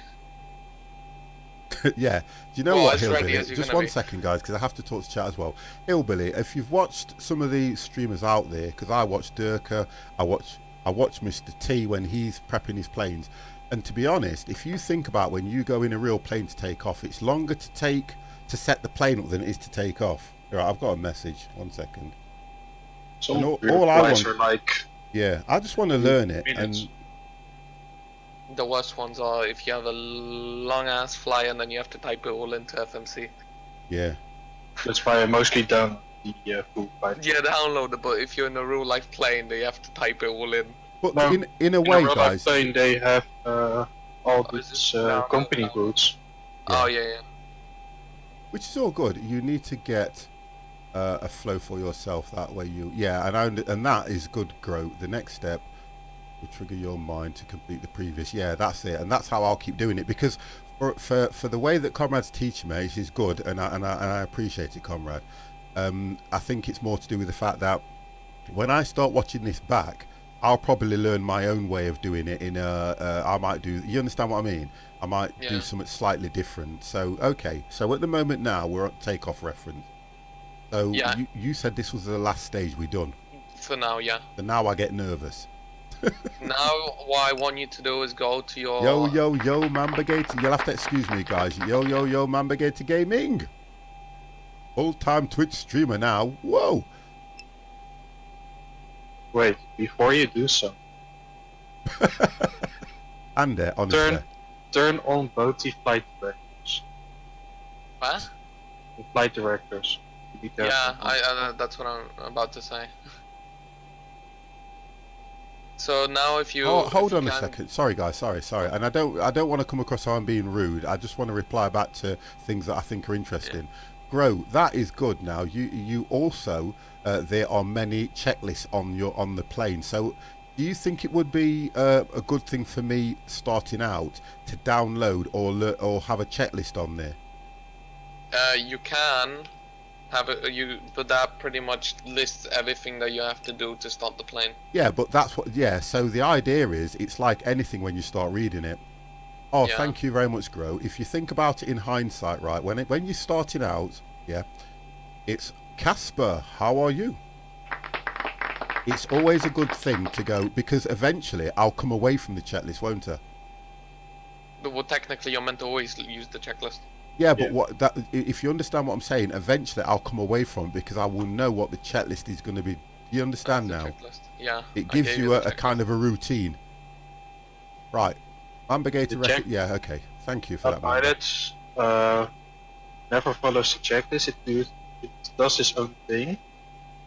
S1: Yeah, do you know
S3: Well,
S1: what,
S3: as ready
S1: Hillbilly?
S3: as you're
S1: Just
S3: gonna
S1: 1
S3: be.
S1: second, guys, because I have to talk to chat as well. Hillbilly, if you've watched some of the streamers out there, because I watch Durka, I watch Mr. T when he's prepping his planes, and to be honest, if you think about when you go in a real plane to take off, it's longer to set the plane up than it is to take off. Right, I've got a message. 1 second.
S2: Some
S1: And all
S2: real
S1: I
S2: flights
S1: want-
S2: are like
S1: Yeah, I just want to learn it,
S2: minutes.
S1: and
S3: The worst ones are if you have a long ass fly and then you have to type it all into FMC.
S1: yeah,
S2: That's why I mostly done the full flight.
S3: Yeah, download it, but if you're in a real life plane, they have to type it all in.
S1: but
S2: No,
S1: in a
S2: In a
S1: way,
S2: real life
S1: guys,
S2: plane, they have all
S3: is
S2: these
S3: it down-
S2: company
S3: down?
S2: boots.
S3: Oh yeah.
S1: which is all good. You need to get a flow for yourself. That way, and that is good growth. The next step will trigger your mind to complete the previous. Yeah, that's it, and that's how I'll keep doing it, because for the way that Comrade's teaching me, which is good, and I appreciate it, Comrade. I think it's more to do with the fact that when I start watching this back, I'll probably learn my own way of doing it. I might do. You understand what I mean? I might do something slightly different. So okay. So at the moment now we're at takeoff reference. So you said this was the last stage we done.
S3: For now, yeah.
S1: So now I get nervous.
S3: Now, what I want you to do is go to your...
S1: Yo, Mamba Gator. You'll have to excuse me, guys. Yo, Mamba Gator Gaming. Full-time Twitch streamer now. Whoa.
S2: Wait, before you do so.
S1: And honestly.
S2: Turn on both the flight directors.
S3: What?
S2: The flight directors.
S3: Yeah, that's what I'm about to say. So now if you...
S1: Oh, hold on a second. Sorry, guys. Sorry. And I don't want to come across how I'm being rude. I just want to reply back to things that I think are interesting. Grow, that is good. Now you also there are many checklists on the plane. So do you think it would be a good thing for me starting out to download or have a checklist on there?
S3: You can have but that pretty much lists everything that you have to do to start the plane.
S1: Yeah, but that's what. Yeah, so the idea is it's like anything when you start reading it. Oh, thank you very much, Grow. If you think about it in hindsight, right, when you're starting out, it's Casper, how are you? It's always a good thing to go, because eventually I'll come away from the checklist, won't I?
S3: Well, technically you're meant to always use the checklist.
S1: Yeah, but if you understand what I'm saying, eventually I'll come away from it because I will know what the checklist is going to be. You understand now?
S3: Checklist. Yeah.
S1: It gives you a kind of a routine. Right. Ambergator yeah, okay. Thank you for that.
S2: Pilots never follows the checklist. It does his own thing.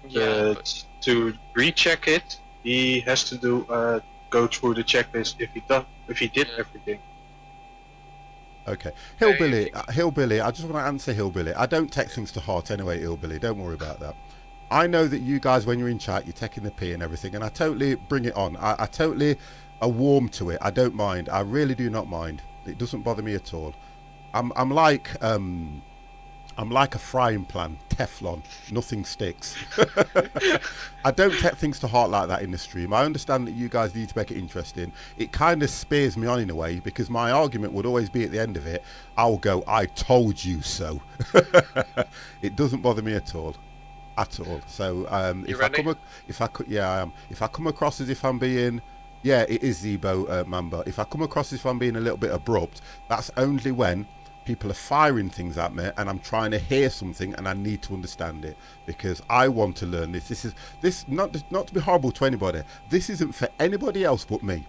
S3: Yeah.
S2: But to recheck it, he has to go through the checklist if he did everything.
S1: Okay. Hillbilly, I just want to answer Hillbilly. I don't take things to heart anyway, Hillbilly. Don't worry about that. I know that you guys, when you're in chat, you're taking the pee and everything, and I totally bring it on. I totally are warm to it. I don't mind. I really do not mind. It doesn't bother me at all. I'm like a frying pan, Teflon. Nothing sticks. I don't take things to heart like that in the stream. I understand that you guys need to make it interesting. It kind of spears me on in a way, because my argument would always be at the end of it, I'll go, I told you so. It doesn't bother me at all. So if I come across as if I'm being, it is Zebo Mamba. If I come across as if I'm being a little bit abrupt, that's only when people are firing things at me and I'm trying to hear something and I need to understand it, because I want to learn this. This is not to be horrible to anybody. This isn't for anybody else but me.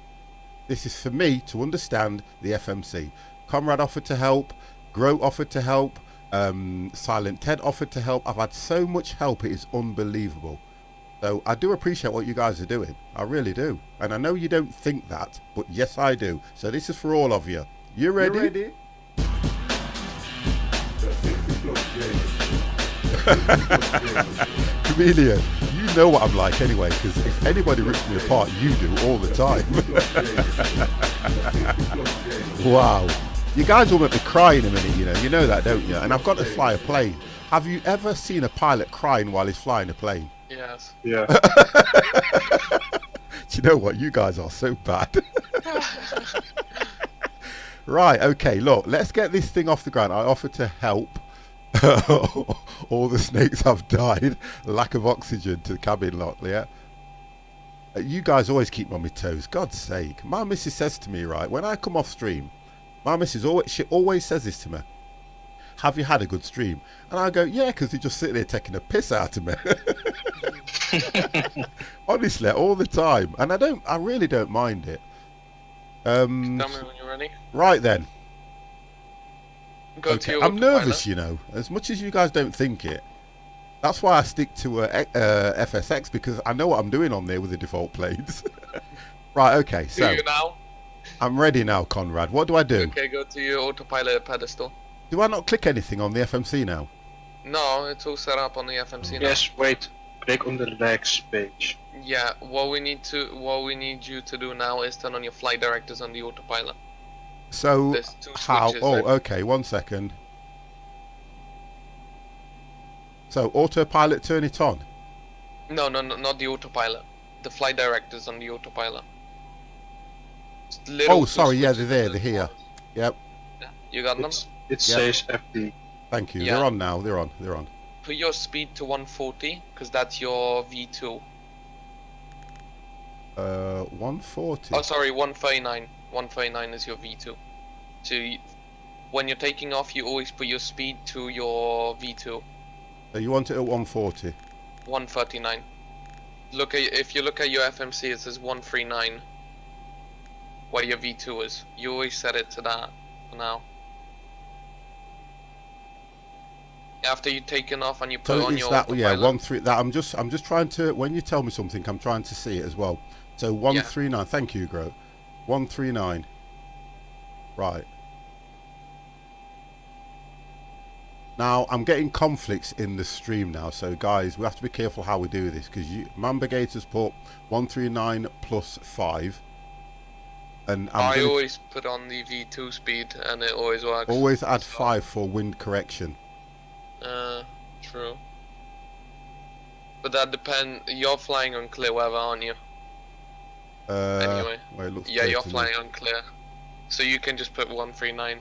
S1: This is for me to understand the FMC. Comrade offered to help. Grow offered to help. Silent Ted offered to help. I've had so much help, it is unbelievable. So I do appreciate what you guys are doing. I really do. And I know you don't think that, but yes I do. So this is for all of you. You ready?
S6: You ready?
S1: Chameleon, you know what I'm like anyway, because if anybody rips me apart, you do all the time. Wow. You guys will make me cry in a minute, you know that, don't you? And I've got to fly a plane. Have you ever seen a pilot crying while he's flying a plane?
S3: Yes.
S2: Yeah.
S1: Do you know what? You guys are so bad. Right, okay, look, let's get this thing off the ground. I offer to help. All the snakes have died. Lack of oxygen to the cabin lot, yeah? You guys always keep me on my toes. God's sake. My missus says to me, right, when I come off stream, my missus always says this to me. Have you had a good stream? And I go, yeah, because you just sit there taking a piss out of me. Honestly, all the time. And I really don't mind it.
S3: Tell me when you're ready.
S1: Right then.
S3: Okay.
S1: I'm nervous, you know, as much as you guys don't think it. That's why I stick to FSX, because I know what I'm doing on there with the default planes. Right, okay, so
S3: Do you now?
S1: I'm ready now, Conrad. What do I do?
S3: Okay, go to your autopilot pedestal.
S1: Do I not click anything on the FMC now?
S3: No, it's all set up on the FMC now.
S2: Yes, wait. click on the legs page.
S3: Yeah, what we need you to do now is turn on your flight directors on the autopilot.
S1: So
S3: There's two
S1: how?
S3: switches
S1: Oh,
S3: there.
S1: okay. 1 second. So autopilot, turn it on.
S3: No, not the autopilot. The flight directors on the autopilot. It's little
S1: Oh,
S3: two
S1: sorry. Yeah,
S3: switches
S1: they're there.
S3: in the
S1: They're here.
S3: corners.
S1: Yep.
S3: Yeah, you got them?
S2: It says FD.
S1: Thank you.
S3: Yeah.
S1: They're on now. They're on. They're on.
S3: Put your speed to 140 because that's your V2.
S1: 140.
S3: Oh, sorry, 139. 139 is your V2. So when you're taking off, you always put your speed to your V2.
S1: So you want it at 140.
S3: 139. If you look at your FMC, it says 139. Where your V2 is. You always set it to that for now. After you've taken off and you put
S1: So
S3: on
S1: it's
S3: your
S1: that. Yeah,
S3: autopilot.
S1: 13. That I'm just trying to. When you tell me something, I'm trying to see it as well. So 139. Thank you, Gro. 139. Right. Now I'm getting conflicts in the stream now, so guys, we have to be careful how we do this because Mamba Gators put 139 plus 5, and
S3: I always put on the V2 speed and it always works.
S1: always add
S3: So,
S1: 5 for wind correction.
S3: True. But that depends. You're flying on clear weather, aren't you? Anyway.
S1: Well, it looks
S3: Yeah,
S1: clear
S3: you're
S1: to me.
S3: flying on clear. So you can just put 139.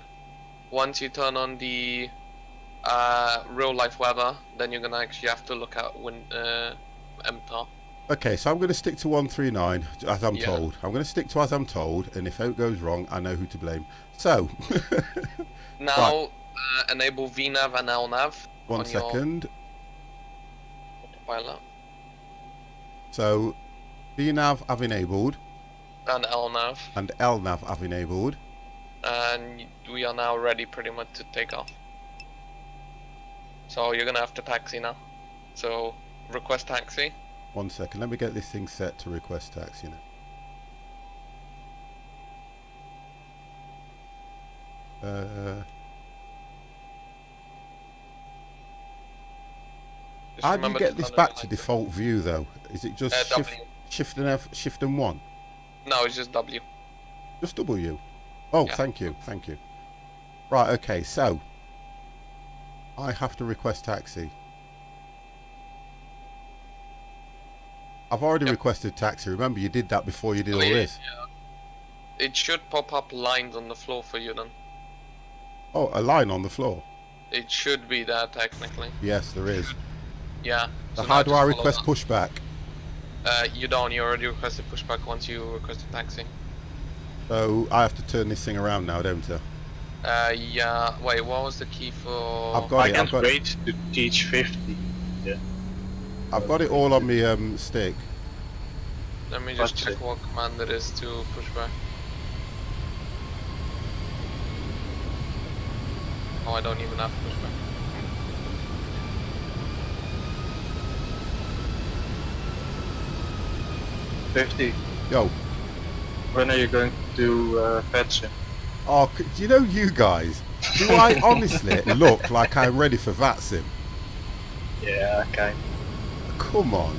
S3: Once you turn on the real life weather, then you're gonna actually have to look at wind MTAR.
S1: Okay, so I'm going to stick to 139 as I'm
S3: Yeah.
S1: told. I'm going to stick to as I'm told, and if it goes wrong, I know who to blame. So,
S3: Now enable VNav and LNav
S1: one
S3: on your
S1: second.
S3: autopilot
S1: So, VNav I've enabled,
S3: and LNav,
S1: and LNav I've enabled.
S3: and we are now ready pretty much to take off. So you're gonna have to taxi now. So request taxi.
S1: 1 second, let me get this thing set to request taxi now.
S3: Just
S1: How do you
S3: remember
S1: get
S3: to
S1: this
S3: turn on
S1: back
S3: your
S1: to
S3: lights.
S1: default view though? Is it just
S3: W.
S1: shift and F, shift and 1?
S3: No, it's just W.
S1: Just W. Oh,
S3: Yeah.
S1: thank you, thank you. Right, okay, so I have to request taxi. I've already
S3: Yep.
S1: requested taxi. Remember, you did that before you did all
S3: Yeah,
S1: this.
S3: yeah. It should pop up lines on the floor for you then.
S1: Oh, a line on the floor.
S3: It should be there technically.
S1: Yes, there is.
S3: Yeah.
S1: So
S3: now
S1: how do
S3: just
S1: I
S3: follow
S1: request
S3: that.
S1: pushback?
S3: You don't. You already requested pushback once you requested taxi.
S1: So I have to turn this thing around now, don't I?
S3: Yeah. Wait, what was the key for?
S1: I've got
S2: I
S1: it.
S2: can't wait to teach 50.
S1: I've got it all on my stick.
S3: Let me just
S2: What's
S3: check
S2: it?
S3: what command it is to push back. Oh, I don't even have pushback.
S1: Yo.
S2: When are you going to fetch him?
S1: Oh, do you know you guys? Do I honestly look like I'm ready for VATSIM?
S2: Yeah, kind.
S1: Come on.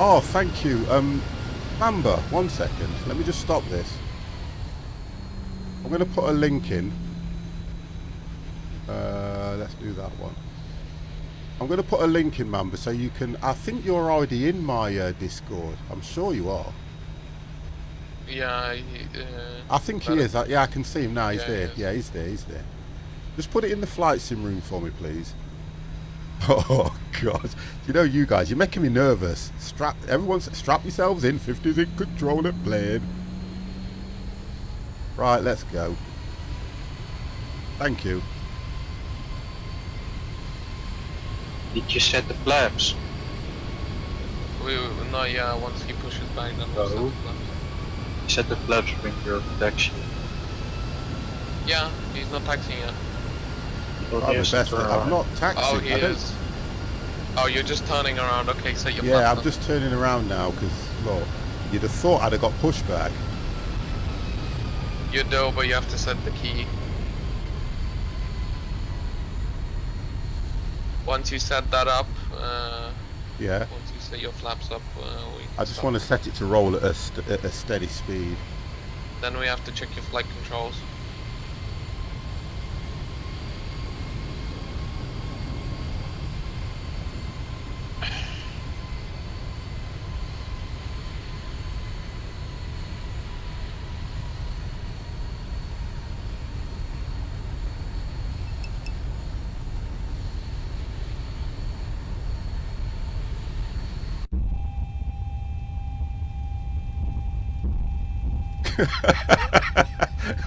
S1: Oh, thank you. Amber, 1 second. Let me just stop this. I'm going to put a link in. Let's do that one. I'm going to put a link in, Mamba, so you can... I think you're already in my Discord. I'm sure you are.
S3: Yeah.
S1: I think he is. Yeah, I can see him now. He's
S3: Yeah,
S1: there.
S3: he is.
S1: Yeah, he's there. He's there. Just put it in the flight sim room for me, please. Oh God! You know, you guys, you're making me nervous. Everyone, strap yourselves in. 50's in control of plane. Right, let's go. Thank you.
S2: Did you set the flaps?
S3: No, yeah. Once he pushes back, then we'll
S2: No.
S3: set the flaps.
S2: Set the flaps when you're taxiing.
S3: Yeah, he's not taxiing yet.
S2: Well,
S1: I'm the
S2: yes,
S1: best. I've not taxied.
S3: Oh, he
S1: I don't-
S3: is. Oh, you're just turning around. Okay, set your
S1: Yeah,
S3: flaps
S1: I'm
S3: then.
S1: just turning around now because look. You'd have thought I'd have got pushback.
S3: You do, but you have to set the key. Once you set that up,
S1: Yeah.
S3: once you set your flaps up, we can
S1: I just
S3: start.
S1: want to set it to roll at a steady speed.
S3: Then we have to check your flight controls.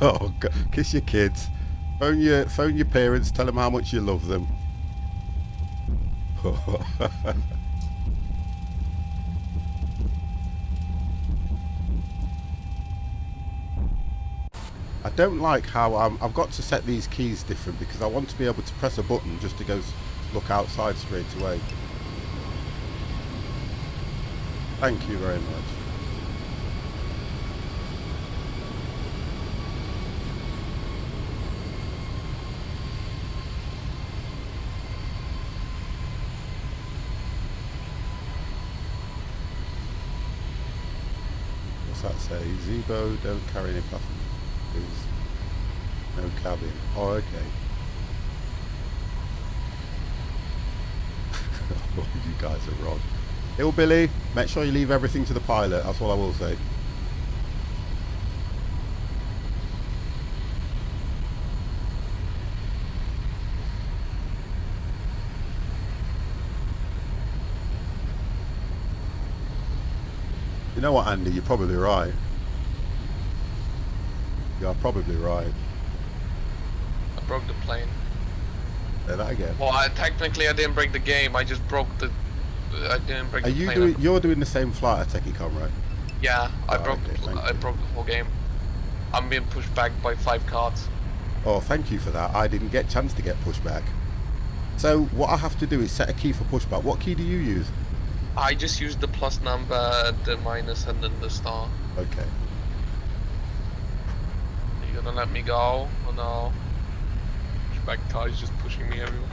S1: Oh, God. Kiss your kids. Phone your parents. Tell them how much you love them. I don't like how I've got to set these keys different because I want to be able to press a button just to go look outside straight away. Thank you very much. What's that say? Zebo, don't carry any passengers. No cabin. Oh, okay. Oh, you guys are wrong. Hillbilly, make sure you leave everything to the pilot. That's all I will say. You know what, Andy? You're probably right. You're probably right.
S3: I broke the plane.
S1: Say that again.
S3: Well, technically I didn't break the game. I just broke the. I didn't break
S1: Are
S3: the
S1: you
S3: plane.
S1: doing? You're doing the same flight at Techicom, right?
S3: Yeah, I
S1: Oh,
S3: broke.
S1: okay, thank
S3: I
S1: you.
S3: broke the whole game. I'm being pushed back by 5 cards.
S1: Oh, thank you for that. I didn't get a chance to get pushback. So what I have to do is set a key for pushback. What key do you use?
S3: I just used the plus number, the minus, and then the star.
S1: Okay.
S3: Are you gonna let me go? Oh no. Pushback car is just pushing me everywhere.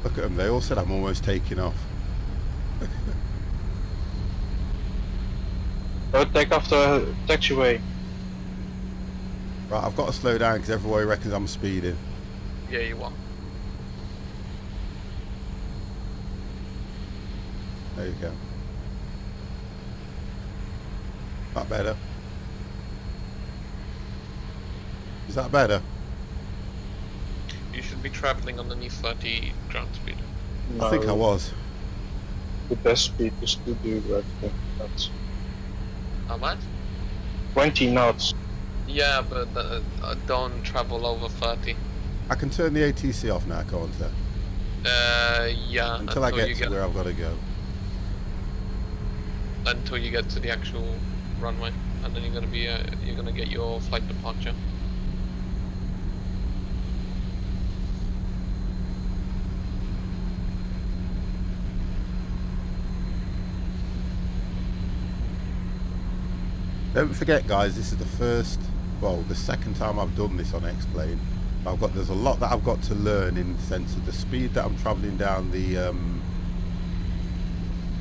S1: Look at them. They all said I'm almost taking off.
S2: Take off the taxiway.
S1: Right, I've got to slow down because everybody reckons I'm speeding.
S3: Yeah, you won.
S1: There you go. That better? Is that better?
S3: You should be traveling underneath 30 ground speed.
S1: I think I was.
S2: The best speed is to do 20 knots.
S3: How much?
S2: 20 knots.
S3: Yeah, but don't travel over 30.
S1: I can turn the ATC off now, can't I?
S3: Yeah.
S1: Until I get to where I've got to go.
S3: Until you get to the actual runway, and then you're gonna get your flight departure.
S1: Don't forget, guys, this is the second time I've done this on X-Plane. There's a lot that I've got to learn in the sense of the speed that I'm travelling down the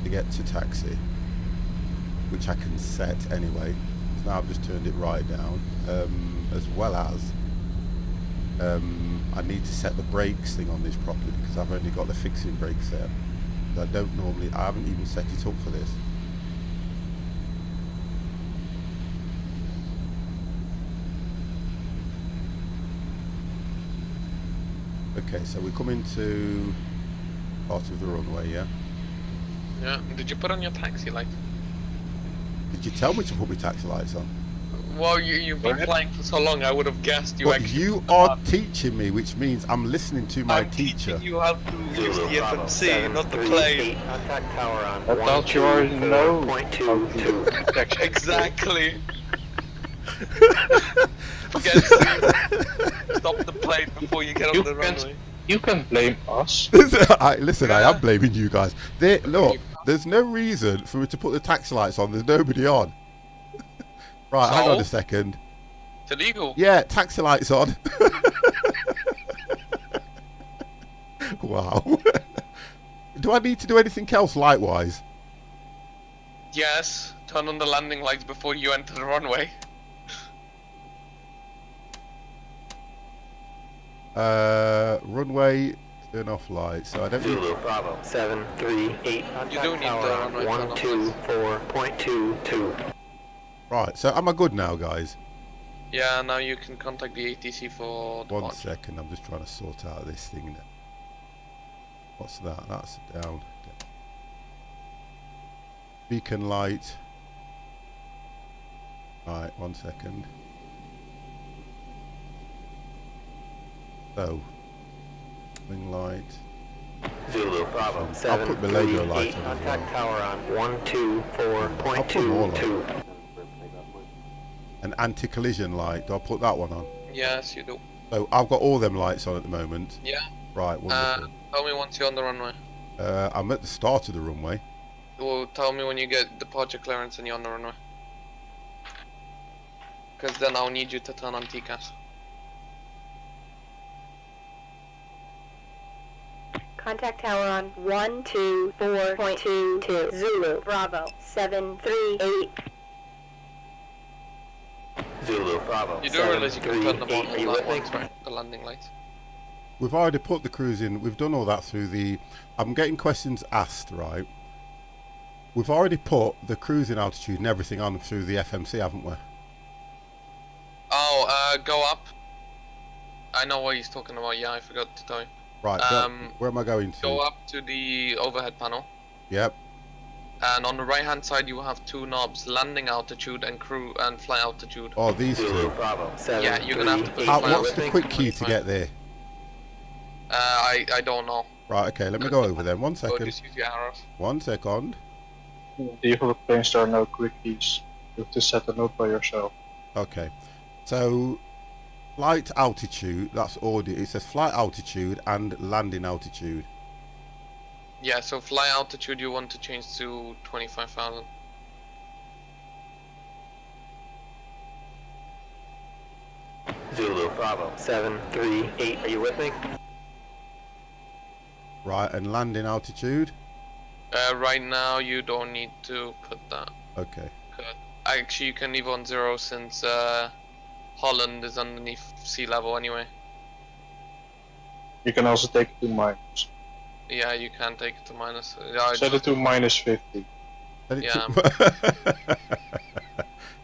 S1: to get to taxi, which I can set anyway. So now I've just turned it right down, as well as I need to set the brakes thing on this properly because I've only got the fixing brake set. I haven't even set it up for this. Okay, so we come into part of the runway, yeah?
S3: Yeah. Did you put on your taxi light?
S1: Did you tell me to put my taxi lights on?
S3: Well, you've been flying for so long, I would have guessed you
S1: But
S3: actually.
S1: you are teaching me, which means I'm listening to my
S3: I'm
S1: teacher.
S3: teaching you how to use the
S4: Bravo,
S3: FMC,
S4: 7,
S3: not the
S4: 3,
S3: plane.
S4: 8, contact tower on
S2: I thought you already know.
S4: 124.22.
S3: Exactly. Forget to stop the plane before you get on the runway.
S2: You can blame us.
S1: Listen, I am blaming you guys. Look, there's no reason for me to put the taxi lights on. There's nobody on. Right, hang on a second.
S3: It's illegal.
S1: Yeah, taxi lights on. Wow. Do I need to do anything else light-wise?
S3: Yes, turn on the landing lights before you enter the runway.
S1: Runway, turn off lights. So I don't need...
S4: Zulu Bravo 738 contact
S3: You do need
S4: tower
S3: the
S4: on
S3: runway turn off.
S4: 124.22.
S1: Right, so am I good now, guys?
S3: Yeah, now you can contact the ATC for
S1: One
S3: departure.
S1: second, I'm just trying to sort out this thing now. What's that? That's down. Beacon light. Right, 1 second. So, wing light.
S4: Zulu Bravo
S1: I'll put the Lego light
S4: 738
S1: on as
S4: contact
S1: well.
S4: tower on
S1: I'll put them all on.
S4: 124.22.
S1: An anti-collision light. Do I put that one on?
S3: Yes, you do.
S1: So I've got all them lights on at the moment.
S3: Yeah.
S1: Right, wonderful.
S3: Tell me once you're on the runway.
S1: I'm at the start of the runway.
S3: Well, tell me when you get departure clearance and you're on the runway. Because then I'll need you to turn on TCAS.
S5: Contact tower on 124.22. Zulu Bravo 738.
S4: Zulu Bravo
S3: You do realize you can turn them on
S4: 738. Are you
S3: all
S4: with
S3: at
S4: me?
S3: once, right? The landing lights.
S1: We've already put the cruise in. We've done all that through the... I'm getting questions asked, right? We've already put the cruising altitude and everything on through the FMC, haven't we?
S3: Oh, go up. I know what he's talking about, yeah, I forgot to tell you.
S1: Right, where am I going to?
S3: Go up to the overhead panel.
S1: Yep.
S3: And on the right hand side you will have two knobs, landing altitude and crew and flight altitude.
S1: Oh, these
S4: Zulu
S1: two.
S4: Bravo 738.
S3: Yeah, you're gonna have to put
S1: What's the quick key to get there?
S3: I don't know.
S1: Right, okay, let me go over then. 1
S3: So
S1: second.
S3: just use your arrows.
S1: 1 second.
S2: Default planes there are no quick keys. You have to set them up by yourself.
S1: Okay. So, flight altitude, that's audio. It says flight altitude and landing altitude.
S3: Yeah, so flight altitude you want to change to 25,000.
S4: Zulu Bravo 738. Are you with me?
S1: Right, and landing altitude?
S3: Right now you don't need to put that.
S1: Okay.
S3: Actually you can leave on 0 since Holland is underneath sea level anyway.
S2: You can also take it to minus.
S3: Yeah, you can take it to minus. Yeah,
S2: Set it to minus 50.
S3: Yeah.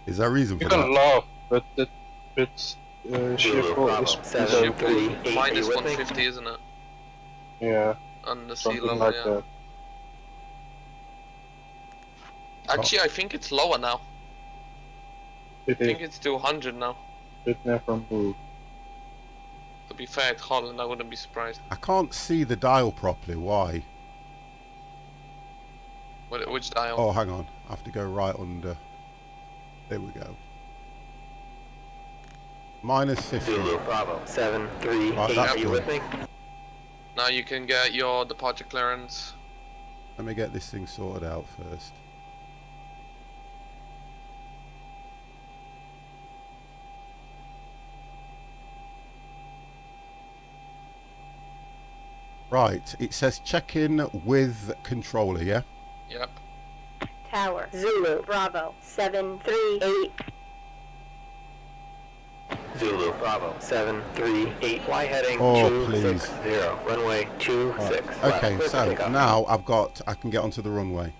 S1: Is there a reason
S2: You
S1: for that?
S2: can laugh, but
S4: Zulu Bravo
S2: is
S4: 738. Are
S3: minus
S4: you with me?
S3: 150, isn't it?
S2: yeah,
S3: Under sea
S2: something
S3: level,
S2: like
S3: yeah.
S2: that.
S3: Actually, I think it's lower now. I
S2: It
S3: think it's 200 now.
S2: never moved.
S3: To be fair, it's Holland, I wouldn't be surprised.
S1: I can't see the dial properly. Why?
S3: Which dial?
S1: Oh, hang on. I have to go right under. There we go. Minus 50.
S4: Zulu Bravo 738.
S1: Right, that's
S4: Are you
S1: good.
S4: with me?
S3: Now you can get your departure clearance.
S1: Let me get this thing sorted out first. Right, it says check in with controller, yeah?
S3: Yep.
S5: Tower Zulu Bravo 738.
S4: Zulu Bravo 738. Fly heading
S1: Oh,
S4: 260. Runway 26.
S1: Right. Okay,
S4: left.
S1: so
S4: Clear for takeoff.
S1: now I can get onto the runway.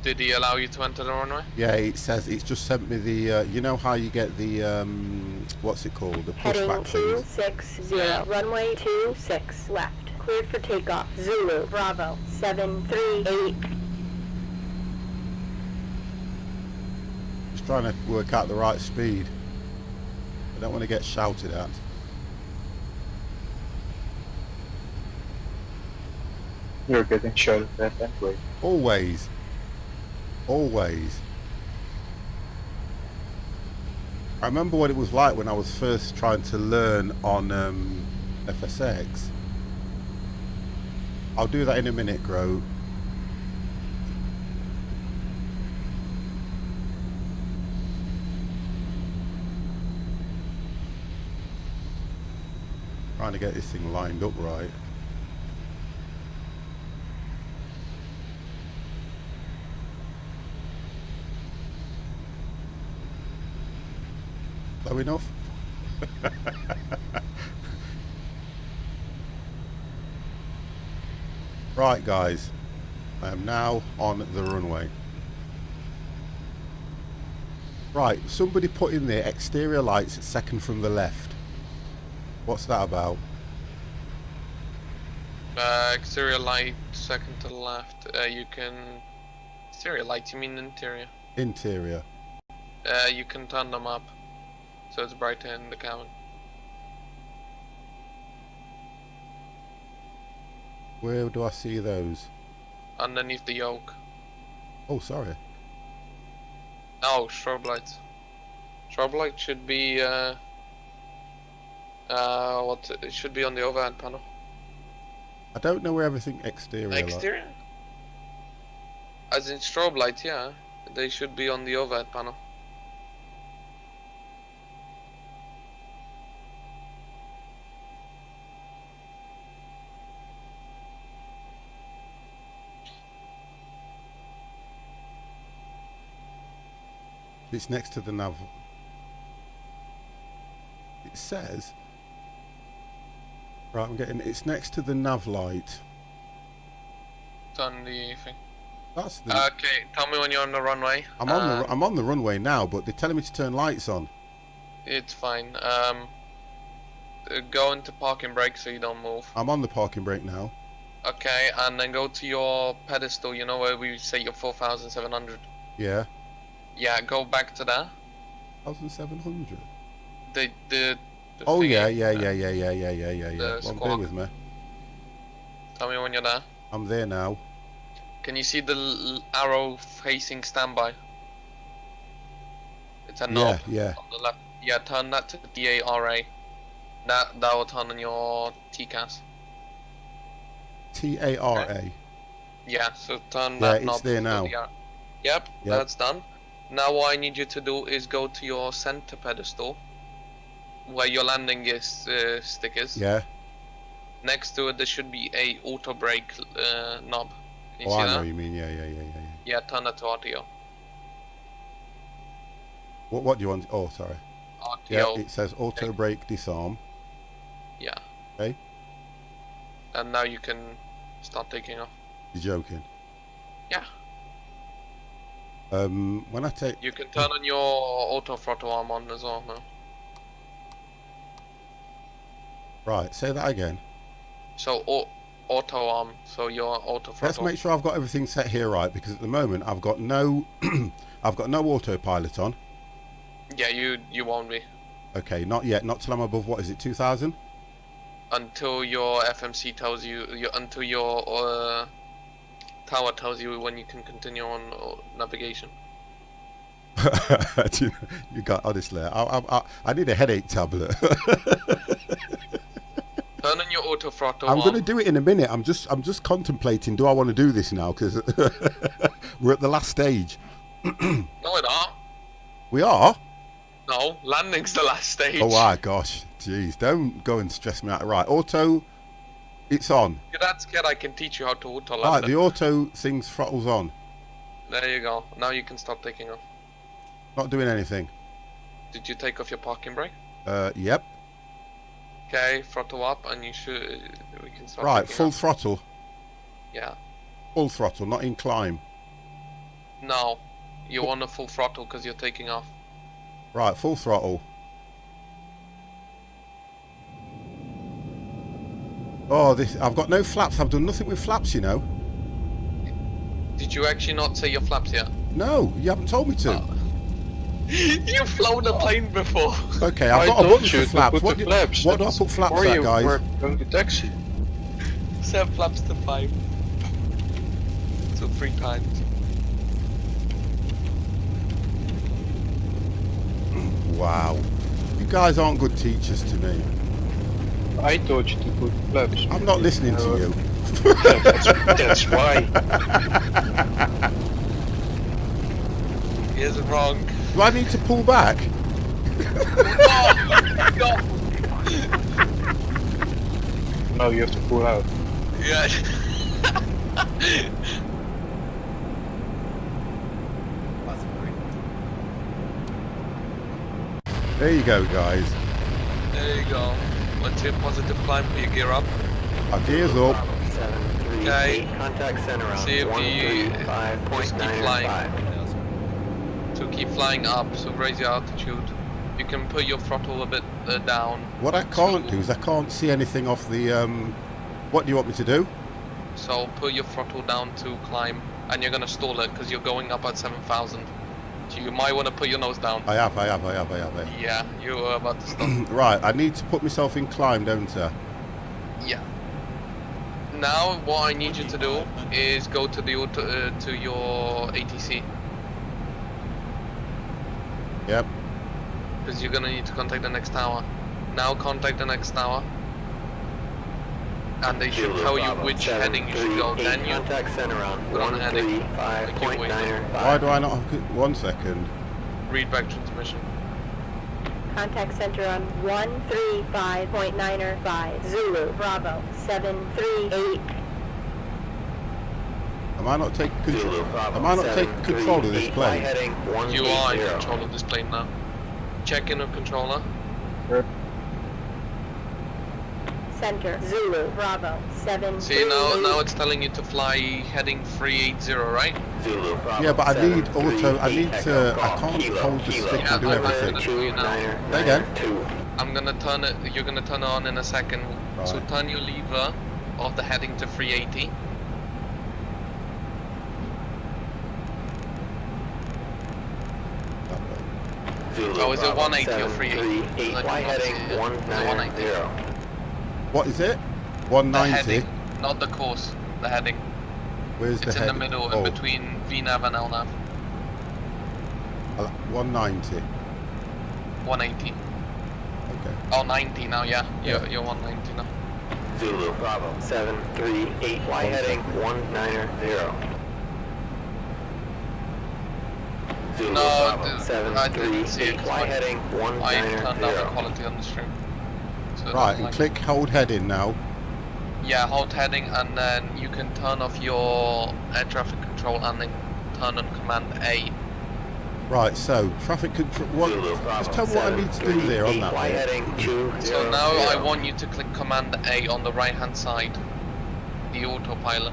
S3: Did he allow you to enter the runway?
S1: Yeah, it says it's just sent me the. You know how you get the what's it called? The
S5: Heading
S1: pushback things.
S5: 260.
S3: Yeah.
S5: Runway 26 left. Cleared for takeoff. Zulu Bravo 738.
S1: Just trying to work out the right speed. I don't want to get shouted at.
S2: You're getting shouted at anyway.
S1: Always. Always. I remember what it was like when I was first trying to learn on FSX. I'll do that in a minute, Gro. Trying to get this thing lined up right. Low enough? Right guys, I am now on the runway. Right, somebody put in there exterior lights second from the left. What's that about?
S3: Exterior light, second to the left. You can... Exterior lights, you mean interior?
S1: Interior.
S3: You can turn them up, so it's brighter in the cabin.
S1: Where do I see those?
S3: Underneath the yoke.
S1: Oh, sorry.
S3: Oh, strobe lights. Strobe light should be, it should be on the overhead panel.
S1: I don't know where everything exterior.
S3: Exterior? As in strobe lights, yeah. They should be on the overhead panel.
S1: It's next to the nav. It says. Right, I'm getting. It's next to the nav light.
S3: Turn the thing.
S1: That's the.
S3: Okay, tell me when you're on the runway.
S1: I'm on the runway now, but they're telling me to turn lights on.
S3: It's fine. Go into parking brake so you don't move.
S1: I'm on the parking brake now.
S3: Okay, and then go to your pedestal. You know where we say you're 4,700.
S1: Yeah.
S3: Yeah, go back to that.
S1: 1,700.
S3: The
S1: Oh
S3: thingy,
S1: yeah.
S3: the
S1: Well, bear
S3: squawk.
S1: with me.
S3: Tell me when you're there.
S1: I'm there now.
S3: Can you see the arrow facing standby? It's a knob
S1: Yeah.
S3: on the left. Yeah, turn that to DARA. That will turn on your TCAS.
S1: TARA.
S3: Yeah, so turn
S1: Yeah,
S3: that
S1: it's
S3: knob.
S1: there
S3: to
S1: now.
S3: the Yep, that's done. Now what I need you to do is go to your center pedestal, where your landing is stickers.
S1: Yeah.
S3: Next to it, there should be a auto brake knob. Can you
S1: Oh,
S3: see
S1: I know
S3: that?
S1: what you mean. Yeah.
S3: Yeah, turn that to RTO.
S1: What do you want? Oh, sorry.
S3: RTO.
S1: Yeah, it says auto brake disarm.
S3: Yeah.
S1: Okay.
S3: And now you can start taking off.
S1: You're joking.
S3: Yeah.
S1: When I take.
S3: You can turn on your auto throttle arm on as well now.
S1: Right, say that again.
S3: So auto arm, so your auto throttle.
S1: Let's make sure I've got everything set here right, because at the moment I've got no, I've got no autopilot on.
S3: Yeah, you won't be
S1: Okay, not yet. Not till I'm above. What is it? 2,000.
S3: until your FMC tells you, until your tower tells you when you can continue on navigation.
S1: You got honestly. I need a headache tablet.
S3: Turn on your auto throttle.
S1: I'm going to do it in a minute. I'm just contemplating. Do I want to do this now? Because we're at the last stage.
S3: No, we're not.
S1: We are.
S3: No, landing's the last stage.
S1: Oh my gosh, jeez! Don't go and stress me out. Right, auto. It's on.
S3: If you're that scared, I can teach you how to auto land.
S1: Right, the auto thing's throttle's on.
S3: There you go. Now you can start taking off.
S1: Not doing anything.
S3: Did you take off your parking brake?
S1: Yep.
S3: Okay, throttle up, and you should. We can start.
S1: Right,
S3: taking
S1: full
S3: off.
S1: throttle.
S3: Yeah.
S1: Full throttle, not in climb.
S3: No, you're on a full throttle because you're taking off.
S1: Right, full throttle. Oh, this. I've got no flaps. I've done nothing with flaps, you know.
S3: Did you actually not say your flaps yet?
S1: No, you haven't told me to.
S3: You've flown a plane before.
S1: Okay, I've
S2: I
S1: got a
S2: told
S1: button
S2: you
S1: for
S2: to
S1: flaps.
S2: put
S1: What
S2: the
S1: do,
S2: flaps.
S1: what do I
S2: That's
S1: put flaps
S2: before
S1: at,
S2: you
S1: guys?
S2: were going to taxi.
S3: Set flaps to 5. So 3 times.
S1: Wow. You guys aren't good teachers to me.
S2: I told you to put flaps.
S1: I'm not listening to you.
S2: That's why.
S3: He is wrong.
S1: Do I need to pull back?
S3: No!
S2: No, you have to pull out.
S3: Yeah.
S1: There you go, guys.
S3: There you go. Once you're positive climb, you gear up.
S1: Our gears up.
S4: 738.
S3: Okay.
S4: Contact center on
S3: See if you just keep flying.
S4: 135.9.
S3: So keep flying up, so raise your altitude. You can put your throttle a bit down.
S1: What I can't do is I can't see anything off the... What do you want me to do?
S3: So put your throttle down to climb, and you're gonna stall it because you're going up at 7,000. So you might want to put your nose down.
S1: I have.
S3: Yeah, you were about to stop.
S1: Right, I need to put myself in climb, don't I?
S3: Yeah. Now what I need you to do is go to the to your ATC,
S1: Yep.
S3: because you're gonna need to contact the next tower. Now contact the next tower, and they should tell you which heading you should go. Then you
S4: Contact center on
S3: put on the heading.
S4: 135.9.
S1: Why do I not have... 1 second.
S3: Read back transmission.
S5: Contact center on 135.905. Zulu Bravo 738.
S1: Am I not taking control?
S4: Zulu Bravo
S1: Am I not taking control of this
S4: 738.
S1: plane?
S4: Heading
S3: You are in
S4: 180.
S3: control of this plane now. Check in with controller.
S5: Center Zulu Bravo 738.
S3: See, now it's telling you to fly heading 380, right?
S4: Zulu Bravo
S1: Yeah, but I need
S4: 738.
S1: I need to... I can't
S4: Kilo,
S1: hold the
S4: kilo.
S1: stick
S3: Yeah,
S1: and do
S3: I'm
S1: everything.
S3: gonna-
S4: 299.
S1: Say again.
S4: 2.
S3: I'm gonna turn it, you're gonna turn it on in a second. So
S1: Right.
S3: turn your lever of the heading to 380.
S4: Zulu
S3: Oh, is it
S4: Bravo
S3: 180 or 380?
S4: 738.
S3: Like,
S4: Fly
S3: I'm not
S4: heading
S3: seeing it.
S4: 190.
S1: What is it?
S3: The
S1: 190?
S3: heading, not the course, the heading.
S1: Where's the
S3: It's in
S1: head?
S3: the middle,
S1: Oh,
S3: in between VNAV and LNAV.
S1: 190.
S3: 180.
S1: Okay.
S3: Oh, 90 now, yeah.
S1: Yeah.
S3: You're 190 now.
S4: Zulu Bravo 738. Fly heading 190. Zulu
S3: No,
S4: Bravo
S3: I didn't see
S4: 738.
S3: it.
S4: Fly heading
S3: I turned down the
S4: 190.
S3: quality on the stream. So it
S1: Right,
S3: doesn't
S1: and
S3: like-
S1: click hold heading now.
S3: Yeah, hold heading, and then you can turn off your air traffic control and then turn on command A.
S1: Right, so traffic control. What?
S4: Zulu Bravo
S1: Just tell me what I need to do there on
S4: 738.
S1: that
S4: Fly
S1: bit.
S4: heading 200.
S3: So now I want you to click command A on the right hand side, the autopilot.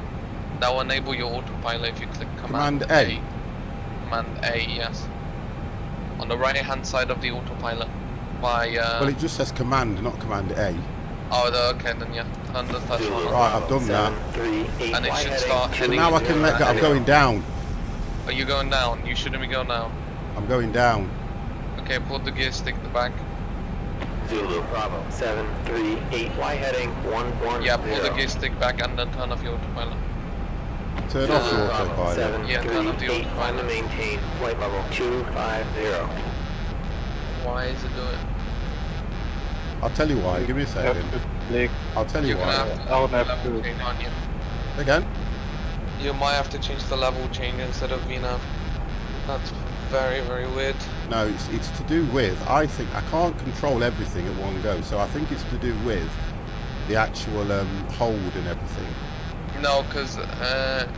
S3: That will enable your autopilot if you click command,
S1: Command A?
S3: Command A, yes. On the right hand side of the autopilot. By
S1: Well, it just says command, not command A.
S3: okay then yeah. Turn the first
S4: Zulu
S3: one on.
S1: Right, I've done that.
S4: 738.
S3: And it
S4: Fly
S3: should
S4: heading
S3: start
S1: So
S3: heading
S1: now I
S3: into
S1: can let go. I'm going down.
S3: Are you going down? You shouldn't be going down.
S1: I'm going down.
S3: Okay, pull the gear stick back.
S4: Zulu Bravo 738. Fly heading 110.
S3: Yeah, pull the gear stick back and then turn off your autopilot.
S1: Turn off your
S4: Bravo
S1: autopilot.
S3: Yeah, turn off the
S4: 738. Climb to
S3: autopilot.
S4: maintain flight level 250.
S3: Why is it doing?
S1: I'll tell you why. Give me a
S2: You have
S1: second.
S2: to click.
S1: I'll tell you
S3: You're gonna
S1: why.
S3: have to
S2: I'll
S3: change the
S2: have
S3: level
S2: to-
S3: change, aren't you?
S1: Again?
S3: You might have to change the level change instead of VNAV. That's very, very weird.
S1: No, it's to do with. I think I can't control everything at one go, so I think it's to do with the actual hold and everything.
S3: No, because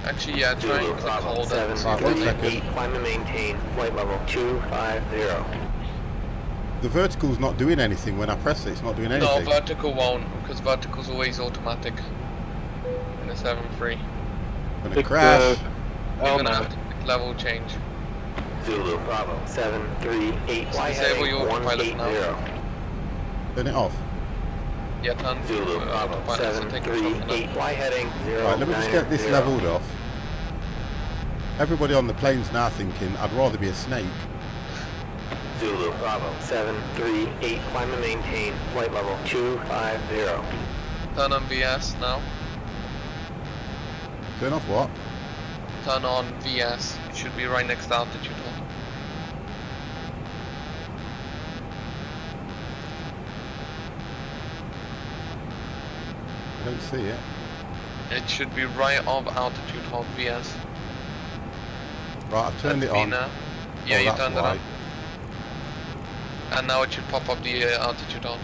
S3: actually, yeah, try
S4: Zulu
S3: and click
S4: Bravo
S3: hold and see
S1: Right,
S3: what
S1: one
S3: it
S1: second.
S4: 738. Climb to maintain flight level 250.
S1: The vertical's not doing anything when I press it. It's not doing
S3: No,
S1: anything.
S3: vertical won't, because vertical's always automatic in a 7.3.
S1: Gonna
S2: Click
S1: crash.
S3: You're gonna have to click level change.
S4: Zulu Bravo 738. Fly
S3: Disable
S4: heading
S3: your autopilot now.
S4: 180.
S1: Turn it off.
S3: Yeah, turn
S4: Zulu Bravo
S3: autopilot, so take control of
S4: 738.
S3: that.
S4: Fly heading 090.
S1: Right, let me just get this leveled off. Everybody on the plane's now thinking, I'd rather be a snake.
S4: Zulu, Bravo, 738, climb and maintain, flight level 250.
S3: Turn on VS now.
S1: Turn off what?
S3: Turn on VS. It should be right next to altitude hold.
S1: I don't see it.
S3: It should be right of altitude hold VS.
S1: Right, I've turned it
S3: That's me
S1: on.
S3: now. Yeah,
S1: Oh,
S3: you
S1: that's
S3: turned it
S1: why.
S3: on. And now it should pop up the altitude hold.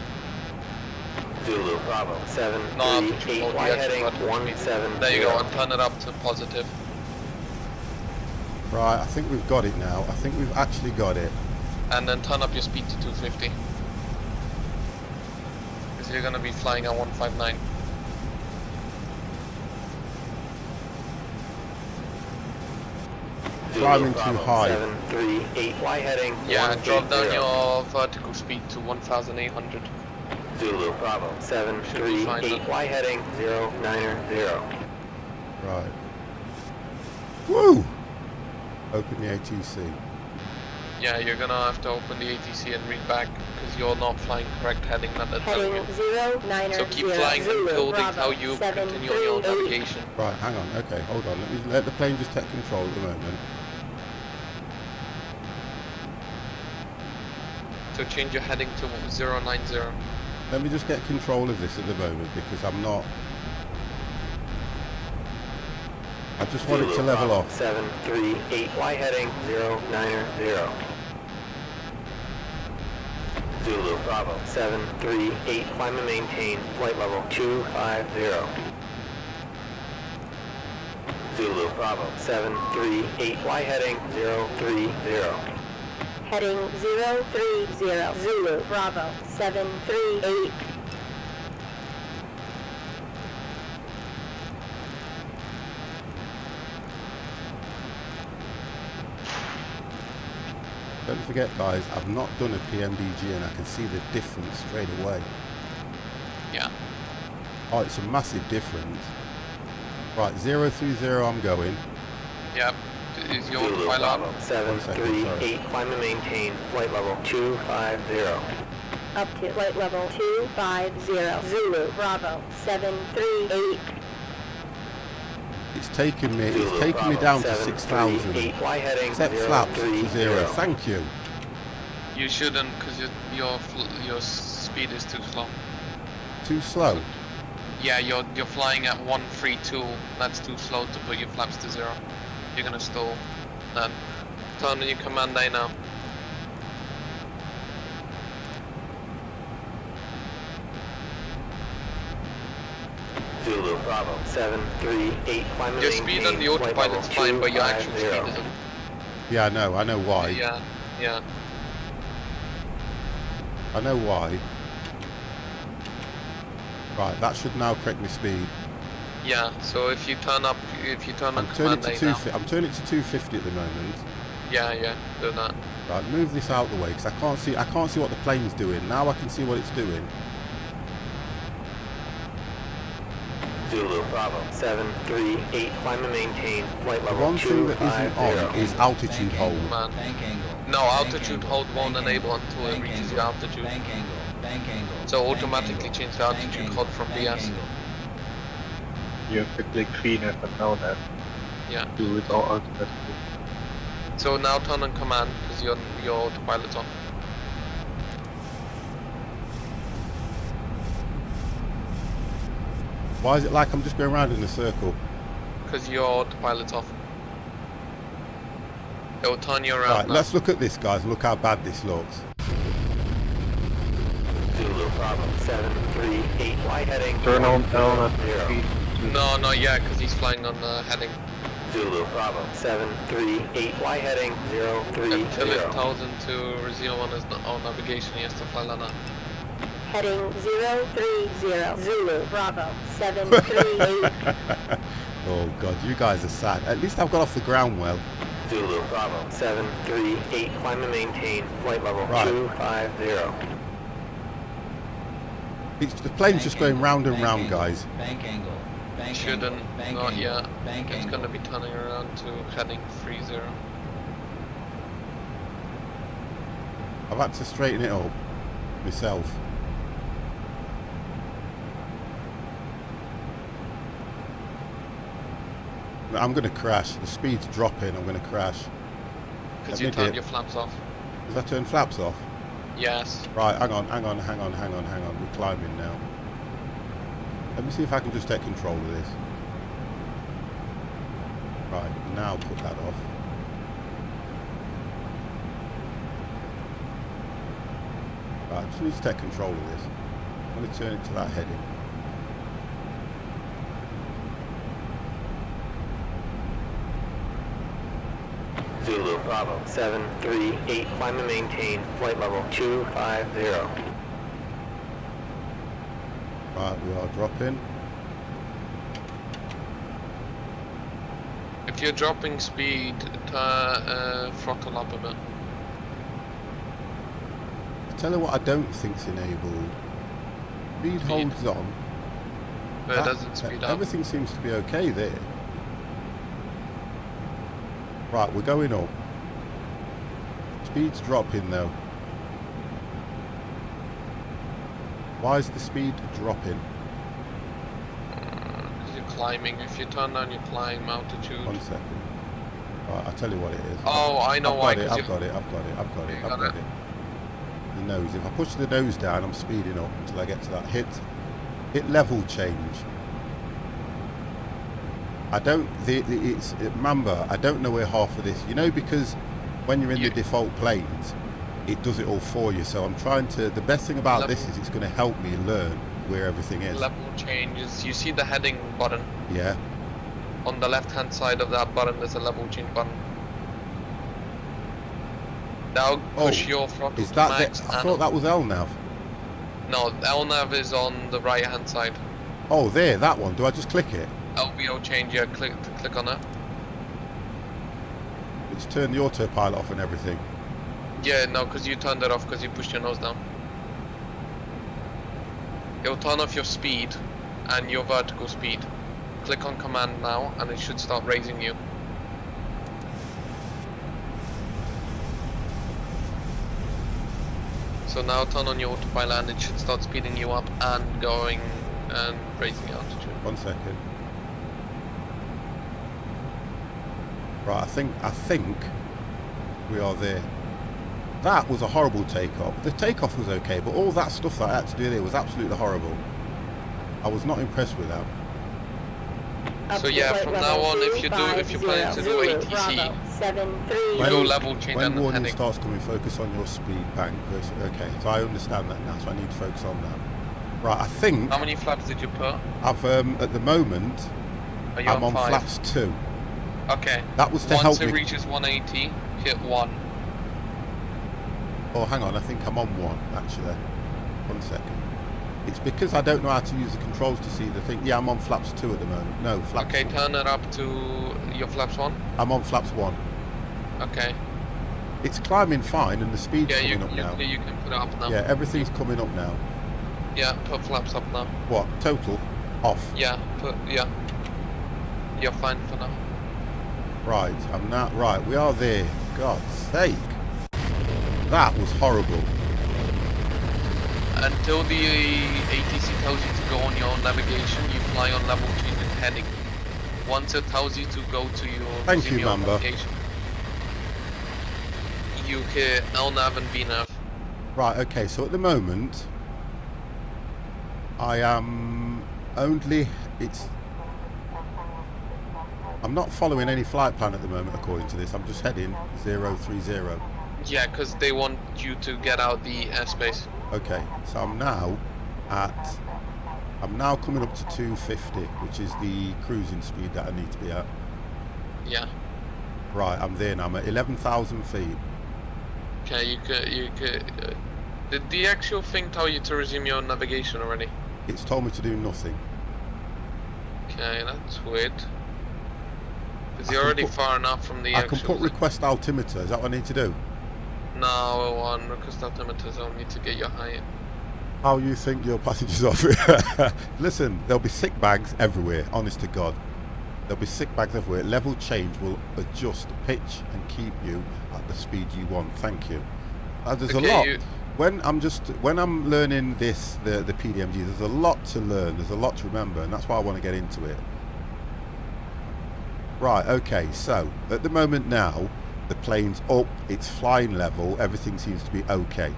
S4: Zulu, Bravo,
S3: No,
S4: 738,
S3: altitude
S4: fly
S3: hold,
S4: heading
S3: yeah,
S4: 170.
S3: There you go, and turn it up to positive.
S1: Right, I think we've got it now. I think we've actually got it.
S3: And then turn up your speed to 250. Because you're gonna be flying at 159.
S1: Climbing too high.
S4: 738, fly heading
S3: Yeah, drop down
S4: 180.
S3: your vertical speed to 1,800.
S4: Zulu, Bravo, 738, fly heading 090.
S1: Right. Woo! Open the ATC.
S3: Yeah, you're gonna have to open the ATC and read back because you're not flying correct heading method.
S5: Heading 090.
S3: So keep flying until they tell you continue on your navigation.
S1: Right, hang on. Okay, hold on. Let the plane just take control at the moment.
S3: So change your heading to 090.
S1: Let me just get control of this at the moment because I'm not... I just want it to level off.
S4: 738, fly heading 090. Zulu, Bravo, 738, climb and maintain, flight level 250. Zulu, Bravo, 738, fly heading 030.
S5: Heading 030. Zulu, Bravo, 738.
S1: Don't forget, guys, I've not done a PMDG and I can see the difference straight away.
S3: Yeah.
S1: Oh, it's a massive difference. Right, 030 I'm going.
S3: Yep. Is your
S4: Zulu,
S3: file
S4: Bravo,
S3: on?
S4: 738, climb and maintain, flight level 250.
S5: Up to flight level 250. Zulu, Bravo, 738.
S1: It's taken me
S4: Zulu, Bravo,
S1: down to
S4: 738,
S1: 6,000.
S4: fly heading
S1: Set flaps to
S4: 030.
S1: 0. Thank you.
S3: You shouldn't because your speed is too slow.
S1: Too slow.
S3: Yeah, you're flying at 132. That's too slow to put your flaps to 0. You're gonna stall. Then turn on your command A now.
S4: Zulu, Bravo, 738, climb and
S3: Your
S4: maintain,
S3: speed on the
S4: flight level
S3: autopilot's fine, but your actual
S4: 250.
S3: speed isn't.
S1: Yeah, I know why.
S3: Yeah, yeah.
S1: I know why. Right, that should now correct my speed.
S3: Yeah, so if you turn on
S1: I'm turning
S3: command
S1: to
S3: A now.
S1: 250. I'm turning to 250 at the moment.
S3: Yeah, do that.
S1: Right, move this out of the way because I can't see what the plane's doing. Now I can see what it's doing.
S4: Zulu, Bravo, 738, climb and maintain, flight
S1: The
S4: level
S1: one thing that isn't on
S4: 250.
S1: is altitude hold.
S3: Man.
S6: Bank angle.
S3: No, altitude hold won't
S6: Bank
S3: enable
S6: angle.
S3: until it
S6: Bank
S3: reaches
S6: angle.
S3: your altitude.
S6: Bank angle. Bank angle.
S3: So
S6: Bank
S3: automatically
S6: angle.
S3: change the altitude
S6: Bank
S3: hold from
S6: angle.
S3: BS.
S6: Bank angle.
S2: You have to click VNAV and LNAV.
S3: Yeah.
S2: Do it all automatically.
S3: So now turn on command because your autopilot's on.
S1: Why is it like I'm just going around in a circle?
S3: Because your autopilot's off. It will turn you around
S1: Right,
S3: now.
S1: let's look at this, guys. Look how bad this looks.
S4: Zulu, Bravo, 738, fly heading
S2: Turn on
S4: 100.
S2: LNAV.
S3: No, not yet, because he's flying on the heading.
S4: Zulu, Bravo, 738, fly heading 030.
S3: Until it tells him to resume on his own navigation, he has to fly like that.
S5: Heading 030. Zulu, Bravo, 738.
S1: Oh god, you guys are sad. At least I've got off the ground well.
S4: Zulu, Bravo, 738, climb and maintain, flight level
S1: Right.
S4: 250.
S1: The plane's just going round and
S6: Bank
S1: round,
S6: angle.
S1: guys.
S6: Bank angle. Bank
S3: Shouldn't,
S6: angle. Bank
S3: not
S6: angle.
S3: yet.
S6: Bank
S3: It's
S6: angle.
S3: gonna be turning around to heading 30.
S1: I've had to straighten it up myself. I'm going to crash. The speed's dropping. I'm going to crash.
S3: Because you turned your flaps off.
S1: Did I turn flaps off?
S3: Yes.
S1: Right, hang on. We're climbing now. Let me see if I can just take control of this. Right, now put that off. Right, I just need to take control of this. I'm going to turn it to that heading.
S4: Zulu, Bravo, 738, climb and maintain, flight level 250.
S1: Right, we are dropping.
S3: If you're dropping speed, throttle up a bit.
S1: I tell you what I don't think's enabled. Speed holds on.
S3: But it doesn't speed up.
S1: Everything seems to be okay there. Right, we're going up. Speed's dropping though. Why is the speed dropping?
S3: Because you're climbing. If you turn down your climb altitude.
S1: 1 second. Right, I'll tell you what it is.
S3: Oh, I know why.
S1: I've got it. The nose. If I push the nose down, I'm speeding up until I get to that hit level change. I don't. Remember, I don't know where half of this. You know, because when you're in the default planes, it does it all for you. So I'm trying to. The best thing about this is it's going to help me learn where everything is.
S3: Level changes. You see the heading button?
S1: Yeah.
S3: On the left-hand side of that button, there's a level change button. Now push your throttle
S1: is
S3: to
S1: that
S3: max.
S1: I thought that was LNAV.
S3: No, LNAV is on the right-hand side.
S1: Oh, there, that one. Do I just click it?
S3: LBO change, yeah, click on it.
S1: It's turned the autopilot off and everything.
S3: Yeah, no, because you turned it off because you pushed your nose down. It'll turn off your speed and your vertical speed. Click on command now and it should start raising you. So now turn on your autopilot and it should start speeding you up and going and raising your altitude.
S1: 1 second. Right, I think we are there. That was a horrible takeoff. The takeoff was okay, but all that stuff that I had to do there was absolutely horrible. I was not impressed with that.
S3: So yeah, from now on, if you plan to do ATC, you go level change
S1: when
S3: and
S1: warning
S3: heading.
S1: starts coming, focus on your speed bank versus. Okay, so I understand that now. So I need to focus on that. Right, I think
S3: How many flaps did you put?
S1: I've at the moment
S3: Are you
S1: I'm on
S3: 5?
S1: flaps 2.
S3: Okay.
S1: That was to
S3: Once
S1: help
S3: it
S1: me.
S3: reaches 180, hit 1.
S1: Oh, hang on, I think I'm on 1 actually. 1 second. It's because I don't know how to use the controls to see the thing. Yeah, I'm on flaps 2 at the moment. No, flaps.
S3: Okay, turn it up to your flaps 1.
S1: I'm on flaps 1.
S3: Okay.
S1: It's climbing fine and the speed's
S3: Yeah,
S1: coming up now.
S3: you can put it up now.
S1: Yeah, everything's coming up now.
S3: Yeah, put flaps up now.
S1: What? Total? Off?
S3: Yeah, You're fine for now.
S1: Right, I'm not right. We are there. God's sake. That was horrible.
S3: Until the ATC tells you to go on your own navigation, you fly on level change and heading. Once it tells you to go to your
S1: Thank you,
S3: resume
S1: Mamba.
S3: navigation, you hit LNAV and VNAV.
S1: Right, okay, so at the moment I am only I'm not following any flight plan at the moment according to this. I'm just heading 030.
S3: Yeah, because they want you to get out the airspace.
S1: Okay, so I'm now coming up to 250, which is the cruising speed that I need to be at.
S3: Yeah.
S1: Right, I'm there now. I'm at 11,000 feet.
S3: Okay, you could. Did the actual thing tell you to resume your navigation already?
S1: It's told me to do nothing.
S3: Okay, that's weird. Because you're already far enough from the
S1: I
S3: actual...
S1: can put request altimeter. Is that what I need to do?
S3: No, on request altimeters, I'll need to get your height.
S1: How you think your passengers off? Listen, there'll be sick bags everywhere, honest to God. There'll be sick bags everywhere. Level change will adjust pitch and keep you at the speed you want. Thank you. There's a
S3: Okay,
S1: lot.
S3: you-
S1: When I'm learning this, the PDMG, there's a lot to learn. There's a lot to remember, and that's why I want to get into it. Right. Okay. So at the moment now, the plane's up. It's flying level. Everything seems to be okay.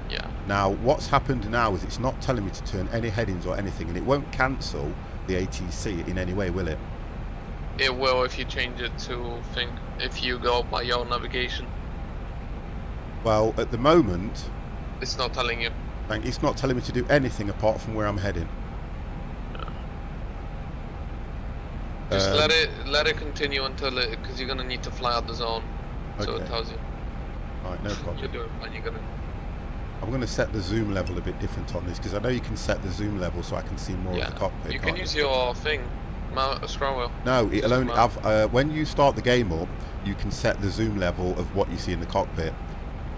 S3: Yeah.
S1: Now, what's happened now is it's not telling me to turn any headings or anything, and it won't cancel the ATC in any way, will it?
S3: It will if you change it to if you go by your navigation.
S1: Well, at the moment,
S3: It's not telling you.
S1: it's not telling me to do anything apart from where I'm heading.
S3: Just let it continue until it, because you're gonna need to fly out the zone. So
S1: Okay.
S3: it tells you.
S1: Right, no
S3: You're
S1: problem.
S3: doing fine. You're gonna.
S1: I'm going to set the zoom level a bit different on this because I know you can set the zoom level so I can see more of the cockpit.
S3: You can
S1: can't
S3: use your scroll wheel.
S1: No, it'll
S3: Doesn't
S1: only have when you start the game up, you can set the zoom level of what you see in the cockpit,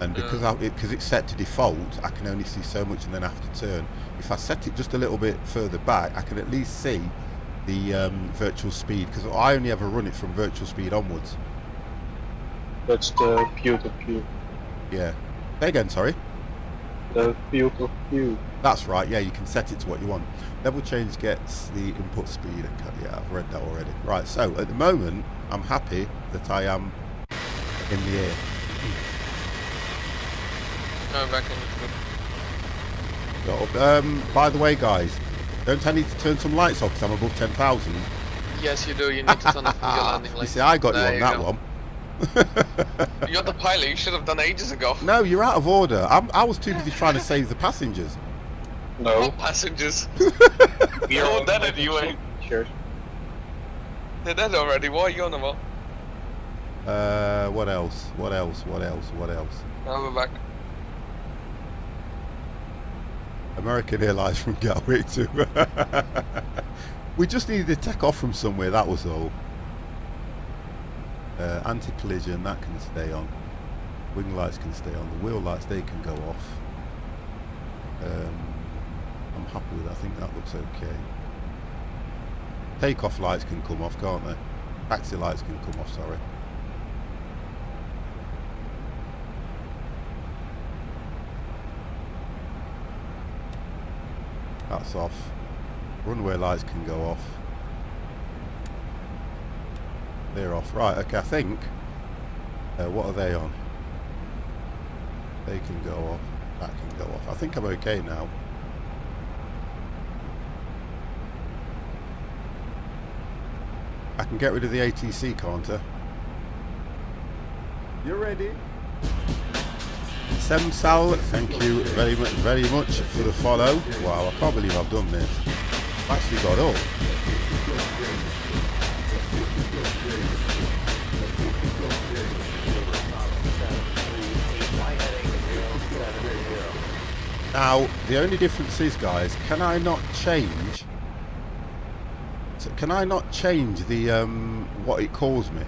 S1: and because because it's set to default, I can only see so much and then I have to turn. If I set it just a little bit further back, I can at least see the virtual speed because I only ever run it from virtual speed onwards.
S2: That's the field of view.
S1: Yeah. Say again, sorry.
S2: The field of view.
S1: That's right, yeah, you can set it to what you want. Level change gets the input speed, and yeah, I've read that already. Right, so at the moment, I'm happy that I am in the air.
S3: No, back in.
S1: By the way, guys, don't I need to turn some lights off because I'm above 10,000?
S3: Yes, you do. You need to turn off your landing
S1: You
S3: lights.
S1: see, I got
S3: There
S1: you on that
S3: go.
S1: one.
S3: You're the pilot. You should have done ages ago.
S1: No, you're out of order. I was too busy trying to save the passengers.
S2: No.
S3: Passengers.
S2: We
S3: Oh,
S2: on
S3: that
S2: the
S3: anyway.
S2: Sure.
S3: They're dead already. What are you on about?
S1: What else? What else?
S3: Now we're back.
S1: American Airlines from Gatwick to... We just needed to take off from somewhere, that was all. Anti-collision, that can stay on. Wing lights can stay on. The wheel lights, they can go off. I'm happy with that. I think that looks okay. Takeoff lights can come off, can't they? Taxi lights can come off, sorry. That's off. Runway lights can go off. They're off. Right, okay, I think... what are they on? They can go off. That can go off. I think I'm okay now. I can get rid of the ATC, can't I? You're ready? Semsal, thank you very much for the follow. Wow, I can't believe I've done this. I've actually got up. Now, the only difference is, guys, can I not change the what it calls me?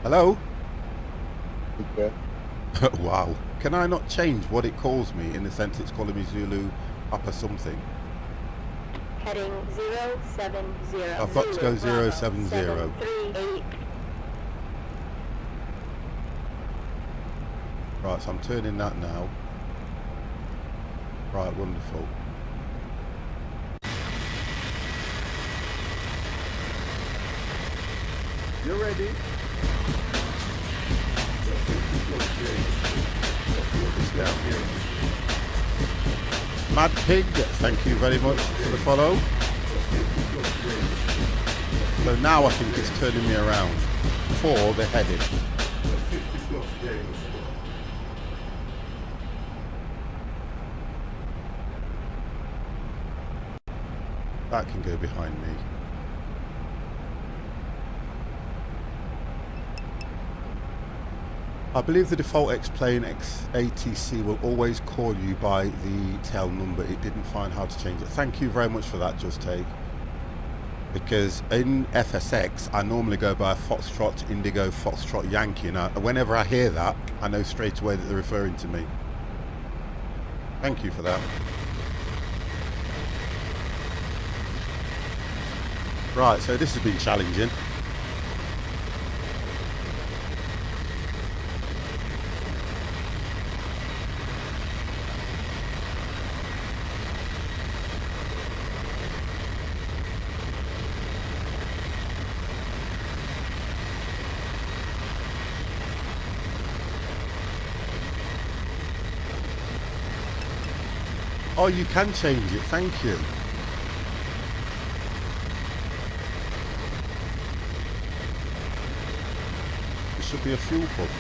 S1: Hello?
S2: Okay.
S1: Wow. Can I not change what it calls me in the sense it's calling me Zulu Papa something?
S5: Heading 070.
S1: I've got to go
S5: Zulu,
S1: 070.
S5: 738.
S1: Right, so I'm turning that now. Right, wonderful. You're ready? It's down here. Mad Pig, thank you very much for the follow. So now I think it's turning me around for the heading. That can go behind me. I believe the default X-Plane ATC will always call you by the tail number. It didn't find how to change it. Thank you very much for that, Just Take. Because in FSX, I normally go by Foxtrot, Indigo, Foxtrot, Yankee. And whenever I hear that, I know straight away that they're referring to me. Thank you for that. Right, so this has been challenging. Oh, you can change it. Thank you. There should be a fuel pump.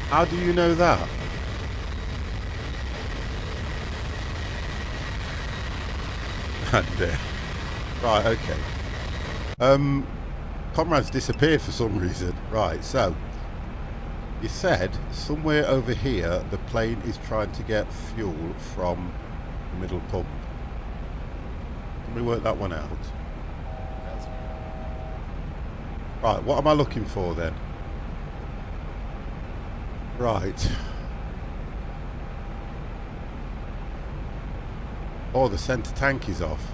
S1: How do you know that? Right, okay. Comrade's disappeared for some reason. Right, so you said somewhere over here the plane is trying to get fuel from the middle pump. Let me work that one out. Right, what am I looking for then? Right. Oh, the centre tank is off.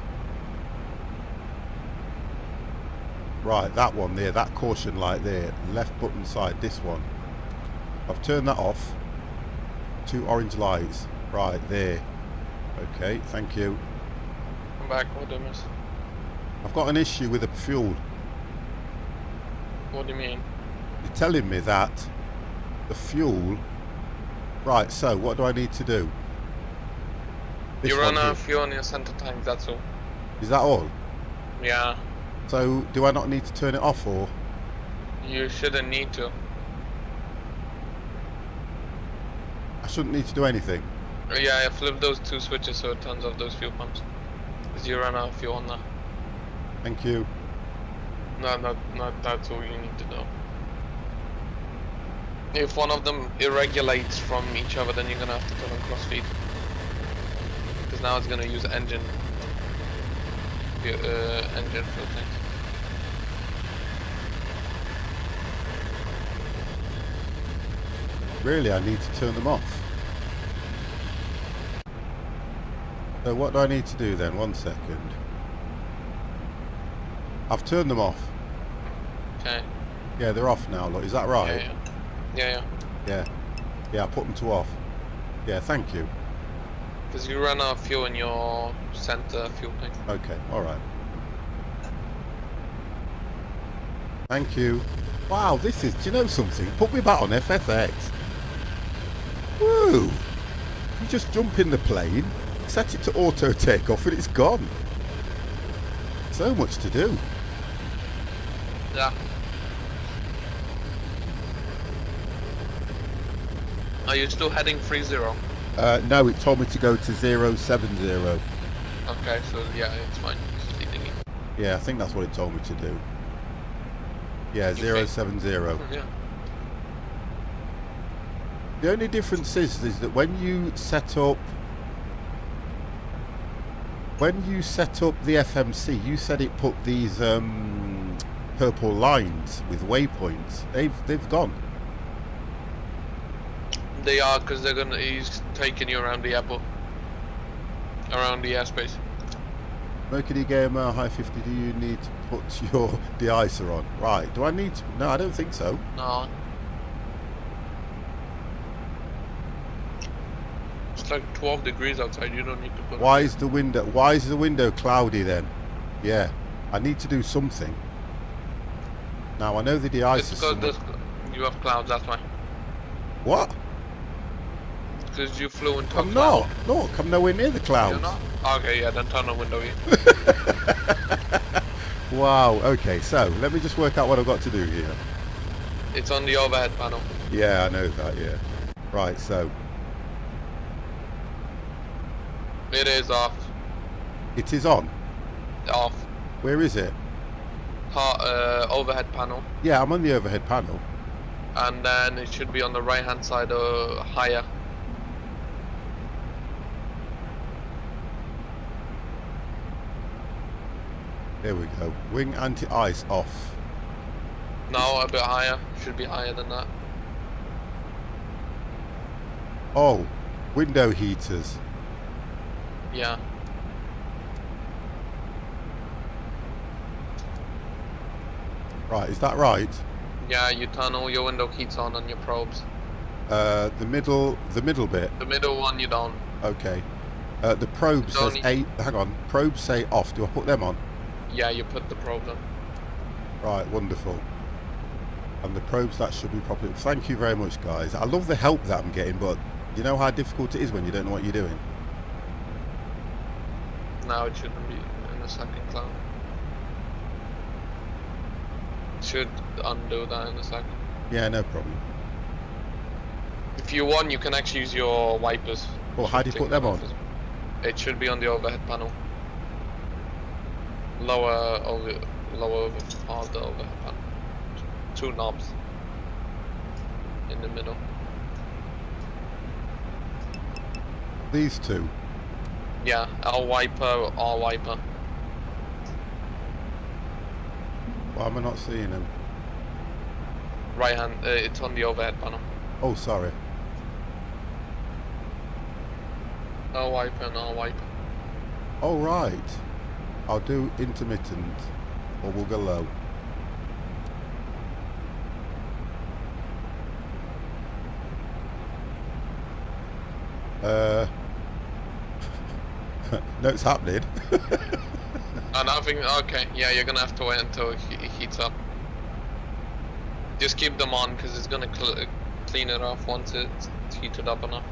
S1: Right, that one there, that caution light there, left button side, this one. I've turned that off. 2 orange lights. Right, there. Okay, thank you.
S3: Come back, what do you miss?
S1: I've got an issue with the fuel.
S3: What do you mean?
S1: You're telling me that the fuel... Right, so what do I need to do? This
S3: You run
S1: one
S3: out
S1: here.
S3: of fuel in your center tank, that's all.
S1: Is that all?
S3: Yeah,
S1: So do I not need to turn it off, or?
S3: you shouldn't need to.
S1: I shouldn't need to do anything.
S3: Yeah, flip those 2 switches so it turns off those fuel pumps. Because you run out of fuel on that.
S1: Thank you.
S3: No, that's all you need to do. If one of them irregulates from each other, then you're gonna have to turn on cross feed. Because now it's gonna use engine fuel tanks.
S1: Really, I need to turn them off. So what do I need to do then? 1 second. I've turned them off.
S3: Okay.
S1: Yeah, they're off now. Look, is that right?
S3: Yeah.
S1: Yeah, I put them to off. Yeah, thank you.
S3: Because you run out of fuel in your center fuel tank.
S1: Okay, alright. Thank you. Wow, this is... Do you know something? Put me back on FFX. Woo! You just jump in the plane, set it to auto takeoff, and it's gone. So much to do.
S3: Yeah. Are you still heading 30?
S1: No, it told me to go to 070.
S3: Okay, so yeah, it's fine. Just leading it.
S1: Yeah, I think that's what it told me to do. Yeah,
S3: Okay.
S1: 070.
S3: Yeah.
S1: The only difference is that when you set up the FMC, you said it put these purple lines with waypoints. They've gone.
S3: They are, because he's taking you around the airport. Around the airspace.
S1: Mercury Gamer High 50, do you need to put your de-icer on? Right, do I need to? No, I don't think so.
S3: No. It's like 12 degrees outside, you don't need to put
S1: Why is the window cloudy then? Yeah, I need to do something. Now I know the de-icer.
S3: It's because you have clouds, that's why.
S1: What?
S3: Because you flew into
S1: I'm
S3: a cloud.
S1: not. Look, I'm nowhere near the clouds.
S3: You're not? Okay, yeah, then turn the window in.
S1: Wow, okay, so let me just work out what I've got to do here.
S3: It's on the overhead panel.
S1: Yeah, I know that, yeah. Right, so
S3: It is off.
S1: it is on.
S3: Off.
S1: Where is it?
S3: Overhead panel.
S1: Yeah, I'm on the overhead panel.
S3: And then it should be on the right hand side higher.
S1: There we go. Wing anti-ice off.
S3: No, a bit higher. Should be higher than that.
S1: Oh, window heaters.
S3: Yeah.
S1: Right, is that right?
S3: Yeah, you turn all your window heats on your probes.
S1: The middle bit.
S3: The middle one you don't.
S1: Okay. The probe
S3: It's
S1: says
S3: only-
S1: 8. Hang on. Probes say off. Do I put them on?
S3: Yeah, you put the probes on.
S1: Right, wonderful. And the probes, that should be properly... Thank you very much, guys. I love the help that I'm getting, but you know how difficult it is when you don't know what you're doing?
S3: Now it shouldn't be in the second cloud. Should undo that in a second.
S1: Yeah, no problem.
S3: If you want, you can actually use your wipers.
S1: Well, how do you put them on?
S3: It should be on the overhead panel. Lower over part of the overhead panel. 2 knobs in the middle.
S1: These two.
S3: Yeah, L wiper, R wiper.
S1: Why am I not seeing them?
S3: Right hand, it's on the overhead panel.
S1: Oh, sorry.
S3: L wiper and R wiper.
S1: Oh, right. I'll do intermittent, or we'll go low. No, it's happening.
S3: And I think, okay, yeah, you're gonna have to wait until it heats up. Just keep them on because it's gonna clean it off once it's heated up enough.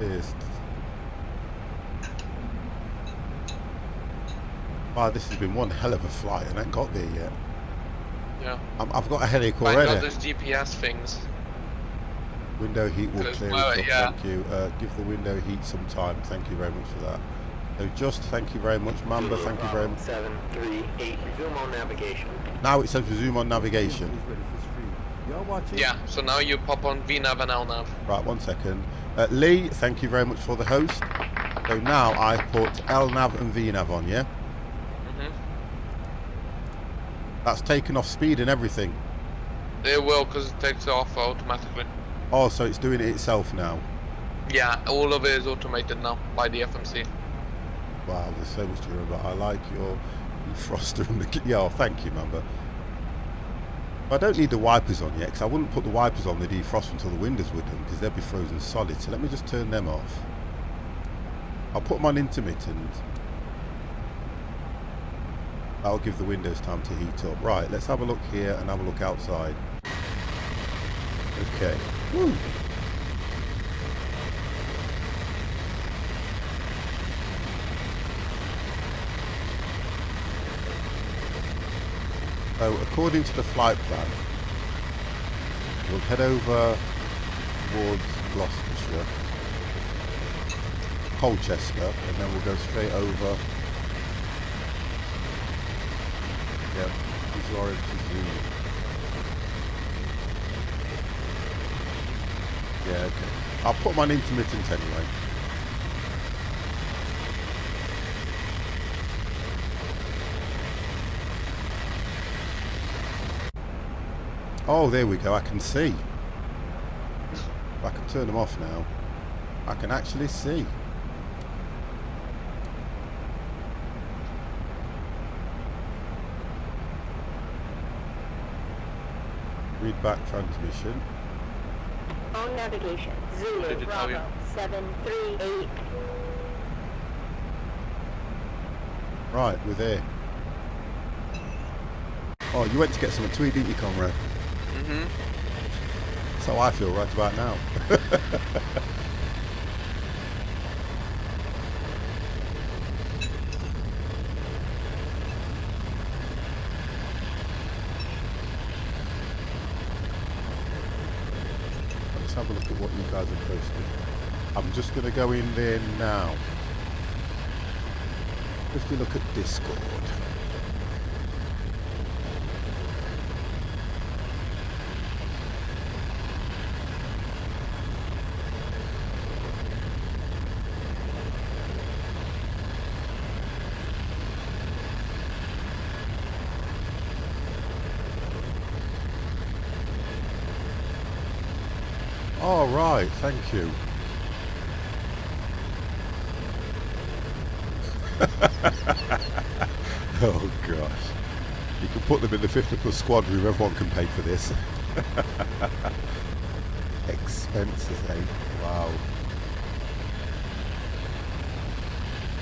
S1: Is. Wow, this has been one hell of a flight and I ain't got there yet.
S3: Yeah.
S1: I've got a headache
S3: Find out
S1: already.
S3: those GPS things.
S1: Window heat will
S3: Because,
S1: clear
S3: well,
S1: it up,
S3: yeah.
S1: thank you. Give the window heat some time, thank you very much for that. So just thank you very much, Mamba, thank you very much.
S4: 738. Resume on navigation.
S1: Now it says resume on navigation.
S3: Yeah, so now you pop on VNav and LNav.
S1: Right, 1 second. Lee, thank you very much for the host. So now I put LNav and VNav on, yeah? That's taken off speed and everything.
S3: It will because it takes it off automatically.
S1: Oh, so it's doing it itself now.
S3: Yeah, all of it is automated now by the FMC.
S1: Wow, there's so much to remember. I like your defroster and the... Yeah, oh, thank you, Mamba. I don't need the wipers on yet, because I wouldn't put the wipers on the defroster until the windows were done, because they'd be frozen solid. So let me just turn them off. I'll put them on intermittent. That'll give the windows time to heat up. Right, let's have a look here and have a look outside. Okay. Woo. So, according to the flight plan, we'll head over towards Gloucestershire, Colchester, and then we'll go straight over. Yep, these are to Zulu. Yeah, okay. I'll put them on intermittent anyway. Oh, there we go, I can see. I can turn them off now. I can actually see. Read back transmission.
S5: On navigation, Zulu,
S3: Did it tell you?
S5: Bravo, 738.
S1: Right, we're there. Oh, you went to get something to eat, didn't you, comrade? That's how I feel right about now. Let's have a look at what you guys have posted. I'm just going to go in there now. Just to look at Discord. All right, thank you. Oh gosh. You can put them in the 50 plus squad room, everyone can pay for this. Expenses, eh? Wow.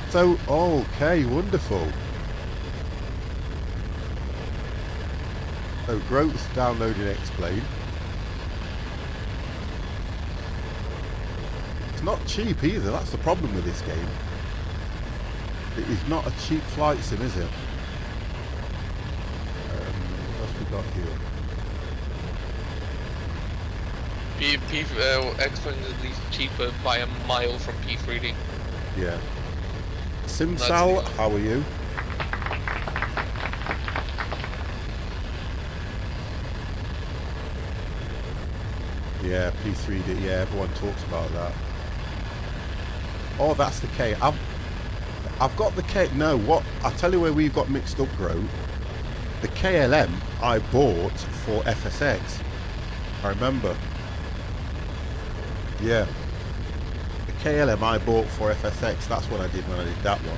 S1: So, okay, wonderful. So, growth downloaded Explain. It's not cheap either, that's the problem with this game. It is not a cheap flight sim, is it? What else we got here?
S3: Explain is at least cheaper by a mile from P3D.
S1: Yeah. Simsal, how are you? Yeah, P3D, yeah, everyone talks about that. Oh, that's the K. I've got the K. No, what? I'll tell you where we've got mixed up, Gro. The KLM I bought for FSX. I remember. Yeah. The KLM I bought for FSX. That's what I did when I did that one.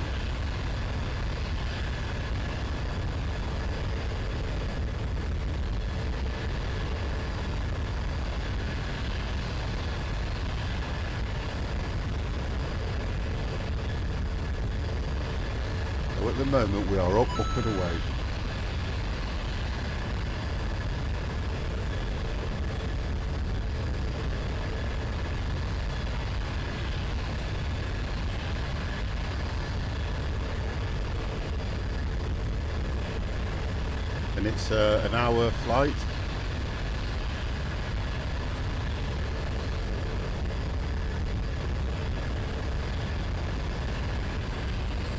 S1: So at the moment we are up and away. And it's an hour flight.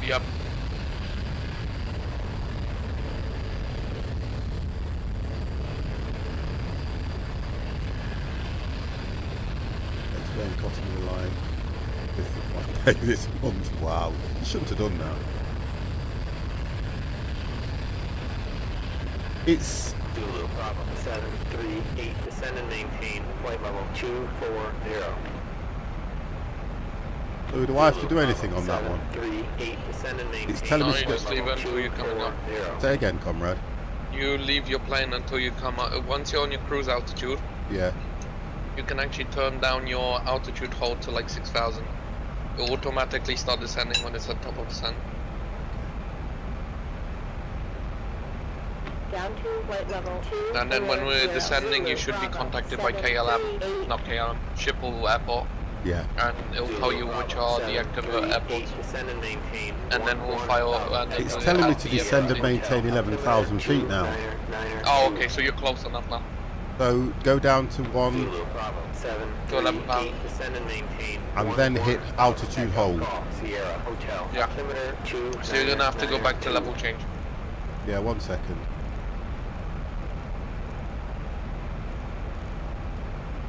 S3: Yep.
S1: Explain cost me the line. This is my pay this month. Wow. You shouldn't have done that. It's
S4: Zulu, Bravo, 738, descend and maintain flight level 240.
S1: so do I have to do anything on that one?
S4: 738, descend and maintain.
S1: It's telling me
S3: No,
S1: to
S3: you just leave it until you come up.
S4: 240.
S1: say again, comrade.
S3: You leave your plane until you come out. Once you're on your cruise altitude,
S1: Yeah.
S3: you can actually turn down your altitude hold to like 6,000. It will automatically start descending when it's at top of descent.
S5: Down to flight level 2.
S3: And then when we're descending, you should be contacted by KLM, not KLM, Schiphol Airport,
S1: Yeah.
S3: and it'll tell you which are the active airports.
S4: Descend and maintain.
S3: And then we'll file.
S1: It's telling me to descend and maintain 11,000 feet now.
S3: Oh, okay, so you're close enough now.
S1: So go down to 1
S4: Zulu, Bravo, 738, descend and maintain.
S1: and then hit altitude hold.
S4: Sierra Hotel.
S3: Yeah.
S4: Altimeter 2.
S3: So you're gonna have to go back to level change.
S1: Yeah, 1 second.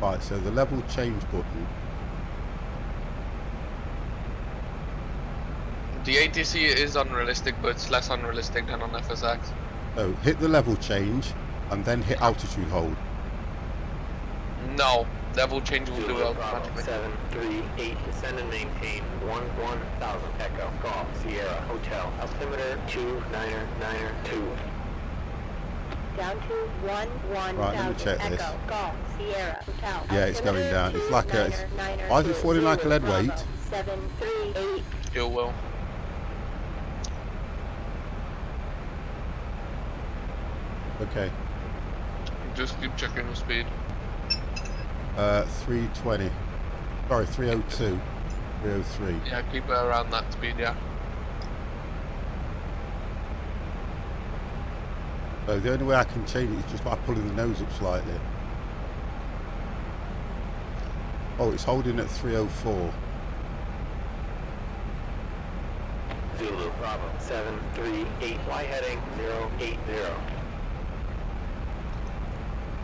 S1: Right, so the level change button.
S3: The ATC is unrealistic, but it's less unrealistic than on FSX.
S1: So hit the level change and then hit altitude hold.
S3: No, level change will do
S4: Zulu,
S3: it
S4: Bravo,
S3: automatically.
S4: 738, descend and maintain 11,000. Echo, Golf, Sierra Hotel. Altimeter 29992.
S5: Down to 11,000.
S1: Right, let me check this.
S5: Echo, Golf, Sierra Hotel.
S1: Yeah, it's going down. It's like a. Why is it falling like a lead weight?
S5: 738.
S3: You will.
S1: Okay.
S3: Just keep checking the speed.
S1: 320. Sorry, 302. 303.
S3: Yeah, keep it around that speed, yeah.
S1: So the only way I can change it is just by pulling the nose up slightly. Oh, it's holding at 304.
S4: Zulu, Bravo, 738, fly heading 080.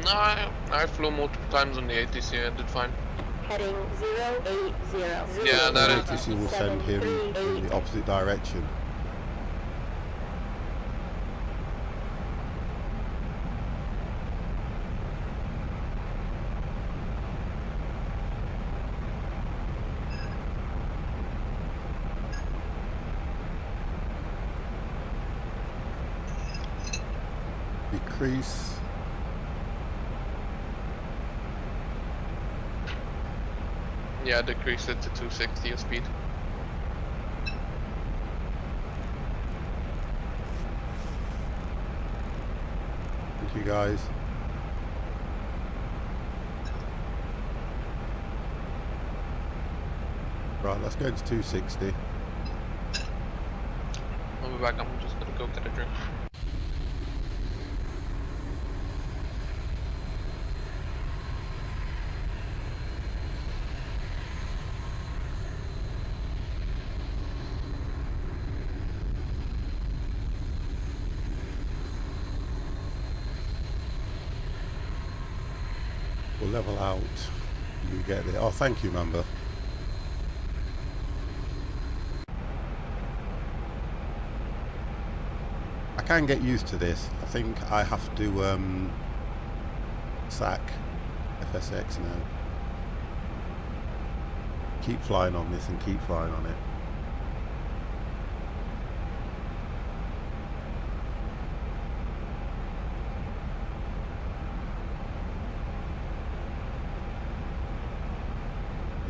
S3: No, I flew multiple times on the ATC and did fine.
S5: Heading 080.
S3: Yeah, that is-
S1: ATC will send him in the opposite direction. decrease.
S3: Yeah, decrease it to 260 your speed.
S1: Thank you guys. Right, let's go to 260.
S3: I'll be back. I'm just gonna go get a drink.
S1: We'll level out. You get it. Oh, thank you, member. I can get used to this. I think I have to sack FSX now. Keep flying on this and keep flying on it.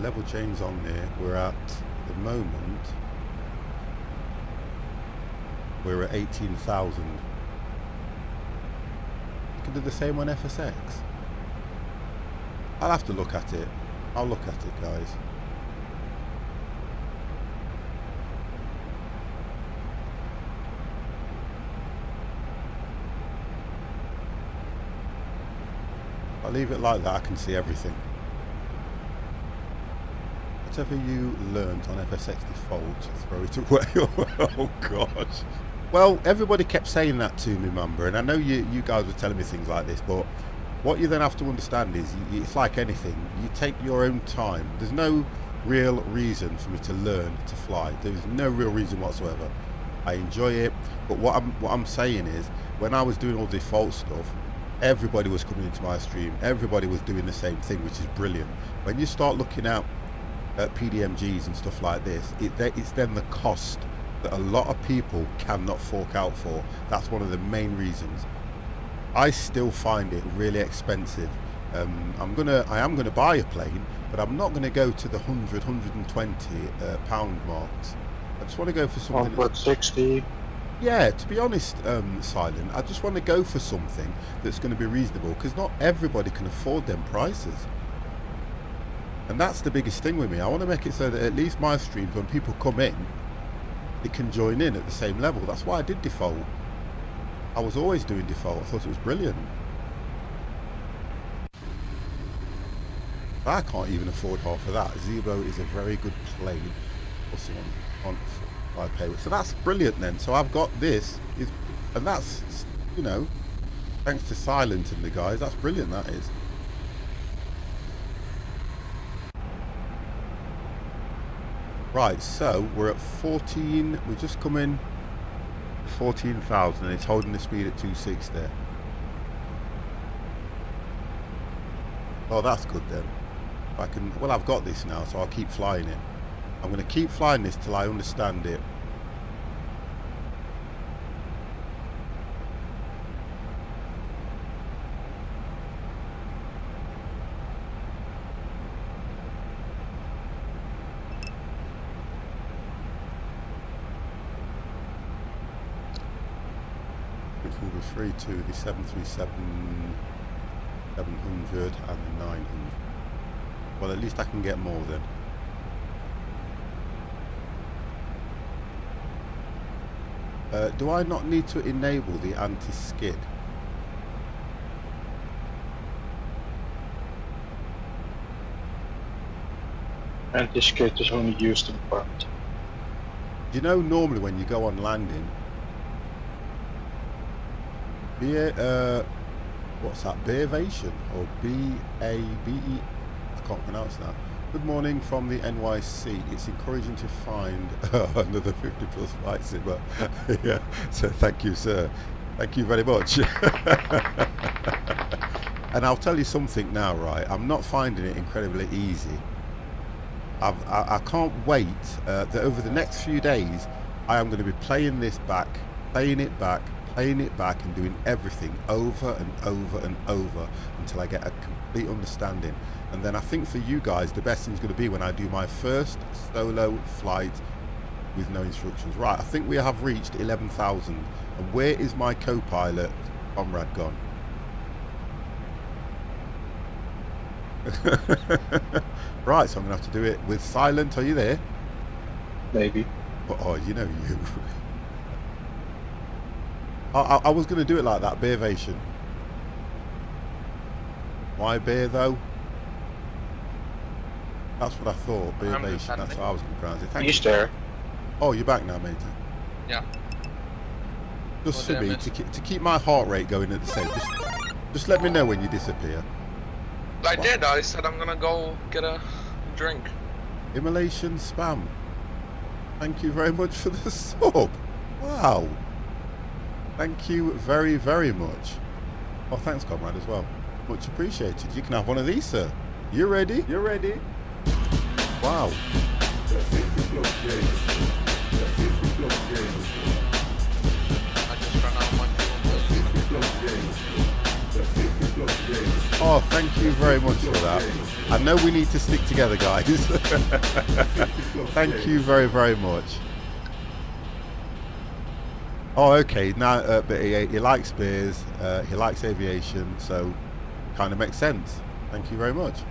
S1: Level change on there. We're at the moment. We're at 18,000. You can do the same on FSX. I'll have to look at it. I'll look at it, guys. I'll leave it like that. I can see everything. Whatever you learnt on FSX default, throw it away. Oh gosh. Well, everybody kept saying that to me, Mamba, and I know you guys were telling me things like this, but what you then have to understand is it's like anything. You take your own time. There's no real reason for me to learn to fly. There's no real reason whatsoever. I enjoy it, but what I'm saying is, when I was doing all the default stuff, everybody was coming into my stream. Everybody was doing the same thing, which is brilliant. When you start looking at PDMGs and stuff like this, it's then the cost that a lot of people cannot fork out for. That's one of the main reasons. I still find it really expensive. I am gonna buy a plane, but I'm not gonna go to the 120 pound marks. I just want to go for something
S2: 160.
S1: Yeah, to be honest, Silent, I just want to go for something that's going to be reasonable, because not everybody can afford them prices. And that's the biggest thing with me. I want to make it so that at least my streams, when people come in, they can join in at the same level. That's why I did default. I was always doing default. I thought it was brilliant. I can't even afford half of that. Zebo is a very good plane. Also on I pay with. So that's brilliant then. So I've got this, and that's, you know, thanks to Silent and the guys, that's brilliant, that is. Right, so we're at 14, we're just coming 14,000, and it's holding the speed at 260 there. Oh, that's good then. I can, well, I've got this now, so I'll keep flying it. I'm going to keep flying this till I understand it. Which will be free to the 737, 700 and the 900. Well, at least I can get more then. Do I not need to enable the anti-skid?
S2: Anti-skid is only used in part.
S1: Do you know normally when you go on landing, what's that, Beavation or B-A-B-E? I can't pronounce that. Good morning from the NYC. It's encouraging to find another 50 plus flights in, but yeah, so thank you, sir. Thank you very much. And I'll tell you something now, right? I'm not finding it incredibly easy. I can't wait that over the next few days, I am going to be playing this back, playing it back, playing it back and doing everything over and over and over until I get a complete understanding. And then I think for you guys, the best thing's going to be when I do my first solo flight with no instructions. Right, I think we have reached 11,000. And where is my co-pilot, Comrade, gone? Right, so I'm going to have to do it with silent. Are you there?
S2: Maybe.
S1: Oh, you know you. I was going to do it like that, Beervation. Why beer, though? That's what I thought, Beervation. That's how I was going to pronounce it. Thank
S2: He's
S1: you.
S2: there.
S1: Oh, you're back now, mate.
S3: Yeah.
S1: Just
S3: Oh,
S1: for me,
S3: damn
S1: to keep my heart rate going at the same. Just let me know when you disappear.
S3: I did. I said I'm gonna go get a drink.
S1: Immolation spam. Thank you very much for the sub. Wow. Thank you very, very much. Oh, thanks, Comrade, as well. Much appreciated. You can have one of these, sir. You ready? You're ready. Wow.
S3: I just ran out of my
S1: Oh, thank you very much for that. I know we need to stick together, guys. Thank you very, very much. Oh, okay. Now, but he likes beers. He likes aviation, so kind of makes sense. Thank you very much.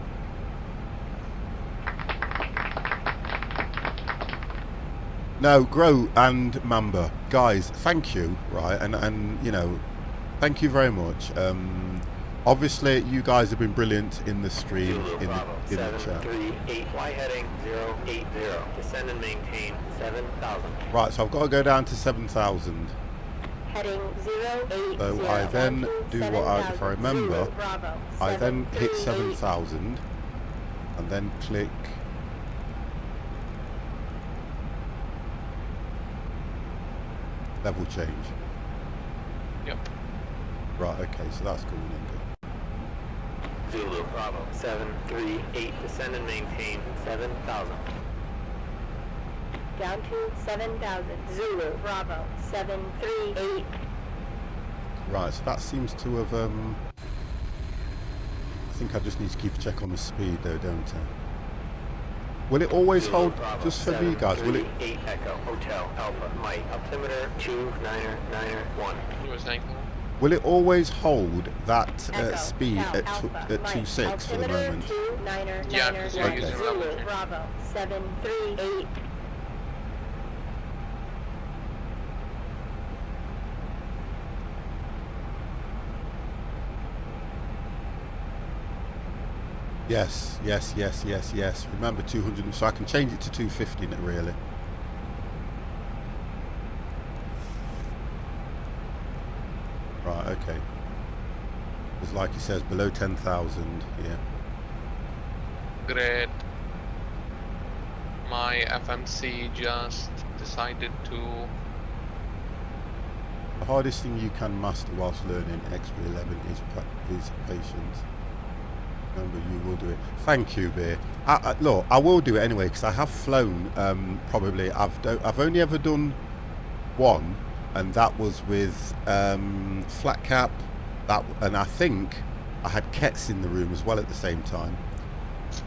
S1: No, Grow and Mamba, guys, thank you, right? And you know, thank you very much. Obviously, you guys have been brilliant in the stream, in the chat.
S4: 738, fly heading 080, descend and maintain 7,000.
S1: Right, so I've got to go down to 7,000.
S5: Heading 080.
S1: So I then do what I, if I remember,
S5: Zulu, Bravo,
S1: I then hit
S5: 738.
S1: 7,000 and then click level change.
S3: Yep.
S1: Right, okay, so that's going in good.
S4: Zulu, Bravo, 738, descend and maintain 7,000.
S5: Down to 7,000. Zulu, Bravo, 738.
S1: Right, so that seems to have, I think I just need to keep a check on the speed though, don't I? Will it always
S4: Zulu,
S1: hold,
S4: Bravo,
S1: just for me guys, will it,
S4: 738 Echo, Hotel, Alpha, Mike, altimeter 29991.
S3: You were saying?
S1: will it always hold that
S5: Echo,
S1: speed
S5: Cal,
S1: at
S5: Alpha, Mike,
S1: 2.6 for the
S5: altimeter
S1: moment?
S5: 29991.
S3: Yeah, 'cause you're
S1: using
S5: Zulu,
S3: level change.
S5: Bravo, 738.
S1: Yes, yes, yes, yes, yes. Remember 200, so I can change it to 250 now, really. Right, okay. Because like he says, below 10,000, yeah.
S3: Great. My FMC just decided to.
S1: The hardest thing you can master whilst learning XP11 is patience. Remember, you will do it. Thank you, Beer. Look, I will do it anyway because I have flown. Probably, I've only ever done one, and that was with flat cap. And I think I had Kets in the room as well at the same time.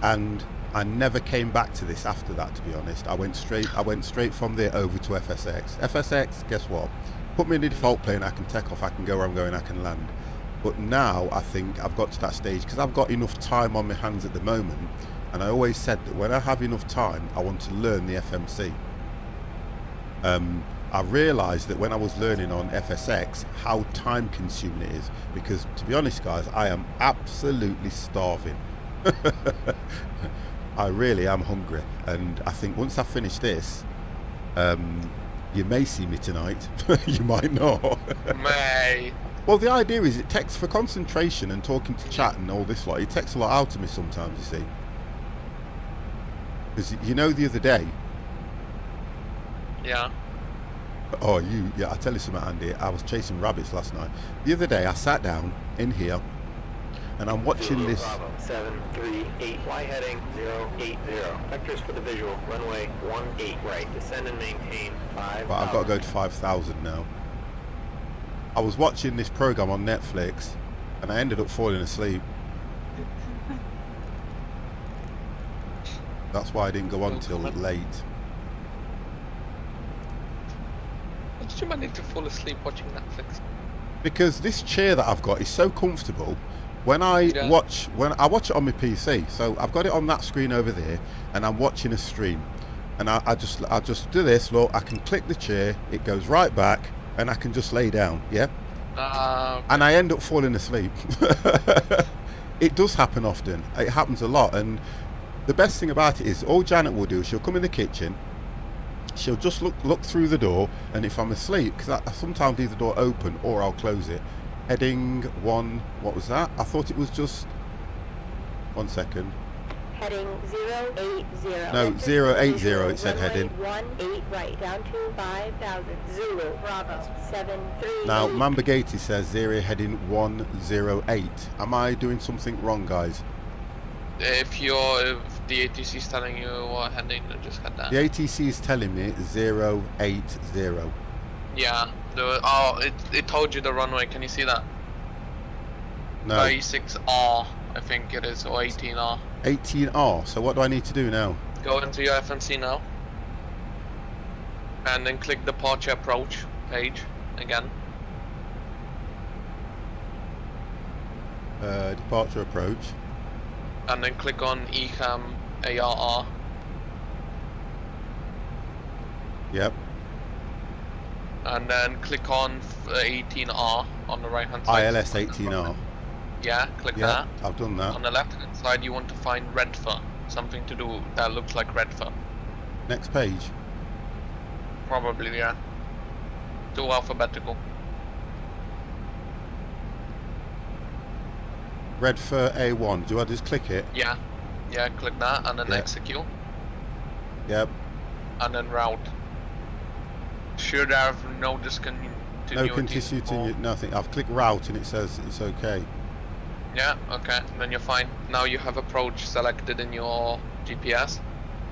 S1: And I never came back to this after that. To be honest, I went straight from there over to FSX. FSX, guess what? Put me in the default plane. I can take off. I can go where I'm going. I can land. But now I think I've got to that stage because I've got enough time on my hands at the moment, and I always said that when I have enough time I want to learn the FMC. I realised that when I was learning on FSX how time consuming it is, because to be honest guys, I am absolutely starving. I really am hungry, and I think once I finish this, you may see me tonight. You might not.
S3: May.
S1: Well, the idea is it takes, for concentration and talking to chat and all this lot, it takes a lot out of me sometimes, you see. Because, you know, the other day...
S3: Yeah.
S1: Oh, yeah, I tell you something, Andy. I was chasing rabbits last night. The other day, I sat down in here, and I'm watching
S4: Zulu,
S1: this...
S4: Bravo, 738, fly heading 080. Vectors for the visual, runway 18 right, descend and maintain 5,000.
S1: Right, I've got to go to 5,000 now. I was watching this program on Netflix, and I ended up falling asleep. That's why I didn't go on till late.
S3: How did you manage to fall asleep watching Netflix?
S1: Because this chair that I've got is so comfortable. When I watch it on my PC, so I've got it on that screen over there, and I'm watching a stream, and I just do this. Look, I can click the chair, it goes right back, and I can just lay down. Yeah.
S3: Okay.
S1: And I end up falling asleep. It does happen often. It happens a lot, and the best thing about it is all Janet will do is she'll come in the kitchen. She'll just look through the door, and if I'm asleep, because I sometimes leave the door open or I'll close it. Heading 1, what was that? I thought it was just 1 second.
S5: Heading 080.
S1: No, 080 it said heading.
S5: 18 right, down to 5,000. Zulu, Bravo, 73.
S1: Now, Mambagati says 0 heading 108. Am I doing something wrong, guys?
S3: If the ATC is telling you what heading, then just head down.
S1: The ATC is telling me 080.
S3: Yeah. It told you the runway. Can you see that?
S1: No.
S3: 36R, I think it is, or 18R.
S1: 18R. So what do I need to do now?
S3: Go into your FNC now, and then click departure approach page again.
S1: Departure approach.
S3: And then click on ECAM ARR.
S1: Yep.
S3: And then click on 18R on the right hand side.
S1: ILS 18R.
S3: Yeah, click
S1: Yeah,
S3: that.
S1: I've done that.
S3: On the left hand side you want to find Redfur. Something to do that looks like Redfur.
S1: Next page.
S3: Probably, yeah. Do alphabetical.
S1: Redfur A1. Do I just click it?
S3: Yeah. Yeah, click that and then
S1: Yeah.
S3: execute.
S1: Yep.
S3: And then route. Should have no discontinuity.
S1: No continuity, nothing. I've clicked route and it says it's okay.
S3: Yeah, okay, then you're fine. Now you have approach selected in your GPS.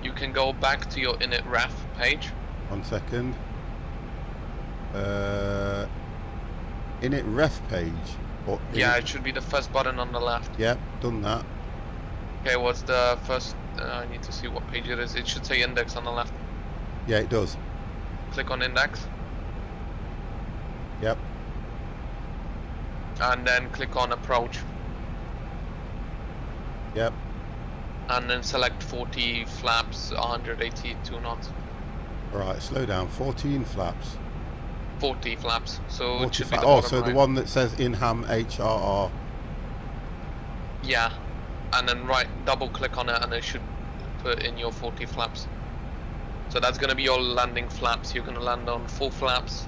S3: You can go back to your init ref page.
S1: 1 second. Init ref page. Or
S3: Yeah, it should be the first button on the left.
S1: Yep, done that.
S3: Okay, what's the first? I need to see what page it is. It should say index on the left.
S1: Yeah, it does.
S3: Click on index.
S1: Yep.
S3: And then click on approach.
S1: Yep.
S3: And then select 40 flaps, 182 knots.
S1: Alright, slow down. 14 flaps.
S3: 40 flaps. So
S1: 40
S3: it should be
S1: flaps.
S3: the
S1: Oh,
S3: bottom
S1: so
S3: right.
S1: the one that says Inham HRR.
S3: Yeah. And then double click on it and it should put in your 40 flaps. So that's going to be your landing flaps. You're going to land on 4 flaps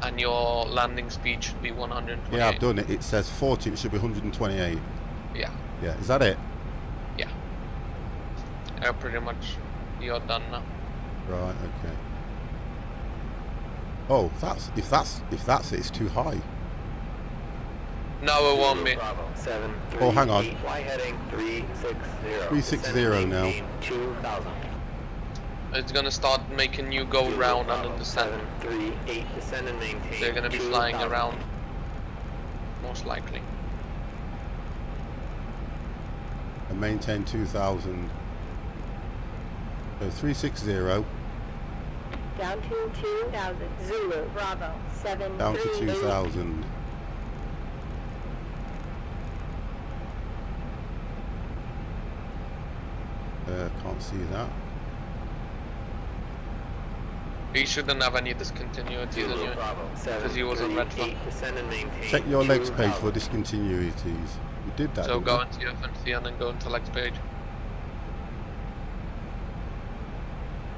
S3: and your landing speed should be 128.
S1: Yeah, I've done it. It says 40, it should be 128.
S3: Yeah.
S1: Yeah, is that it?
S3: Yeah, pretty much you're done now.
S1: Right, okay. Oh, if that's it, it's too high.
S3: No, it won't be.
S4: Bravo, 7, 3,
S1: Oh, hang on.
S4: 8, Y heading 360.
S1: 360 now.
S4: Maintain 2000.
S3: It's gonna start making you go round
S4: Bravo,
S3: under the descent.
S4: 7, 3, 8, descend and maintain.
S3: They're gonna be
S4: 2000.
S3: flying around, most likely.
S1: And maintain 2000. So 360
S5: Down to 2,000. Zulu, Bravo, 7,
S1: down to
S5: 3, 8.
S1: 2000. Can't see that.
S3: He shouldn't have any discontinuities
S4: Zulu,
S3: anyway.
S4: Bravo, 7,
S3: Because he was on
S4: 3,
S3: red
S4: 8, descend and maintain.
S1: Check your legs page
S4: 2000.
S1: for discontinuities. You did that.
S3: So
S1: didn't
S3: go
S1: you?
S3: into your FNC and then go into legs page.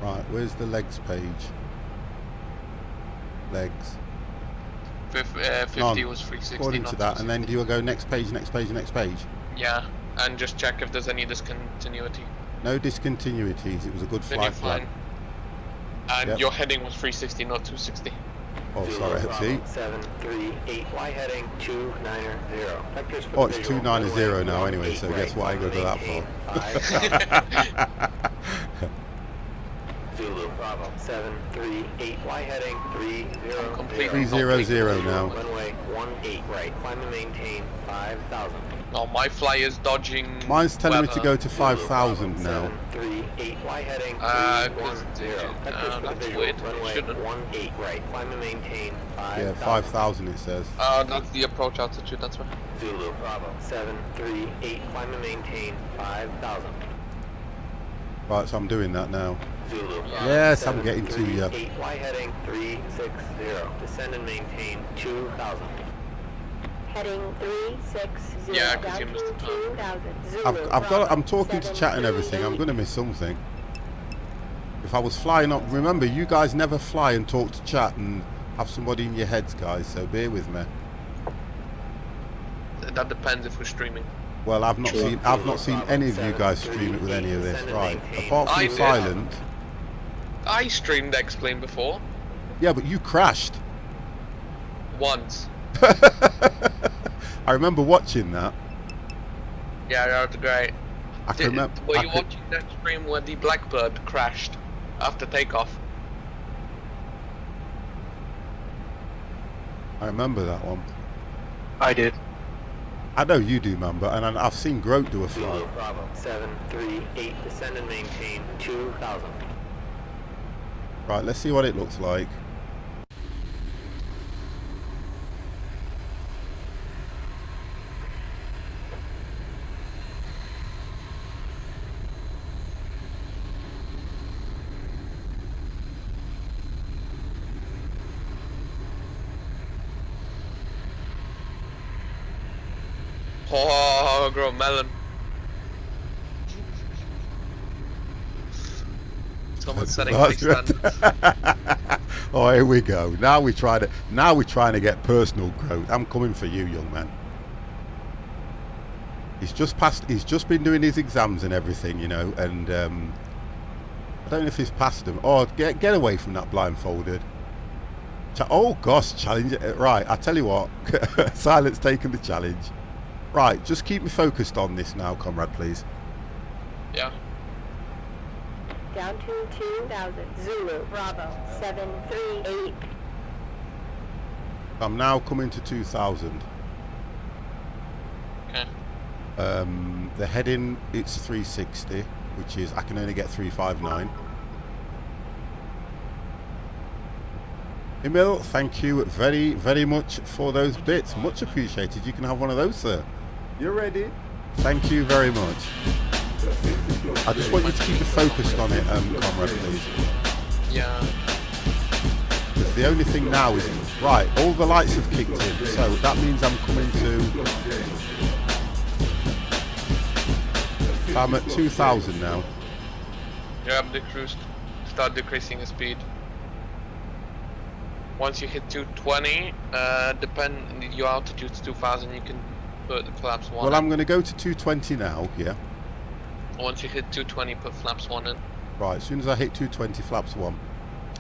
S1: Right, where's the legs page? Legs.
S3: 50
S1: None.
S3: was 360.
S1: According to
S3: not
S1: that, and then
S3: 260.
S1: do you go next page, next page, next page?
S3: Yeah, and just check if there's any discontinuity.
S1: No discontinuities. It was a good
S3: Then you're
S1: flight
S3: fine.
S1: plan.
S3: And
S1: Yep.
S3: your heading was 360, not 260.
S1: Oh,
S4: Zulu,
S1: sorry.
S4: Bravo,
S1: See?
S4: 7, 3, 8, Y heading 290. Vectors for
S1: Oh, it's
S4: visual,
S1: 290 now
S4: runway
S1: anyway, so
S4: 18
S1: guess what I go to that for?
S4: maintain 5000. Zulu, Bravo, 738, Y heading, 30,
S3: Completely
S1: 300 now.
S4: runway 18 right, climb and maintain 5,000.
S3: No, my flyer's dodging.
S1: Mine's telling me to
S3: weather.
S1: go to 5,000 now.
S4: 738, Y heading,
S3: 'Cause
S4: 310. Vectors for the
S3: that's
S4: visual,
S3: weird. It
S4: runway
S3: shouldn't.
S4: 18 right, climb and maintain 5,000.
S1: Yeah, 5,000 it says.
S3: That's the approach altitude. That's right.
S4: Zulu, Bravo, 738, climb and maintain 5,000.
S1: Right, so I'm doing that now.
S4: Zulu, Bravo,
S1: Yes, I'm getting to you.
S4: 738, Y heading, 360, descend and maintain 2,000.
S5: Heading 360.
S3: Yeah, 'cause
S5: down
S3: you missed
S5: to
S3: the time.
S5: 2,000. Zulu,
S1: I'm
S5: Bravo,
S1: talking to chat and everything. I'm
S5: 738.
S1: going to miss something. If I was flying up, remember, you guys never fly and talk to chat and have somebody in your heads, guys. So bear with me.
S3: That depends if we're streaming.
S1: Well, I've not seen any of you guys stream it with any of this. Right. Apart
S3: I
S1: from
S3: did.
S1: silent.
S3: I streamed X-Plane before.
S1: Yeah, but you crashed.
S3: Once.
S1: I remember watching that.
S3: Yeah, that was great.
S1: I can remember.
S3: Were you watching that stream where the Blackbird crashed after takeoff?
S1: I remember that one.
S2: I did.
S1: I know you do, man, but and I've seen Grote do a
S4: Zulu,
S1: flight.
S4: Bravo, 738, descend and maintain 2,000.
S1: Right, let's see what it looks like.
S3: Oh, grow a melon. Someone's setting high standards.
S1: Oh, here we go. Now we're trying to get personal, Grote. I'm coming for you, young man. He's just been doing his exams and everything, you know, and I don't know if he's passed them. Oh, get away from that blindfolded. Oh gosh, challenge. Right, I tell you what, Silent's taken the challenge. Right, just keep me focused on this now, comrade, please.
S3: Yeah.
S5: Down to 2,000. Zulu, Bravo, 738.
S1: I'm now coming to 2,000.
S3: Okay.
S1: The heading, it's 360, which is, I can only get 359. Emil, thank you very, very much for those bits. Much appreciated. You can have one of those, sir. You're ready. Thank you very much. I just want you to keep it focused on it, comrade, please.
S3: Yeah.
S1: Because the only thing now is, right, all the lights have kicked in, so that means I'm coming to... I'm at 2,000 now.
S3: Grab the cruise, start decreasing the speed. Once you hit 220, your altitude's 2,000, you can put the flaps 1
S1: Well,
S3: in.
S1: I'm going to go to 220 now, yeah.
S3: Once you hit 220, put flaps 1 in.
S1: Right, as soon as I hit 220, flaps 1.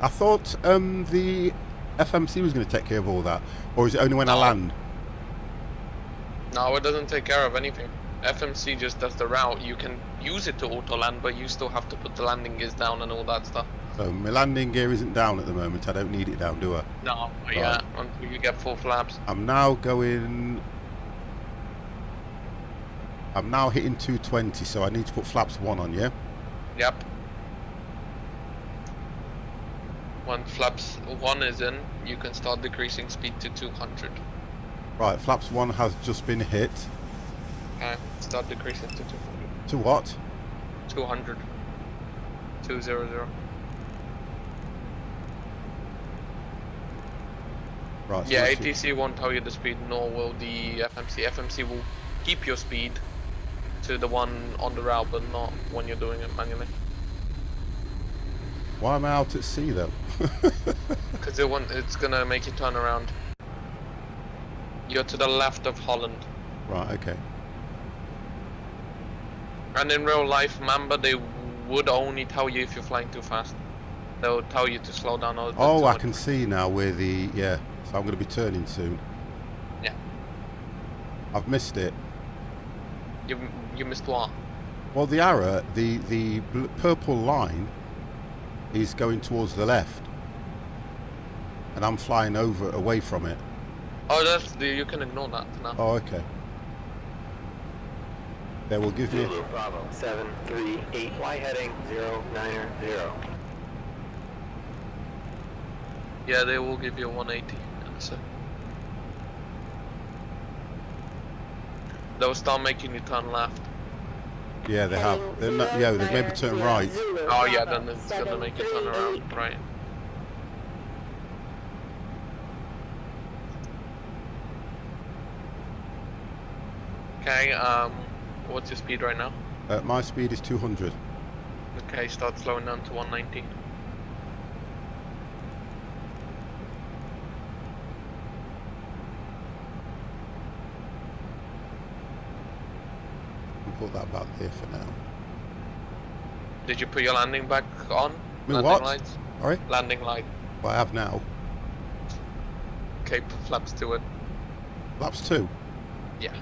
S1: I thought the FMC was going to take care of all that, or is it only when I
S3: No.
S1: land?
S3: No, it doesn't take care of anything. FMC just does the route. You can use it to auto land, but you still have to put the landing gears down and all that stuff.
S1: So my landing gear isn't down at the moment. I don't need it down, do I?
S3: No, yeah, until you get full flaps.
S1: I'm now going... I'm now hitting 220, so I need to put flaps 1 on, yeah?
S3: Yep. When flaps 1 is in, you can start decreasing speed to 200.
S1: Right, flaps 1 has just been hit.
S3: Okay, start decreasing to 200.
S1: To what?
S3: 200. 200.
S1: Right, so
S3: Yeah,
S1: that's-
S3: ATC won't tell you the speed, nor will the FMC. FMC will keep your speed to the one on the route, but not when you're doing it manually.
S1: Why am I out at sea, though?
S3: Because it's gonna make you turn around. You're to the left of Holland.
S1: Right, okay.
S3: And in real life, Mamba, they would only tell you if you're flying too fast. They'll tell you to slow down. Or
S1: Oh,
S3: too
S1: I
S3: much.
S1: can see now where the... Yeah, so I'm going to be turning soon.
S3: Yeah.
S1: I've missed it.
S3: You missed what?
S1: Well, the arrow, the purple line He's going towards the left. And I'm flying away from it.
S3: Oh, you can ignore that for now.
S1: Oh, okay. They will give me...
S4: Zulu, Bravo, 738, fly heading 090.
S3: Yeah, they will give you a 180. So they'll start making you turn left.
S1: Yeah, they have. They're not, yeah, they've made me turn right.
S3: Oh yeah, then it's gonna make you turn around, right? Okay, what's your speed right now?
S1: My speed is 200.
S3: Okay, start slowing down to 190.
S1: I'll put that back there for now.
S3: Did you put your landing back on?
S1: Me
S3: Landing
S1: what?
S3: lights?
S1: Sorry?
S3: Landing light.
S1: Well, I have now.
S3: Okay, put flaps to it.
S1: Flaps 2.
S3: Yeah.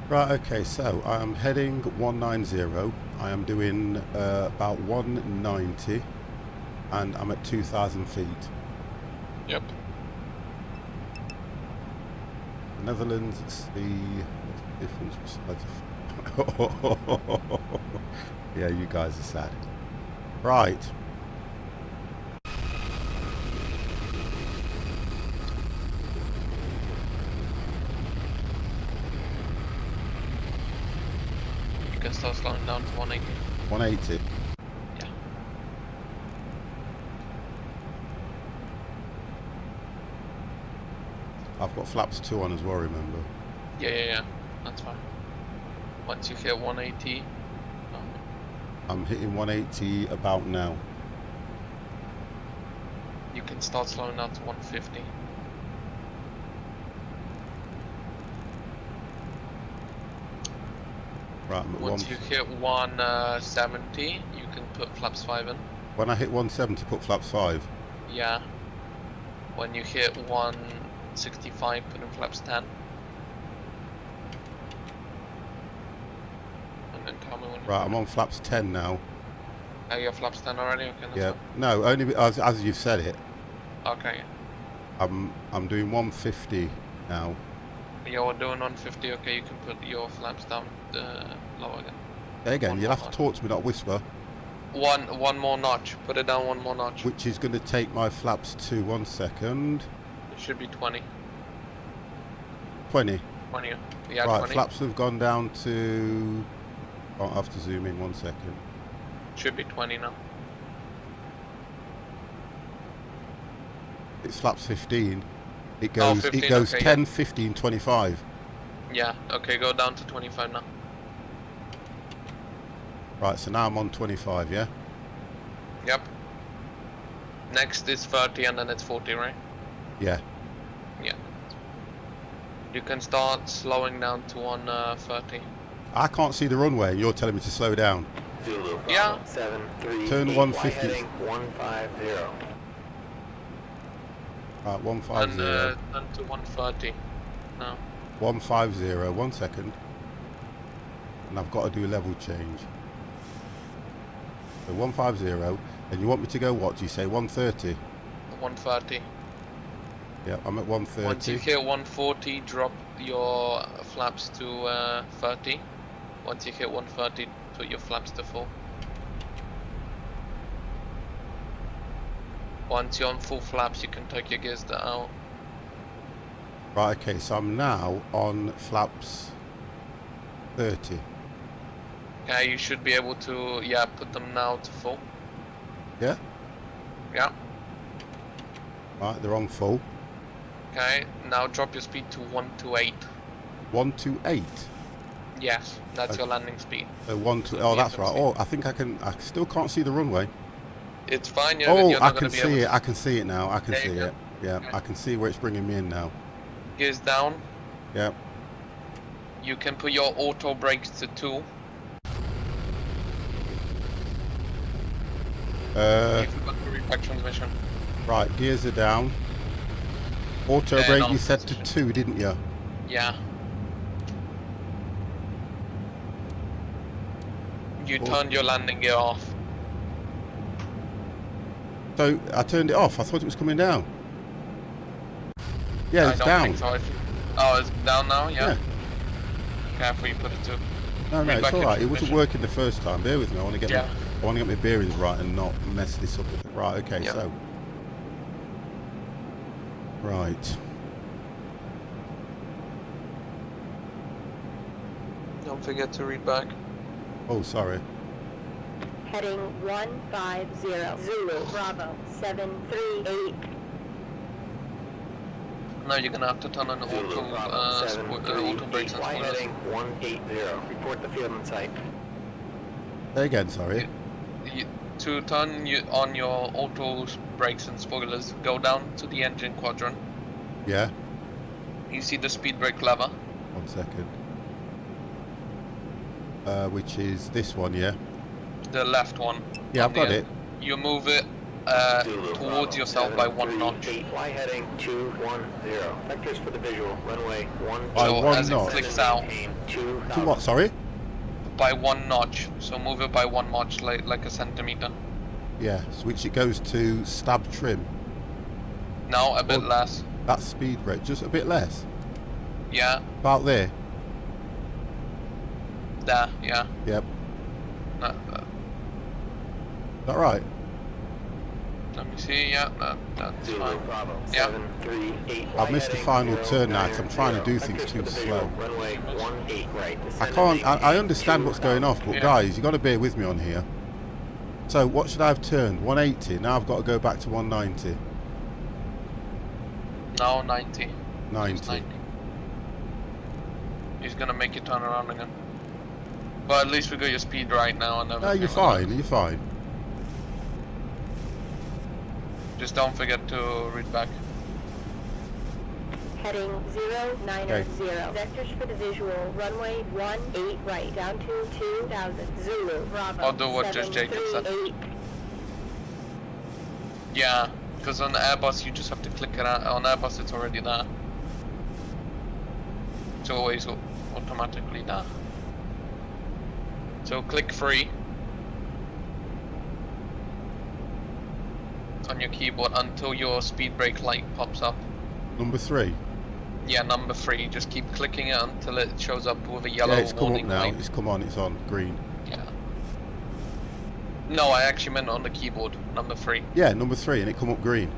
S1: Right, okay, so I am heading 190. I am doing about 190 and I'm at 2,000 feet.
S3: Yep.
S1: Netherlands, it's the difference besides yeah, you guys are sad. Right.
S3: You can start slowing down to 180.
S1: 180.
S3: Yeah.
S1: I've got flaps 2 on as well, remember?
S3: Yeah. That's fine. Once you hit 180,
S1: I'm hitting 180 about now.
S3: you can start slowing down to 150.
S1: Right, I'm at
S3: Once you hit 170, you can put flaps 5 in.
S1: When I hit 170, put flaps 5.
S3: Yeah. When you hit 165, put in flaps 10. And then tell me when you're
S1: Right, I'm on flaps 10 now.
S3: Oh, you're flaps 10 already? Okay, that's
S1: Yeah.
S3: fine.
S1: No, only as you've said it.
S3: Okay.
S1: I'm doing 150 now.
S3: You're doing 150, okay, you can put your flaps down lower again.
S1: Again,
S3: One
S1: you'll
S3: more
S1: have to
S3: notch.
S1: talk to me, not whisper.
S3: One more notch. Put it down one more notch.
S1: Which is going to take my flaps to 1 second.
S3: It should be 20.
S1: 20.
S3: 20. Yeah,
S1: Right,
S3: 20.
S1: flaps have gone down to... I'll have to zoom in 1 second.
S3: Should be 20 now.
S1: It's flaps 15. It goes
S3: 15,
S1: it goes
S3: okay,
S1: 10,
S3: yeah.
S1: 15, 25.
S3: Yeah, okay, go down to 25 now.
S1: Right, so now I'm on 25, yeah?
S3: Yep. Next is 30 and then it's 40, right?
S1: Yeah.
S3: Yeah. You can start slowing down to 130.
S1: I can't see the runway and you're telling me to slow down.
S4: Zulu,
S3: Yeah.
S4: Bravo, 738,
S1: Turn
S4: fly
S1: 150.
S4: heading 150.
S1: Right,
S3: And
S1: 150.
S3: turn to 130 now.
S1: 150, 1 second. And I've got to do a level change. So 150, and you want me to go what? Do you say 130?
S3: 130.
S1: Yeah, I'm at 130.
S3: Once you hit 140, drop your flaps to 30. Once you hit 130, put your flaps to full. Once you're on full flaps, you can take your gears out.
S1: Right, okay, so I'm now on flaps 30.
S3: Okay, you should be able to, yeah, put them now to full.
S1: Yeah?
S3: Yeah.
S1: Right, they're on full.
S3: Okay, now drop your speed to 128.
S1: 128.
S3: Yes, that's
S1: Okay.
S3: your landing speed.
S1: Oh,
S3: So
S1: that's
S3: the
S1: right.
S3: speed.
S1: Oh, I think I still can't see the runway.
S3: It's fine. You're
S1: Oh,
S3: not
S1: I
S3: gonna
S1: can
S3: be
S1: see
S3: able
S1: it. I can see it now. I can
S3: There you
S1: see
S3: go.
S1: it. Yeah,
S3: Okay.
S1: I can see where it's bringing me in now.
S3: Gears down.
S1: Yeah.
S3: You can put your auto brakes to 2. If you want to read back transmission.
S1: Right, gears are down. Auto
S3: And
S1: brake
S3: on
S1: you set to
S3: position.
S1: 2, didn't you?
S3: Yeah. You
S1: Oh.
S3: turned your landing gear off.
S1: So I turned it off. I thought it was coming down. Yeah,
S3: I
S1: it's
S3: don't
S1: down.
S3: think so. Oh, it's down now?
S1: Yeah.
S3: Yeah. Careful, you put it to.
S1: No,
S3: Read
S1: it's
S3: back
S1: all
S3: your
S1: right. It wasn't
S3: transmission.
S1: working the first time. Bear with me. I want to get
S3: Yeah.
S1: my bearings right and not mess this up. Right. Okay.
S3: Yeah.
S1: So. Right.
S3: Don't forget to read back.
S1: Oh, sorry.
S5: Heading 150 Zulu Bravo 738.
S3: Now you're gonna have to turn on the
S4: Zulu
S3: auto,
S4: Bravo
S3: auto brakes
S4: 738.
S3: and
S4: Y
S3: spoilers.
S4: heading 180. Report the field in sight.
S1: Say again. Sorry.
S3: To turn on your auto brakes and spoilers, go down to the engine quadrant.
S1: Yeah.
S3: You see the speed brake lever.
S1: 1 second. Which is this one. Yeah.
S3: The left one.
S1: Yeah,
S3: on
S1: I've
S3: the
S1: got
S3: end.
S1: it.
S3: You move it
S4: Zulu
S3: towards
S4: Bravo
S3: yourself by 1 notch.
S4: 738. Y heading 210. Vectors for the visual. Runway 1.
S1: By
S3: So
S1: 1
S3: as it
S1: notch.
S3: clicks out,
S4: To
S1: To what? Sorry.
S3: by 1 notch. So move it by 1 notch, like a centimeter.
S1: Yeah. Which it goes to stab trim.
S3: Now a bit
S1: Oh.
S3: less.
S1: That's speed brake. Just a bit less.
S3: Yeah,
S1: About there.
S3: there, yeah.
S1: Yep.
S3: Uh,
S1: Is that right?
S3: let me see, yeah, that's
S4: Zulu
S3: fine.
S4: Bravo
S3: Yeah.
S4: 738.
S1: I've missed the final turn now 'cause I'm trying to do things
S4: Vectors
S1: too
S4: for the visual.
S1: slow.
S4: Runway 18 right.
S1: I can't. I understand what's going off, but
S3: Yeah.
S1: guys, you got to bear with me on here. So what should I have turned? 180. Now I've got to go back to 190.
S3: Now 90.
S1: 90.
S3: Just 90. He's gonna make you turn around again. But at least we got your speed right now and
S1: No,
S3: everything.
S1: you're fine. You're fine.
S3: Just don't forget to read back.
S5: Heading 090. Vectors for the visual. Runway 18 right. Down to 2000 Zulu Bravo
S3: I'll do what just Jacob said.
S5: 738.
S3: Yeah, because on Airbus you just have to click it out. On Airbus it's already there. It's always automatically there. So click 3 on your keyboard until your speed brake light pops up.
S1: Number 3.
S3: Yeah, number 3. Just keep clicking it until it shows up with a yellow
S1: Yeah, it's come up
S3: warning
S1: now.
S3: light.
S1: It's come on. It's on green.
S3: Yeah. No, I actually meant on the keyboard. Number 3.
S1: Yeah, number 3, and it come up green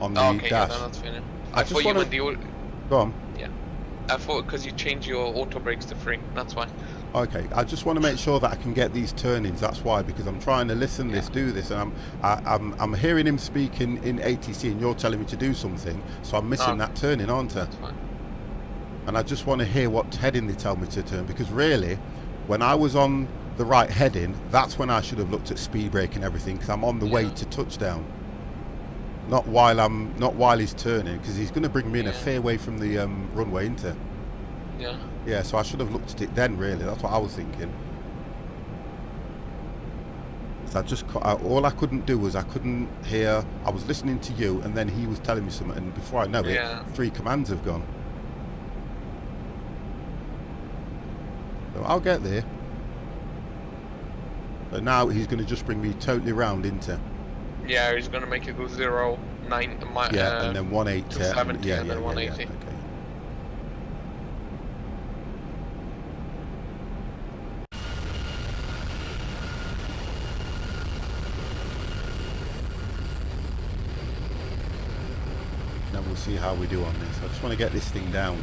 S1: on the
S3: Oh, okay, yeah,
S1: dash.
S3: then that's fine.
S1: I
S3: I
S1: just
S3: thought you
S1: wanna-
S3: meant the.
S1: Go on.
S3: I thought because you changed your auto brakes to 3. That's why.
S1: Okay, I just want to make sure that I can get these turn-ins. That's why, because I'm trying to listen this, do this, and I'm hearing him speak in ATC, and you're telling me to do something, so I'm missing that turn-in, aren't I?
S3: That's fine.
S1: And I just want to hear what heading they tell me to turn, because really, when I was on the right heading, that's when I should have looked at speed brake and everything, because I'm on the way
S3: Yeah.
S1: to touchdown. Not while he's turning, because he's going to bring me in a
S3: Yeah.
S1: fair way from the runway, isn't it?
S3: Yeah.
S1: Yeah, so I should have looked at it then, really. That's what I was thinking. So all I couldn't do was I couldn't hear. I was listening to you, and then he was telling me something, and before I know it,
S3: Yeah.
S1: 3 commands have gone. So I'll get there. But now he's going to just bring me totally round into.
S3: Yeah, he's gonna make it go 0, 9,
S1: Yeah, and then 180.
S3: 270
S1: yeah,
S3: and then
S1: yeah,
S3: 180.
S1: Yeah, okay. Then we'll see how we do on this. I just want to get this thing down.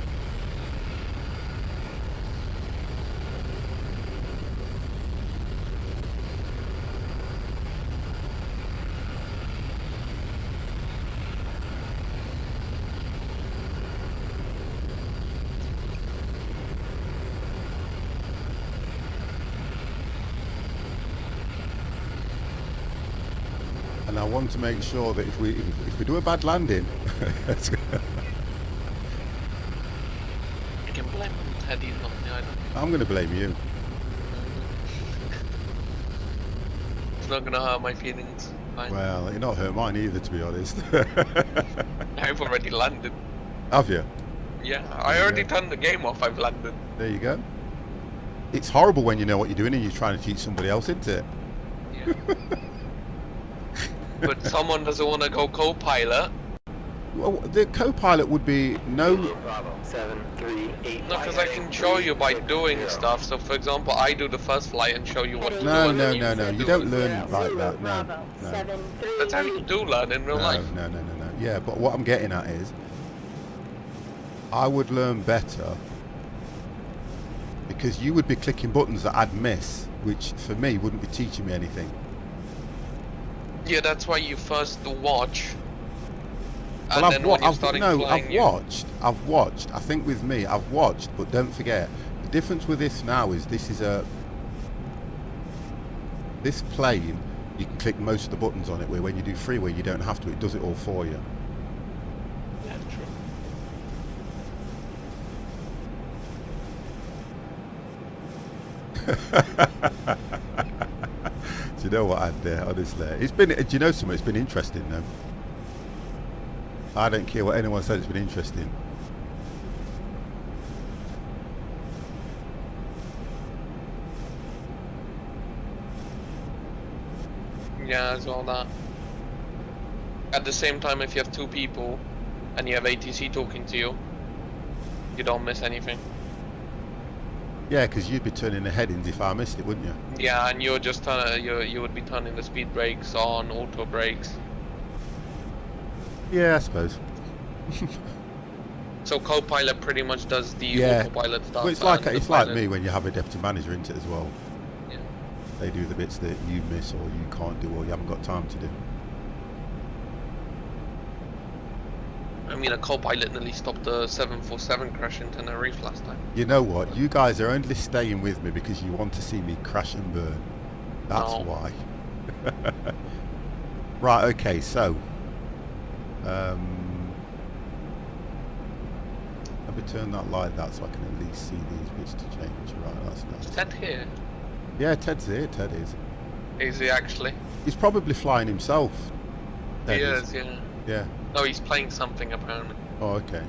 S1: And I want to make sure that if we do a bad landing,
S3: You can blame Ted, he's not the item.
S1: I'm going to blame you.
S3: It's not gonna hurt my feelings. Fine.
S1: Well, it not hurt mine either, to be honest.
S3: I've already landed.
S1: Have you?
S3: Yeah, I already turned the game off, I've landed.
S1: There you go. It's horrible when you know what you're doing and you're trying to teach somebody else, isn't it?
S3: Yeah. But someone doesn't want to go co-pilot.
S1: Well, the co-pilot would be no.
S4: Bravo 738.
S3: No, because I can show you by doing stuff. So, for example, I do the first flight and show you what to do.
S1: No,
S3: and
S1: no,
S3: then
S1: no, no. You don't learn like that. No, no.
S3: That's how you do learn in real life.
S1: No. Yeah, but what I'm getting at is, I would learn better because you would be clicking buttons that I'd miss, which for me wouldn't be teaching me anything.
S3: Yeah, that's why you first watch.
S1: Well,
S3: And then when you're starting flying,
S1: I've watched. I think with me, I've watched, but don't forget, the difference with this now is this plane, you can click most of the buttons on it, where when you do freeway, you don't have to. It does it all for you.
S3: Yeah, true.
S1: Do you know what, honestly, it's been. Do you know something? It's been interesting though. I don't care what anyone says. It's been interesting.
S3: Yeah, as well that. At the same time, if you have two people and you have ATC talking to you, you don't miss anything.
S1: Yeah, because you'd be turning the headings if I missed it, wouldn't you?
S3: Yeah, and you're just you would be turning the speed brakes on, auto brakes.
S1: Yeah, I suppose.
S3: So co-pilot pretty much does the
S1: Yeah.
S3: autopilot stuff.
S1: Well, it's like
S3: and the
S1: like
S3: pilot-
S1: me when you have a deputy manager, isn't it, as well?
S3: Yeah.
S1: They do the bits that you miss or you can't do or you haven't got time to do.
S3: I mean, a co-pilot nearly stopped the 747 crash in Tenerife last time.
S1: You know what? You guys are only staying with me because you want to see me crash and burn. That's
S3: No.
S1: why. Right, okay, so let me turn that like that so I can at least see these bits to change. Right, that's
S3: Is
S1: nice.
S3: Ted here?
S1: Yeah, Ted's here, Ted is.
S3: Is he actually?
S1: He's probably flying himself.
S3: He
S1: Ted
S3: is, yeah.
S1: Yeah.
S3: No, he's playing something apparently.
S1: Oh, okay.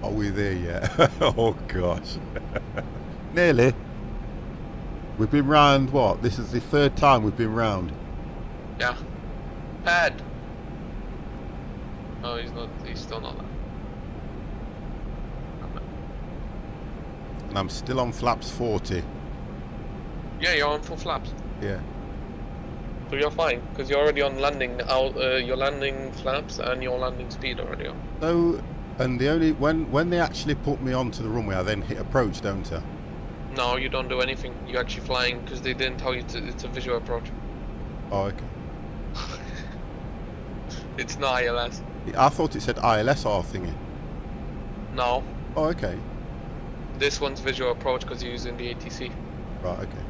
S1: Are we there yet? Oh gosh. Nearly. We've been round what? This is the third time we've been round.
S3: Yeah. Ted! Oh, he's not, he's still not there.
S1: And I'm still on flaps 40.
S3: Yeah, you're on full flaps.
S1: Yeah.
S3: So you're fine, because you're already on landing your landing flaps and your landing speed already on.
S1: So, and the only, when they actually put me onto the runway, I then hit approach, don't I?
S3: No, you don't do anything. You're actually flying, because they didn't tell you it's a visual approach.
S1: Oh, okay.
S3: It's not ILS.
S1: I thought it said ILSR thingy.
S3: No,
S1: Oh, okay.
S3: this one's visual approach because you're using the ATC.
S1: Right, okay.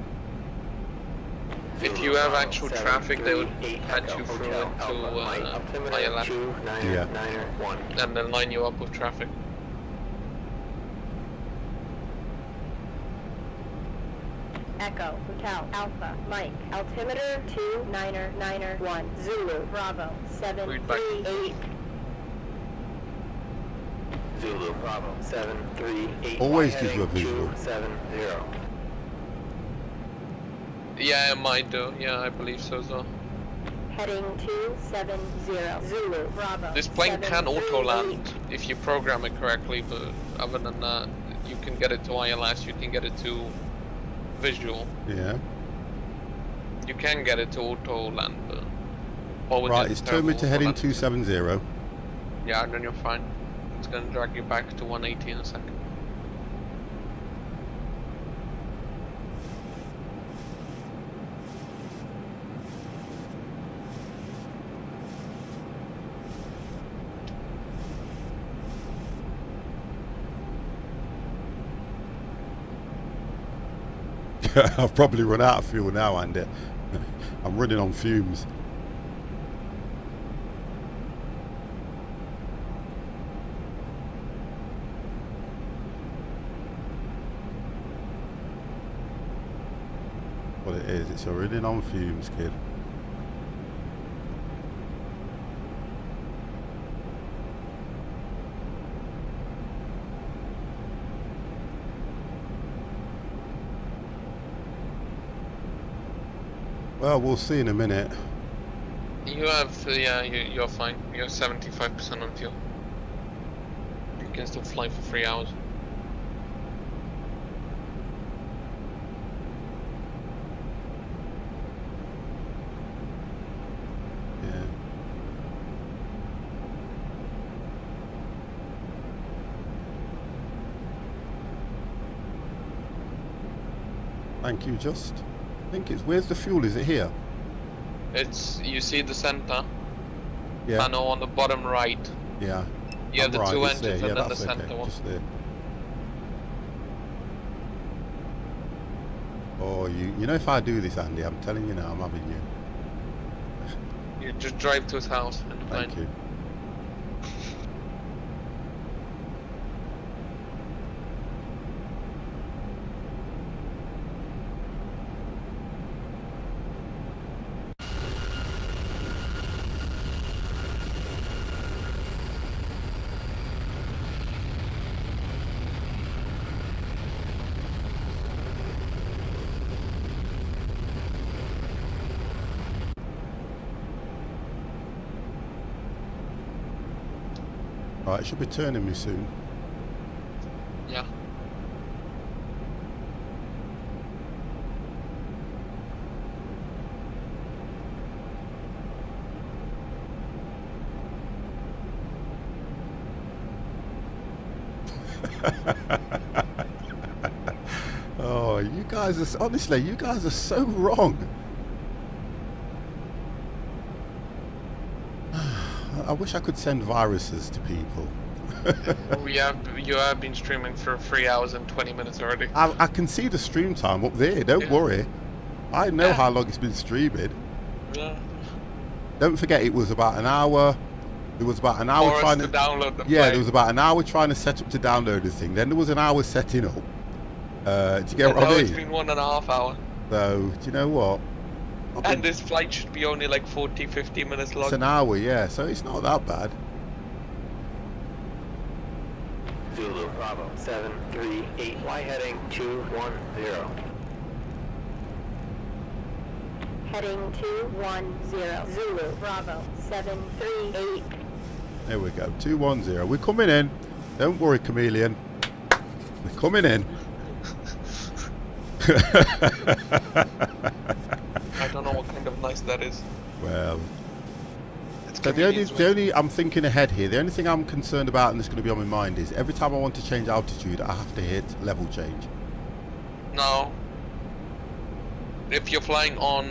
S3: If you have actual traffic, they would patch you through into ILS
S1: Yeah.
S3: and then line you up with traffic.
S5: Echo, Hotel, Alpha, Mike, altimeter 29991, Zulu, Bravo,
S3: Read back.
S5: 738.
S4: Zulu Bravo 738.
S1: Always gives you a visual.
S4: 270.
S3: Yeah, it might do. Yeah, I believe so as well.
S5: Heading 270, Zulu, Bravo.
S3: This plane can auto
S5: 738.
S3: land if you program it correctly, but other than that, you can get it to ILS, you can get it to visual.
S1: Yeah.
S3: You can get it to auto land, but always
S1: Right,
S3: gets
S1: it's turned me
S3: terrible
S1: to
S3: auto
S1: heading
S3: land.
S1: 270.
S3: Yeah, then you're fine. It's gonna drag you back to 180 in a second.
S1: I've probably run out of fuel now, Andy. I'm running on fumes. What it is, it's a running on fumes, kid. Well, we'll see in a minute.
S3: You have, yeah, you're fine. You're 75% on fuel. You can still fly for 3 hours.
S1: Yeah. Thank you, Just. I think it's, where's the fuel? Is it here?
S3: It's, you see the center
S1: Yeah.
S3: panel on the bottom right.
S1: Yeah.
S3: You have the
S1: right,
S3: two
S1: it's there.
S3: engines
S1: Yeah,
S3: and then the
S1: that's okay.
S3: center one.
S1: Just there. Oh, you know, if I do this, Andy, I'm telling you now, I'm having you.
S3: You just drive to his house and
S1: Thank
S3: find.
S1: you. Right, it should be turning me soon.
S3: Yeah.
S1: Oh, you guys are, honestly, you guys are so wrong. I wish I could send viruses to people.
S3: You have been streaming for 3 hours and 20 minutes already.
S1: I can see the stream time up there, don't
S3: Yeah.
S1: worry. I know
S3: Yeah.
S1: how long it's been streaming.
S3: Yeah.
S1: Don't forget, it was about an hour. There was about an hour
S3: For
S1: trying
S3: us to download the
S1: Yeah,
S3: play.
S1: there was about an hour trying to set up to download the thing. Then there was an hour setting up. Do you get
S3: And
S1: what
S3: now
S1: I
S3: it's
S1: mean?
S3: been 1.5 hours.
S1: So, do you know what?
S3: And this flight should be only like 40, 50 minutes long.
S1: It's an hour, yeah, so it's not that bad.
S4: Zulu, Bravo, 738, Y heading 210.
S5: Heading 210. Zulu, Bravo, 738.
S1: There we go, 210. We're coming in. Don't worry, Chameleon. We're coming in.
S3: I don't know what kind of nice that is.
S1: Well,
S3: It's
S1: so the only I'm thinking ahead here. The only thing I'm concerned about, and that's going to be on my mind, is every time I want to change altitude, I have to hit level change.
S3: No. If you're flying on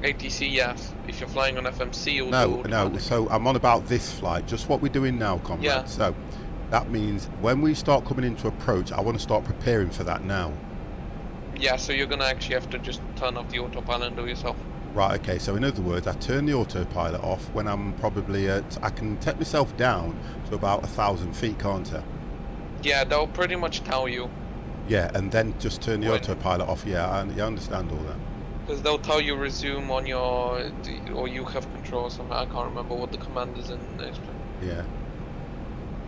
S3: ATC, yes. If you're flying on FMC, you'll
S1: No,
S3: do
S1: no.
S3: automatic.
S1: So I'm on about this flight, just what we're doing now, comrade.
S3: Yeah.
S1: So that means when we start coming into approach, I want to start preparing for that now.
S3: Yeah, so you're gonna actually have to just turn off the autopilot and do it yourself.
S1: Right, okay, so in other words, I turn the autopilot off when I'm probably at, I can take myself down to about 1,000 feet, can't I?
S3: Yeah, they'll pretty much tell you.
S1: Yeah, and then just turn the
S3: When?
S1: autopilot off. Yeah, I understand all that.
S3: Because they'll tell you resume on your, or you have control or something. I can't remember what the command is in extra.
S1: Yeah.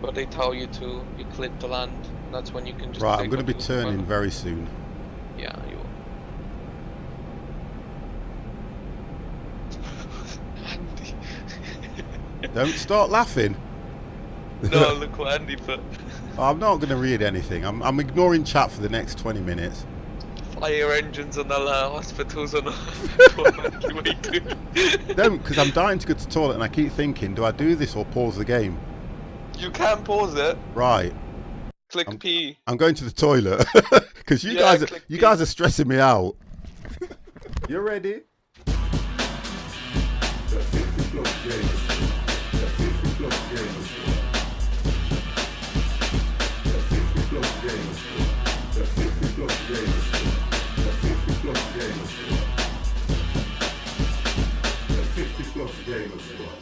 S3: But they tell you to, you click to land. That's when you can just.
S1: Right, I'm
S3: take
S1: going to be
S3: off the
S1: turning
S3: autopilot.
S1: very soon.
S3: Yeah, you will. Andy.
S1: Don't start laughing.
S3: No, look what Andy put.
S1: I'm not going to read anything. I'm ignoring chat for the next 20 minutes.
S3: Fire engines and the hospitals and evacuated.
S1: Don't, because I'm dying to go to the toilet and I keep thinking, do I do this or pause the game?
S3: You can pause it.
S1: Right.
S3: Click P.
S1: I'm going to the toilet because you
S3: Yeah,
S1: guys
S3: click
S1: you
S3: P.
S1: guys are stressing me out. You ready? gamer squad. A 50 plus gamer squad.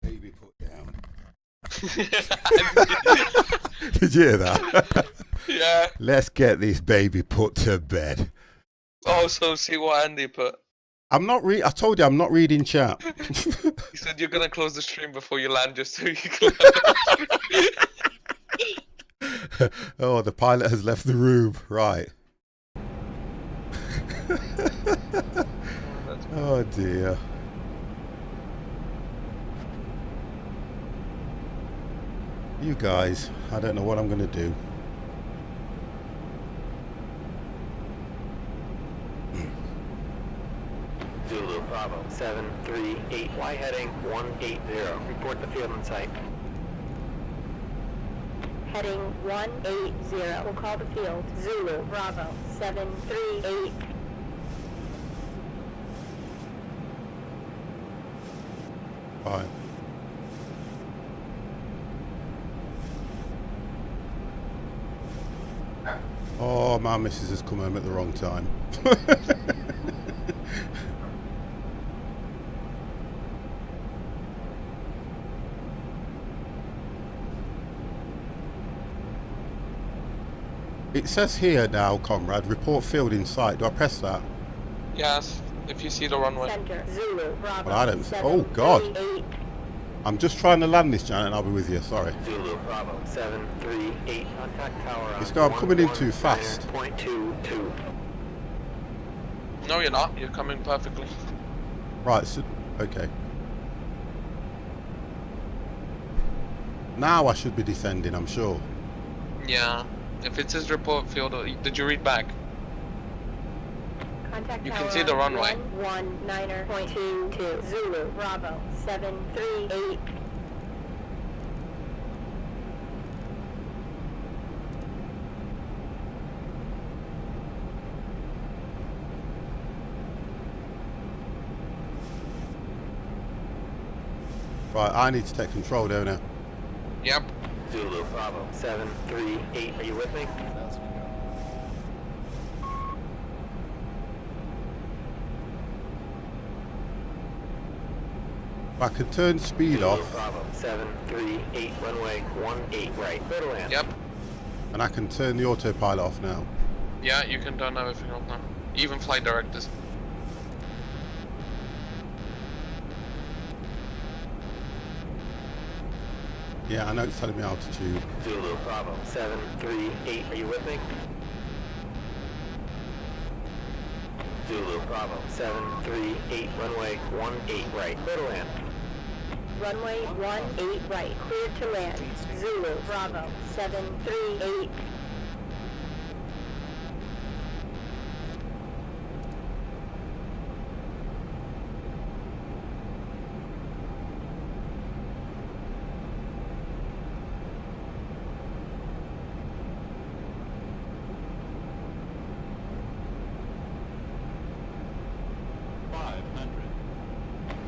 S1: Baby put down. Did you hear that?
S3: Yeah.
S1: Let's get this baby put to bed.
S3: Also, see what Andy put.
S1: I'm not I told you I'm not reading chat.
S3: He said you're gonna close the stream before you land, just so you can.
S1: Oh, the pilot has left the room. Right. Oh dear. You guys, I don't know what I'm going to do.
S4: Zulu Bravo 738. Y heading 180. Report the field in sight.
S5: Heading 180. We'll call the field. Zulu Bravo 738.
S1: Bye. Oh, my missus has come home at the wrong time. It says here now, comrade, report field in sight. Do I press that?
S3: Yes, if you see the runway.
S5: Center Zulu Bravo.
S1: Well, I don't. Oh God!
S5: 738.
S1: I'm just trying to land this, Janet, and I'll be with you. Sorry.
S4: Zulu Bravo 738. Contact tower on
S1: It's I'm coming in too fast.
S4: 119.22.
S3: No, you're not. You're coming perfectly.
S1: Right. So, okay. Now I should be descending. I'm sure.
S3: Yeah. If it says report field, did you read back?
S5: Contact
S3: You
S5: tower
S3: can see the
S5: on
S3: runway.
S5: 119.22. Zulu Bravo 738.
S1: Right. I need to take control, don't I?
S3: Yep.
S4: Zulu Bravo 738. Are you with me?
S1: I can turn speed
S4: Zulu
S1: off,
S4: Bravo 738. Runway 18 right. Clear to land.
S3: Yep.
S1: and I can turn the autopilot off now.
S3: Yeah, you can turn everything off now. Even flight directors.
S1: Yeah, I know it's telling me altitude.
S4: Zulu Bravo 738. Are you with me? Zulu Bravo 738. Runway 18 right. Clear to land.
S5: Runway 18 right. Cleared to land. Zulu Bravo 738.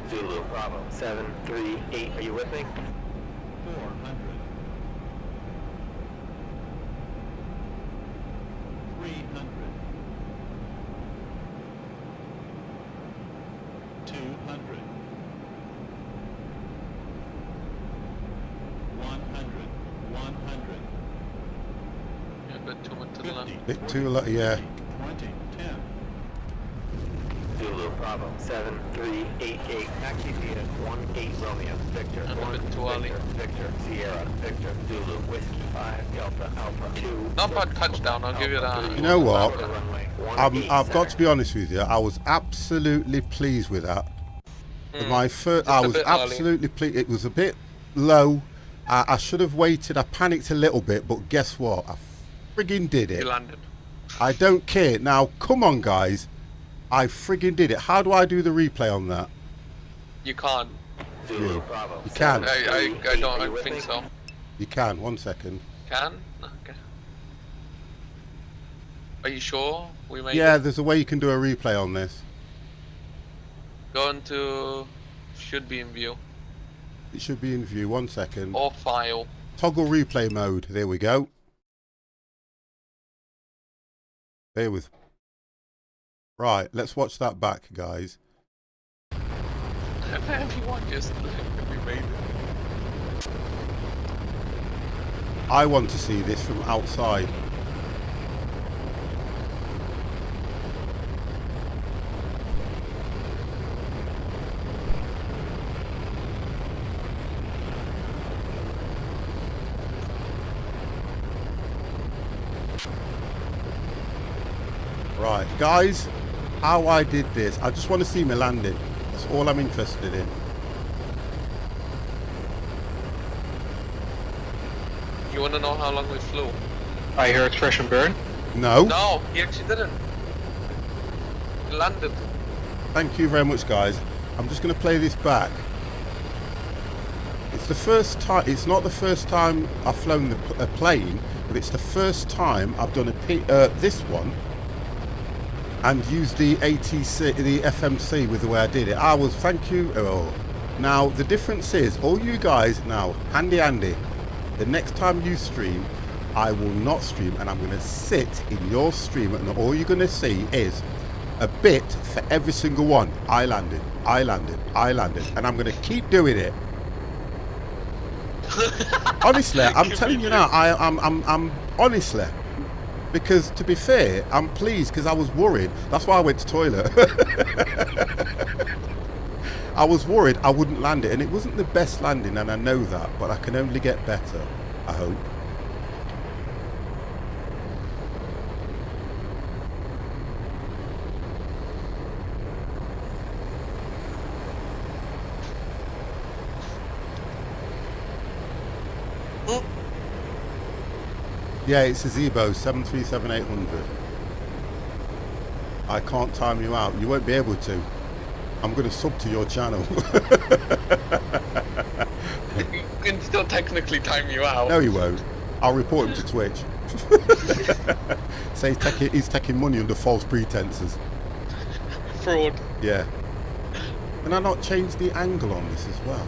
S4: Zulu Bravo 738. Are you with me?
S6: 400. 300. 200. 100. 100.
S3: Yeah, a bit too much to the left.
S6: 50.
S1: Bit too low, yeah.
S6: 20. 10.
S4: Zulu Bravo. 7388. Taxi via 18 Romeo. Victor.
S3: I'm a
S4: 1
S3: bit too early.
S4: Victor. Sierra. Victor. Zulu. Whiskey. 5 Delta Alpha. 2.
S3: Not bad touchdown, I'll give you that.
S1: You know what?
S4: Shorter runway.
S1: I've got to be honest with you. I was absolutely pleased with that. My first, I
S3: a
S1: was
S3: bit early.
S1: absolutely pleased. It was a bit low. I should have waited. I panicked a little bit, but guess what? I friggin' did it.
S3: You landed.
S1: I don't care. Now, come on, guys. I friggin' did it. How do I do the replay on that?
S3: You can't.
S4: Zulu.
S1: You
S4: Bravo.
S1: can.
S3: I don't think so.
S1: You can. 1 second.
S3: Can? Okay. Are you sure we made
S1: Yeah,
S3: it?
S1: there's a way you can do a replay on this.
S3: Go into... should be in view.
S1: It should be in view. 1 second.
S3: Or file.
S1: Toggle replay mode. There we go. There with. Right, let's watch that back, guys.
S3: Everyone just... we made it.
S1: I want to see this from outside. Right, guys, how I did this. I just want to see me landing. That's all I'm interested in.
S3: You wanna know how long we flew?
S2: I heard crash and burn.
S1: No.
S3: No, he actually didn't. He landed.
S1: Thank you very much, guys. I'm just going to play this back. It's the first time. It's not the first time I've flown a plane, but it's the first time I've done this one and used the ATC, the FMC with the way I did it. I was, thank you. Oh. Now the difference is, all you guys now, handy Andy. The next time you stream, I will not stream, and I'm going to sit in your stream, and all you're going to see is a bit for every single one. I landed, I landed, I landed, and I'm going to keep doing it. Honestly, I'm telling you now, I'm honestly, because to be fair, I'm pleased because I was worried. That's why I went to toilet. I was worried I wouldn't land it, and it wasn't the best landing, and I know that, but I can only get better, I hope. Yeah, it's a Zebo 737-800. I can't time you out. You won't be able to. I'm going to sub to your channel.
S3: You can still technically time you out.
S1: No, he won't. I'll report him to Twitch. Say he's taking money under false pretenses.
S3: Fraud.
S1: Yeah. Can I not change the angle on this as well?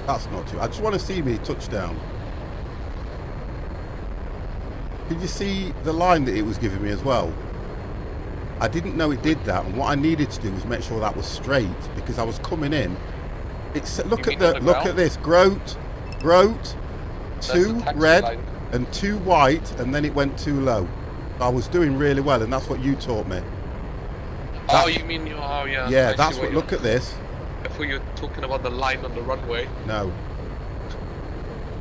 S1: That's not too. I just want to see me touchdown. Can you see the line that it was giving me as well? I didn't know it did that, and what I needed to do was make sure that was straight because I was coming in. It's look at this groat, two red
S3: line.
S1: and two white, and then it went too low. I was doing really well, and that's what you taught me.
S3: Oh, you mean you? Oh, yeah.
S1: Yeah,
S3: I
S1: that's
S3: see
S1: what. Look at this.
S3: I thought you were talking about the line on the runway.
S1: No.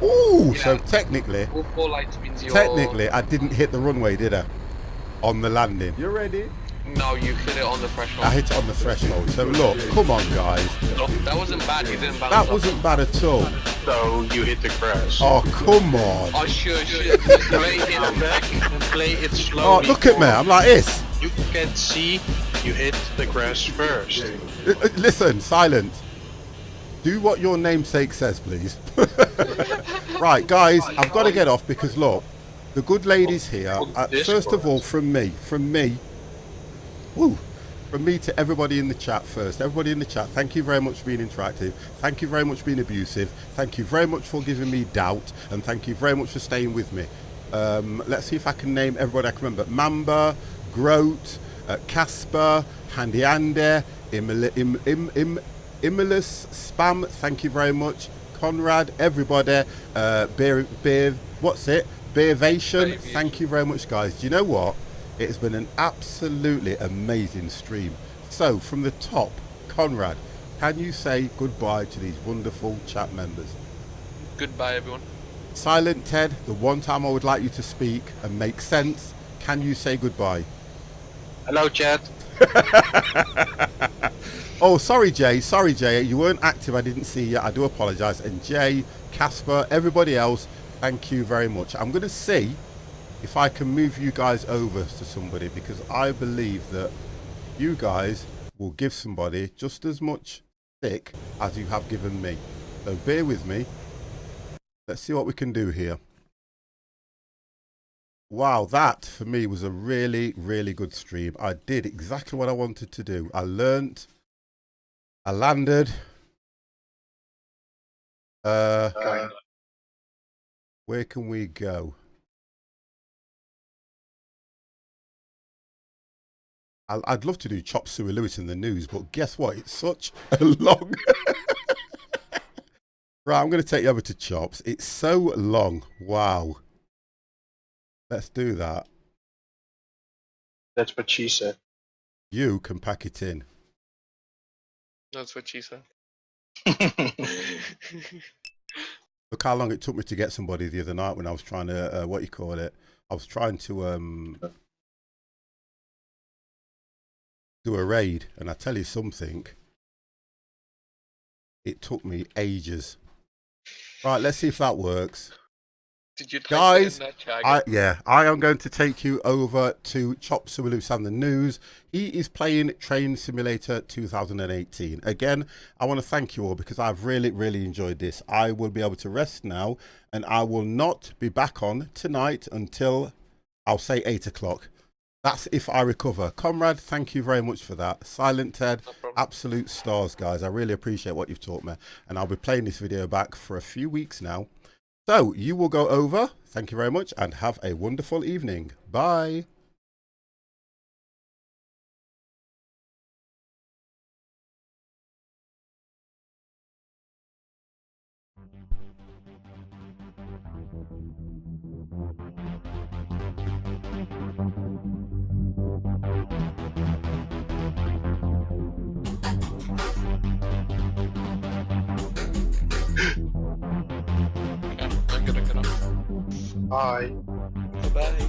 S1: Ooh,
S3: Yeah.
S1: so technically,
S3: All 4 lights means you're...
S1: technically, I didn't hit the runway, did I? On the landing. You're ready?
S3: No, you hit it on the threshold.
S1: I hit it on the threshold. So look, come on, guys.
S3: Look, that wasn't bad. You didn't balance
S1: That
S3: off.
S1: wasn't bad at all.
S2: So you hit the grass.
S1: Oh, come on.
S3: Oh, sure. Just play it back.
S2: And play it
S1: Oh,
S2: slowly.
S1: look at me. I'm like this.
S2: You can see you hit the grass first.
S1: Listen, silent. Do what your namesake says, please. Right, guys, I've got to get off because look, the good lady's here. First of all, from me, woo, from me to everybody in the chat first. Everybody in the chat, thank you very much for being interactive. Thank you very much for being abusive. Thank you very much for giving me doubt, and thank you very much for staying with me. Let's see if I can name everybody I can remember. Mamba, Groat, Casper, Handy Andy, Imulus, Spam, thank you very much. Conrad, everybody, what's it? Beervation, thank you very much, guys. Do you know what? It has been an absolutely amazing stream. So, from the top, Conrad, can you say goodbye to these wonderful chat members?
S3: Goodbye, everyone.
S1: Silent Ted, the one time I would like you to speak and make sense, can you say goodbye?
S2: Hello, chat.
S1: Oh, sorry, Jay. Sorry, Jay. You weren't active. I didn't see you. I do apologise. And Jay, Casper, everybody else, thank you very much. I'm going to see if I can move you guys over to somebody, because I believe that you guys will give somebody just as much stick as you have given me. So bear with me. Let's see what we can do here. Wow, that for me was a really, really good stream. I did exactly what I wanted to do. I learnt. I landed. Where can we go? I'd love to do Chop Suey Lewis in the news, but guess what? It's such a long... Right, I'm going to take you over to Chops. It's so long. Wow. Let's do that.
S2: That's what she said.
S1: You can pack it in.
S3: That's what she said.
S1: Look how long it took me to get somebody the other night when I was trying to, what you call it? I was trying to do a raid, and I tell you something, it took me ages. Right, let's see if that works.
S3: Did you type
S1: Guys,
S3: it in that chat?
S1: I am going to take you over to Chop Suey Lewis and the news. He is playing Train Simulator 2018. Again, I want to thank you all because I've really, really enjoyed this. I will be able to rest now, and I will not be back on tonight until, I'll say 8 o'clock. That's if I recover. Comrade, thank you very much for that. Silent Ted,
S3: No problem.
S1: absolute stars, guys. I really appreciate what you've taught me. And I'll be playing this video back for a few weeks now. So you will go over. Thank you very much and have a wonderful evening. Bye.
S3: Okay, I'm gonna get off.
S2: Bye.
S3: Bye.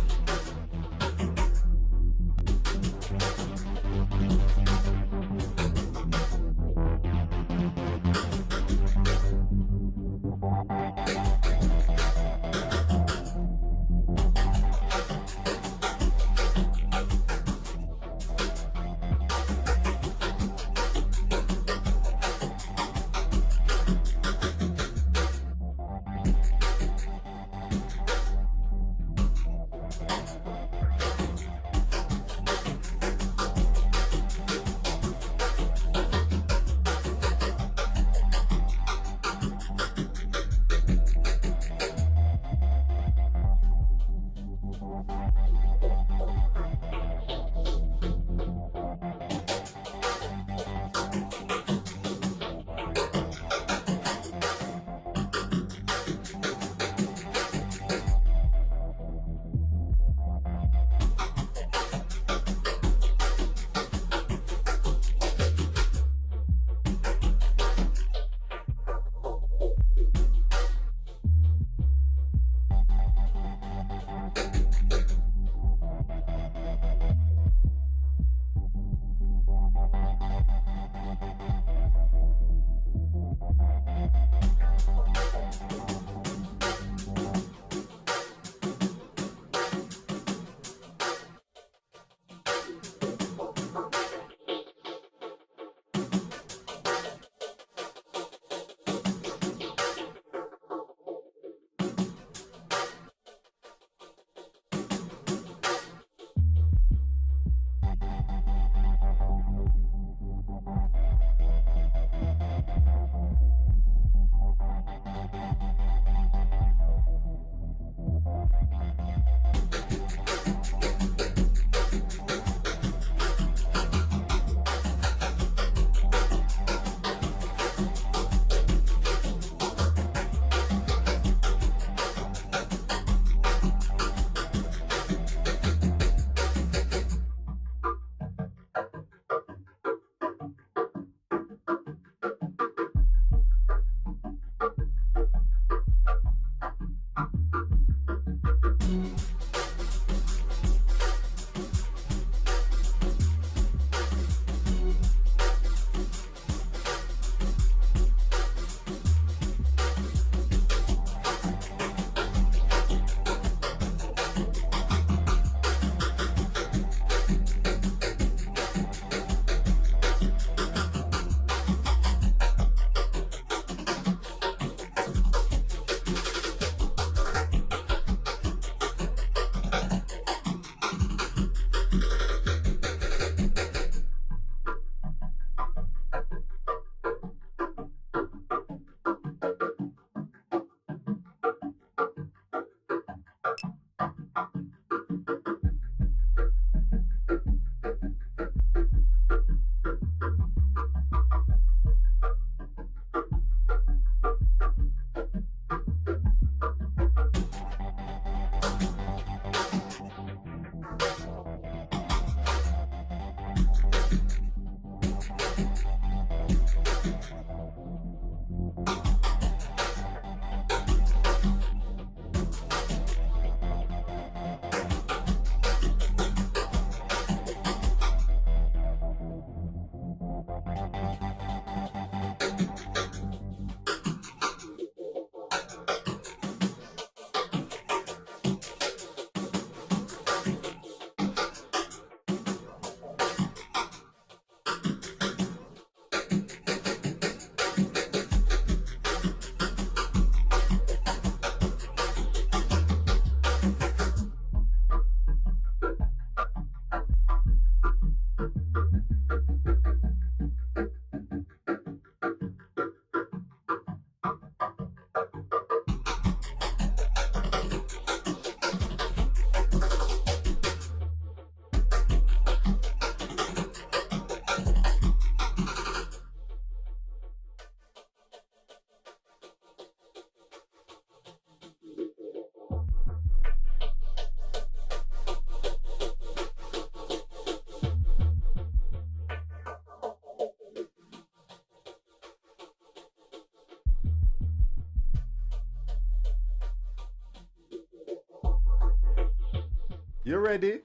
S1: You ready?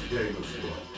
S7: Gamers.